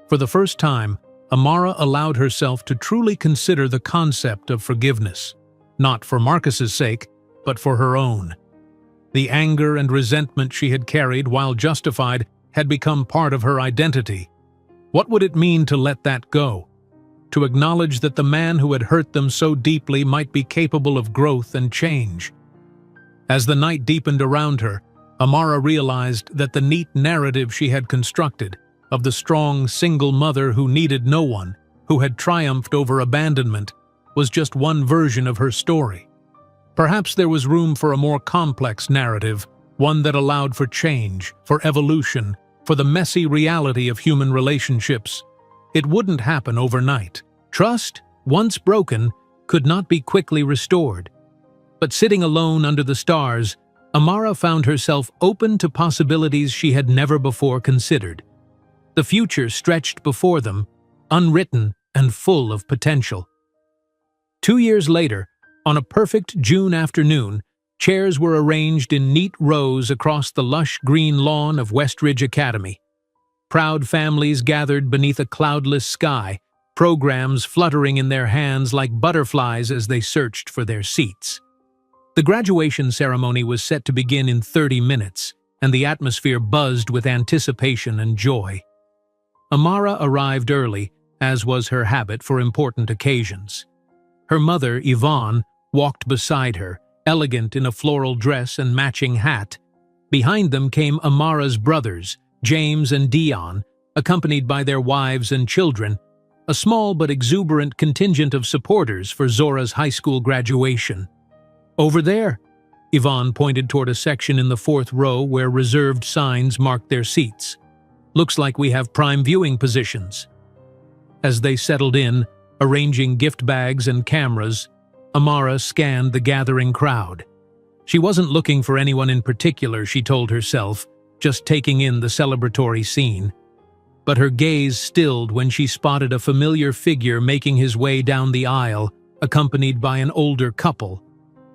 For the first time, Amara allowed herself to truly consider the concept of forgiveness, not for Marcus's sake, but for her own. The anger and resentment she had carried, while justified, had become part of her identity. What would it mean to let that go? To acknowledge that the man who had hurt them so deeply might be capable of growth and change. As the night deepened around her, Amara realized that the neat narrative she had constructed, of the strong, single mother who needed no one, who had triumphed over abandonment, was just one version of her story. Perhaps there was room for a more complex narrative, one that allowed for change, for evolution, for the messy reality of human relationships. It wouldn't happen overnight. Trust, once broken, could not be quickly restored. But sitting alone under the stars, Amara found herself open to possibilities she had never before considered. The future stretched before them, unwritten and full of potential. 2 years later, on a perfect June afternoon, chairs were arranged in neat rows across the lush green lawn of Westridge Academy. Proud families gathered beneath a cloudless sky, programs fluttering in their hands like butterflies as they searched for their seats. The graduation ceremony was set to begin in 30 minutes, and the atmosphere buzzed with anticipation and joy. Amara arrived early, as was her habit for important occasions. Her mother, Yvonne, walked beside her, elegant in a floral dress and matching hat. Behind them came Amara's brothers, James and Dion, accompanied by their wives and children, a small but exuberant contingent of supporters for Zora's high school graduation. "Over there," Yvonne pointed toward a section in the 4th row where reserved signs marked their seats. Looks like we have prime viewing positions." As they settled in, arranging gift bags and cameras, Amara scanned the gathering crowd. She wasn't looking for anyone in particular, she told herself, just taking in the celebratory scene. But her gaze stilled when she spotted a familiar figure making his way down the aisle, accompanied by an older couple.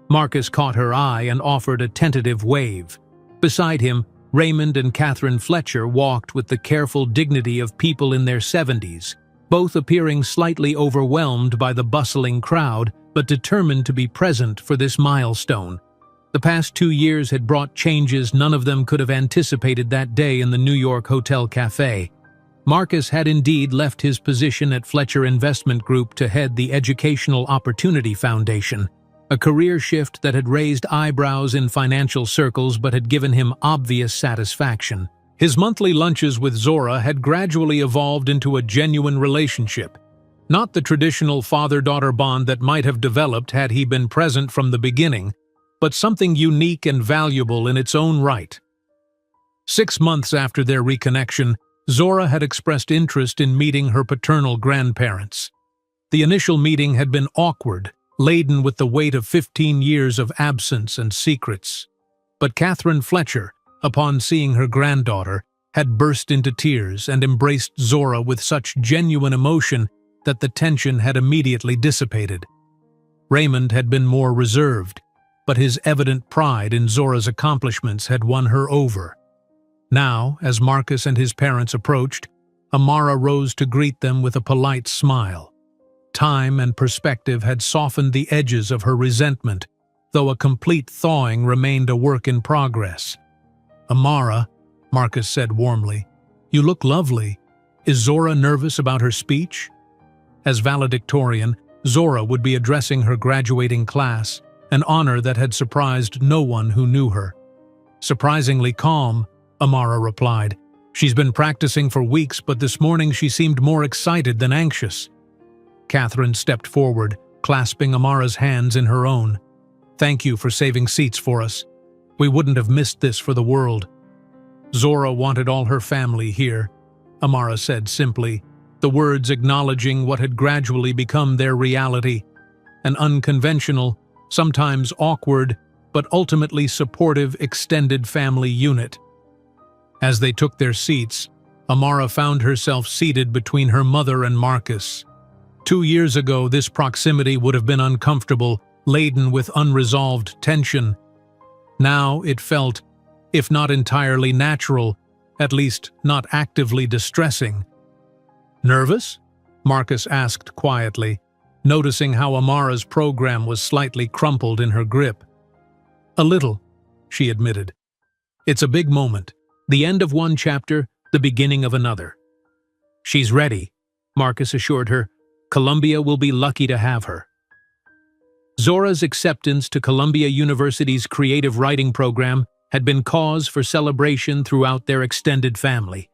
Marcus caught her eye and offered a tentative wave. Beside him, Raymond and Catherine Fletcher walked with the careful dignity of people in their 70s, both appearing slightly overwhelmed by the bustling crowd, but determined to be present for this milestone. The past 2 years had brought changes none of them could have anticipated that day in the New York Hotel Cafe. Marcus had indeed left his position at Fletcher Investment Group to head the Educational Opportunity Foundation, a career shift that had raised eyebrows in financial circles but had given him obvious satisfaction. His monthly lunches with Zora had gradually evolved into a genuine relationship, not the traditional father-daughter bond that might have developed had he been present from the beginning, but something unique and valuable in its own right. 6 months after their reconnection, Zora had expressed interest in meeting her paternal grandparents. The initial meeting had been awkward, laden with the weight of 15 years of absence and secrets. But Catherine Fletcher, upon seeing her granddaughter, had burst into tears and embraced Zora with such genuine emotion that the tension had immediately dissipated. Raymond had been more reserved, but his evident pride in Zora's accomplishments had won her over. Now, as Marcus and his parents approached, Amara rose to greet them with a polite smile. Time and perspective had softened the edges of her resentment, though a complete thawing remained a work in progress. "Amara," Marcus said warmly, "you look lovely. Is Zora nervous about her speech?" As valedictorian, Zora would be addressing her graduating class, an honor that had surprised no one who knew her. "Surprisingly calm," Amara replied. "She's been practicing for weeks, but this morning she seemed more excited than anxious." Catherine stepped forward, clasping Amara's hands in her own. "Thank you for saving seats for us. We wouldn't have missed this for the world." "Zora wanted all her family here," Amara said simply, the words acknowledging what had gradually become their reality. An unconventional, sometimes awkward, but ultimately supportive extended family unit. As they took their seats, Amara found herself seated between her mother and Marcus. 2 years ago, this proximity would have been uncomfortable, laden with unresolved tension. Now it felt, if not entirely natural, at least not actively distressing. "Nervous?" Marcus asked quietly, noticing how Amara's program was slightly crumpled in her grip. "A little," she admitted. "It's a big moment. The end of one chapter, the beginning of another." "She's ready," Marcus assured her. "Columbia will be lucky to have her." Zora's acceptance to Columbia University's creative writing program had been cause for celebration throughout their extended family.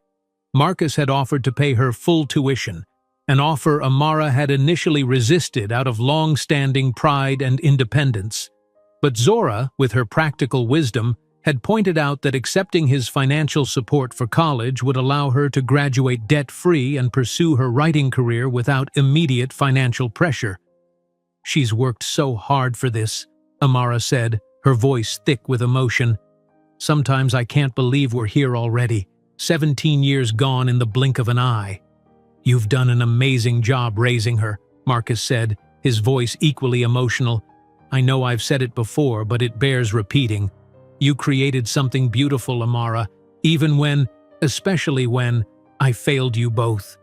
Marcus had offered to pay her full tuition, an offer Amara had initially resisted out of long-standing pride and independence. But Zora, with her practical wisdom, had pointed out that accepting his financial support for college would allow her to graduate debt-free and pursue her writing career without immediate financial pressure. "She's worked so hard for this," Amara said, her voice thick with emotion. "Sometimes I can't believe we're here already, 17 years gone in the blink of an eye." "You've done an amazing job raising her," Marcus said, his voice equally emotional. "I know I've said it before, but it bears repeating. You created something beautiful, Amara, especially when, I failed you both."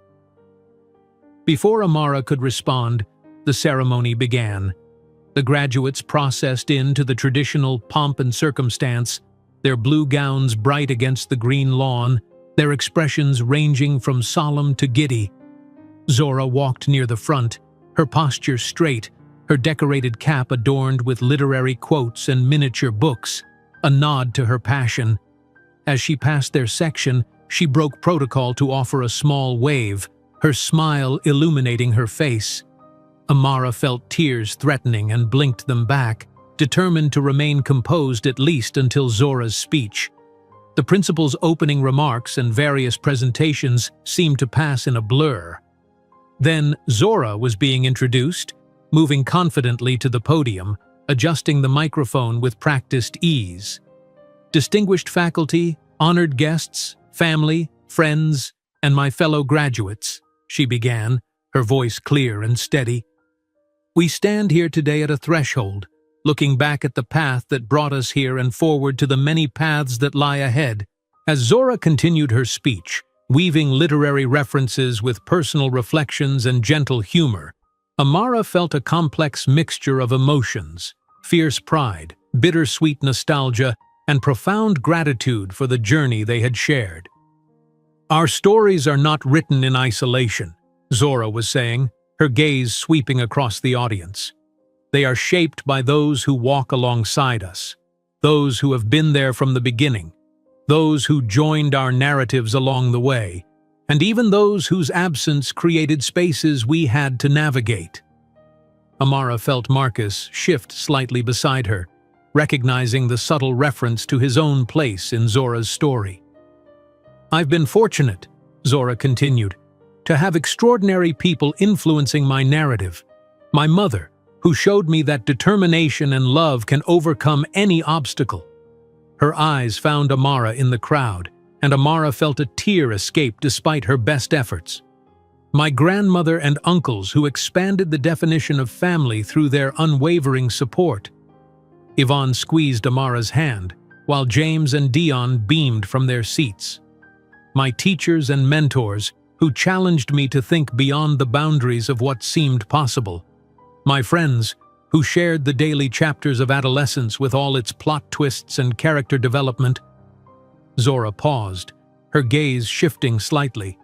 Before Amara could respond, the ceremony began. The graduates processed into the traditional pomp and circumstance, their blue gowns bright against the green lawn, their expressions ranging from solemn to giddy. Zora walked near the front, her posture straight, her decorated cap adorned with literary quotes and miniature books, a nod to her passion. As she passed their section, she broke protocol to offer a small wave, her smile illuminating her face. Amara felt tears threatening and blinked them back, determined to remain composed at least until Zora's speech. The principal's opening remarks and various presentations seemed to pass in a blur. Then Zora was being introduced, moving confidently to the podium, adjusting the microphone with practiced ease. Distinguished faculty, honored guests, family, friends, and my fellow graduates, she began, her voice clear and steady. We stand here today at a threshold, looking back at the path that brought us here and forward to the many paths that lie ahead. As Zora continued her speech, weaving literary references with personal reflections and gentle humor, Amara felt a complex mixture of emotions: fierce pride, bittersweet nostalgia, and profound gratitude for the journey they had shared. Our stories are not written in isolation, Zora was saying, her gaze sweeping across the audience. They are shaped by those who walk alongside us, those who have been there from the beginning, those who joined our narratives along the way, and even those whose absence created spaces we had to navigate. Amara felt Marcus shift slightly beside her, recognizing the subtle reference to his own place in Zora's story. I've been fortunate, Zora continued, to have extraordinary people influencing my narrative. My mother, who showed me that determination and love can overcome any obstacle. Her eyes found Amara in the crowd, and Amara felt a tear escape despite her best efforts. My grandmother and uncles, who expanded the definition of family through their unwavering support. Yvonne squeezed Amara's hand, while James and Dion beamed from their seats. My teachers and mentors, who challenged me to think beyond the boundaries of what seemed possible. My friends, who shared the daily chapters of adolescence with all its plot twists and character development. Zora paused, her gaze shifting slightly.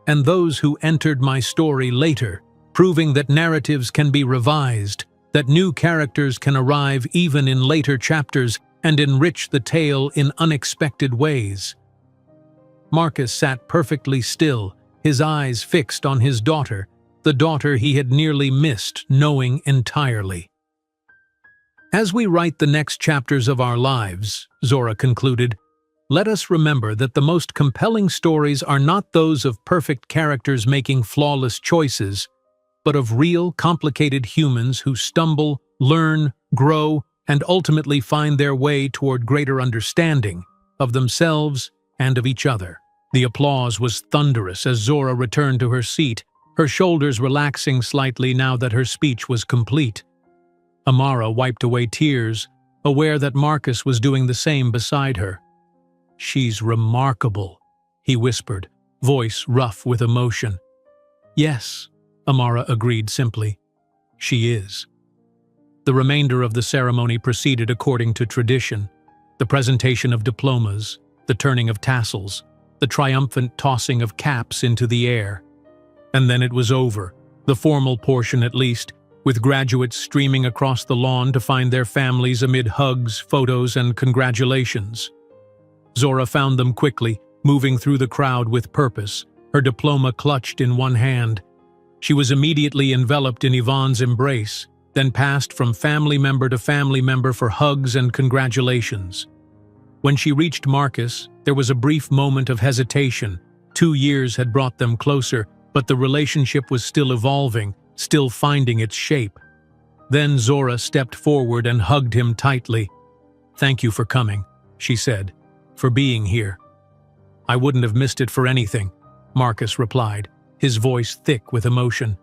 And those who entered my story later, proving that narratives can be revised, that new characters can arrive even in later chapters and enrich the tale in unexpected ways. Marcus sat perfectly still, his eyes fixed on his daughter, the daughter he had nearly missed knowing entirely. As we write the next chapters of our lives, Zora concluded, let us remember that the most compelling stories are not those of perfect characters making flawless choices, but of real, complicated humans who stumble, learn, grow, and ultimately find their way toward greater understanding of themselves and of each other. The applause was thunderous as Zora returned to her seat, her shoulders relaxing slightly now that her speech was complete. Amara wiped away tears, aware that Marcus was doing the same beside her. She's remarkable, he whispered, voice rough with emotion. Yes, Amara agreed simply. She is. The remainder of the ceremony proceeded according to tradition. The presentation of diplomas, the turning of tassels, the triumphant tossing of caps into the air. And then it was over, the formal portion at least, with graduates streaming across the lawn to find their families amid hugs, photos, and congratulations. Zora found them quickly, moving through the crowd with purpose, her diploma clutched in one hand. She was immediately enveloped in Yvonne's embrace, then passed from family member to family member for hugs and congratulations. When she reached Marcus, there was a brief moment of hesitation. 2 years had brought them closer, but the relationship was still evolving, still finding its shape. Then Zora stepped forward and hugged him tightly. "Thank you for coming," she said, "for being here." "I wouldn't have missed it for anything," Marcus replied, his voice thick with emotion.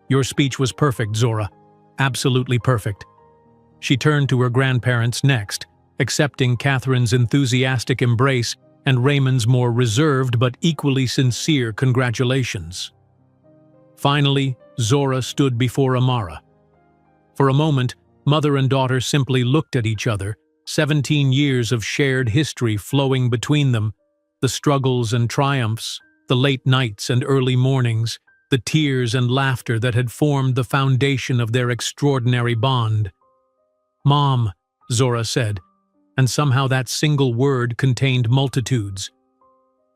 "Your speech was perfect, Zora. Absolutely perfect." She turned to her grandparents next, accepting Catherine's enthusiastic embrace and Raymond's more reserved but equally sincere congratulations. Finally, Zora stood before Amara. For a moment, mother and daughter simply looked at each other, 17 years of shared history flowing between them, the struggles and triumphs, the late nights and early mornings, the tears and laughter that had formed the foundation of their extraordinary bond. "Mom," Zora said, and somehow that single word contained multitudes.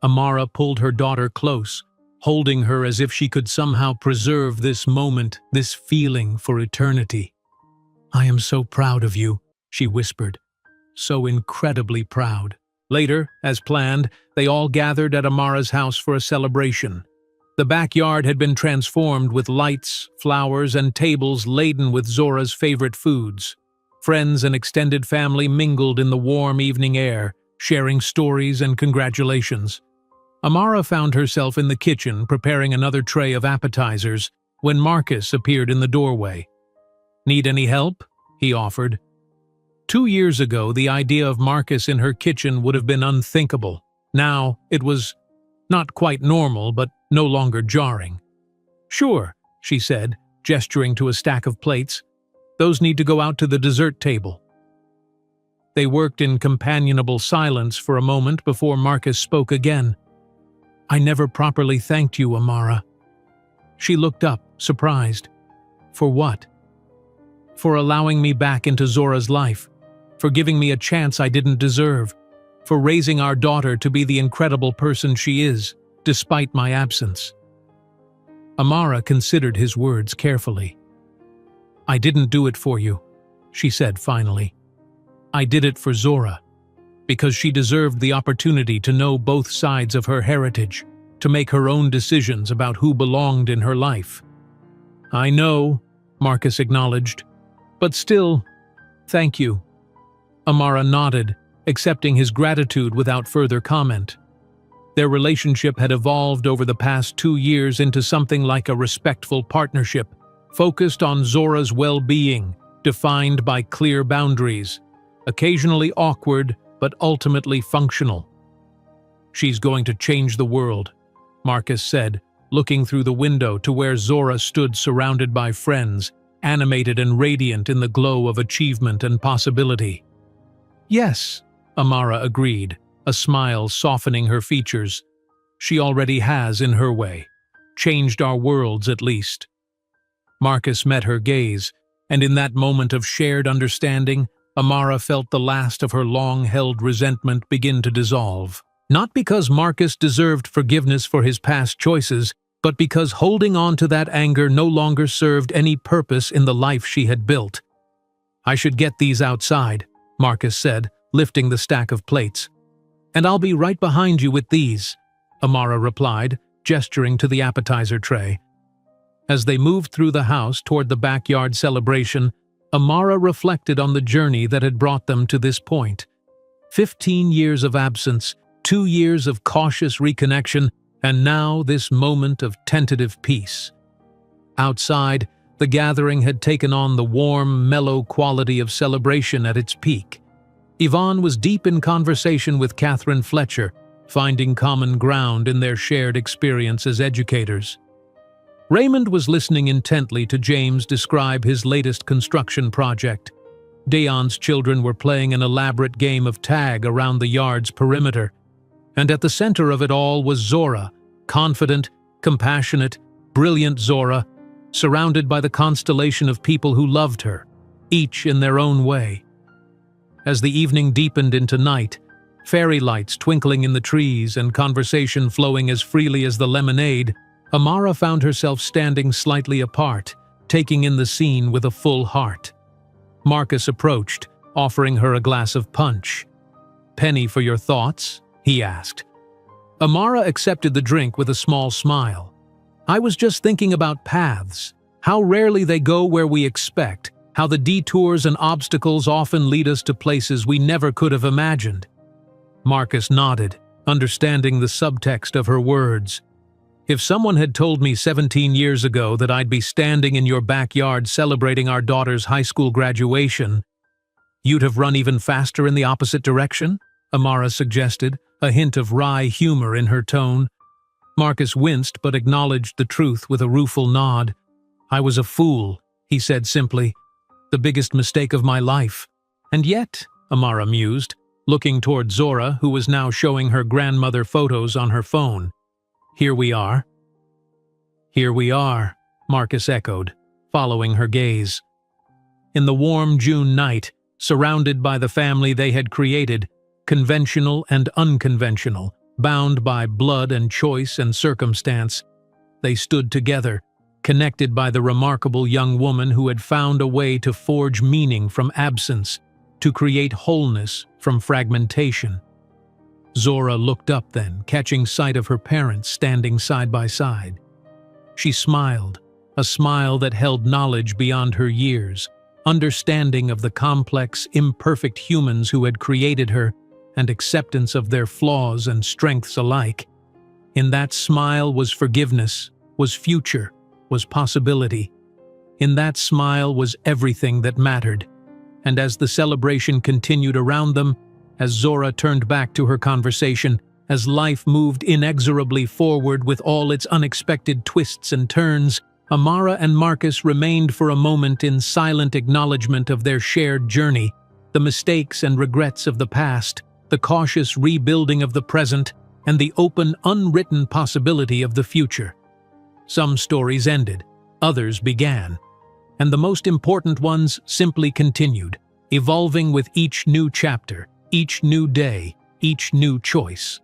Amara pulled her daughter close, holding her as if she could somehow preserve this moment, this feeling for eternity. "I am so proud of you," she whispered. "So incredibly proud." Later, as planned, they all gathered at Amara's house for a celebration. The backyard had been transformed with lights, flowers, and tables laden with Zora's favorite foods. Friends and extended family mingled in the warm evening air, sharing stories and congratulations. Amara found herself in the kitchen preparing another tray of appetizers when Marcus appeared in the doorway. "Need any help?" he offered. 2 years ago, the idea of Marcus in her kitchen would have been unthinkable. Now, it was not quite normal, but no longer jarring. "Sure," she said, gesturing to a stack of plates. "Those need to go out to the dessert table." They worked in companionable silence for a moment before Marcus spoke again. "I never properly thanked you, Amara." She looked up, surprised. "For what?" "For allowing me back into Zora's life, for giving me a chance I didn't deserve, for raising our daughter to be the incredible person she is, despite my absence." Amara considered his words carefully. "I didn't do it for you," she said finally. "I did it for Zora, because she deserved the opportunity to know both sides of her heritage, to make her own decisions about who belonged in her life." "I know," Marcus acknowledged, "but still, thank you." Amara nodded, accepting his gratitude without further comment. Their relationship had evolved over the past 2 years into something like a respectful partnership, focused on Zora's well-being, defined by clear boundaries, occasionally awkward but ultimately functional. "She's going to change the world," Marcus said, looking through the window to where Zora stood surrounded by friends, animated and radiant in the glow of achievement and possibility. "Yes," Amara agreed, a smile softening her features. "She already has, in her way. Changed our worlds, at least." Marcus met her gaze, and in that moment of shared understanding, Amara felt the last of her long-held resentment begin to dissolve. Not because Marcus deserved forgiveness for his past choices, but because holding on to that anger no longer served any purpose in the life she had built. "I should get these outside," Marcus said, lifting the stack of plates. "And I'll be right behind you with these," Amara replied, gesturing to the appetizer tray. As they moved through the house toward the backyard celebration, Amara reflected on the journey that had brought them to this point. 15 years of absence, 2 years of cautious reconnection, and now this moment of tentative peace. Outside, the gathering had taken on the warm, mellow quality of celebration at its peak. Yvonne was deep in conversation with Catherine Fletcher, finding common ground in their shared experience as educators. Raymond was listening intently to James describe his latest construction project. Dayon's children were playing an elaborate game of tag around the yard's perimeter, and at the center of it all was Zora, confident, compassionate, brilliant Zora, surrounded by the constellation of people who loved her, each in their own way. As the evening deepened into night, fairy lights twinkling in the trees and conversation flowing as freely as the lemonade, Amara found herself standing slightly apart, taking in the scene with a full heart. Marcus approached, offering her a glass of punch. "Penny for your thoughts?" he asked. Amara accepted the drink with a small smile. "I was just thinking about paths, how rarely they go where we expect, how the detours and obstacles often lead us to places we never could have imagined." Marcus nodded, understanding the subtext of her words. "If someone had told me 17 years ago that I'd be standing in your backyard celebrating our daughter's high school graduation, you'd have run even faster in the opposite direction?" Amara suggested, a hint of wry humor in her tone. Marcus winced but acknowledged the truth with a rueful nod. "I was a fool," he said simply. "The biggest mistake of my life." "And yet," Amara mused, looking toward Zora, who was now showing her grandmother photos on her phone. "Here we are." "Here we are," Marcus echoed, following her gaze. In the warm June night, surrounded by the family they had created, conventional and unconventional, bound by blood and choice and circumstance, they stood together, connected by the remarkable young woman who had found a way to forge meaning from absence, to create wholeness from fragmentation. Zora looked up then, catching sight of her parents standing side by side. She smiled, a smile that held knowledge beyond her years, understanding of the complex, imperfect humans who had created her, and acceptance of their flaws and strengths alike. In that smile was forgiveness, was future, was possibility. In that smile was everything that mattered. And as the celebration continued around them, as Zora turned back to her conversation, as life moved inexorably forward with all its unexpected twists and turns, Amara and Marcus remained for a moment in silent acknowledgement of their shared journey, the mistakes and regrets of the past, the cautious rebuilding of the present, and the open, unwritten possibility of the future. Some stories ended, others began, and the most important ones simply continued, evolving with each new chapter, each new day, each new choice.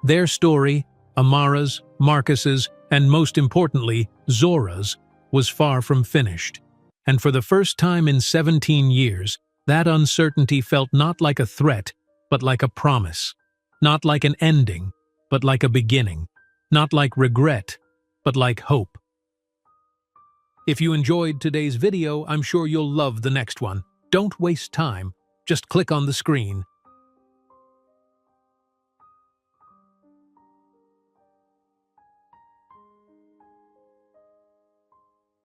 Their story, Amara's, Marcus's, and most importantly, Zora's, was far from finished. And for the first time in 17 years, that uncertainty felt not like a threat, but like a promise. Not like an ending, but like a beginning. Not like regret, but like hope. If you enjoyed today's video, I'm sure you'll love the next one. Don't waste time. Just click on the screen,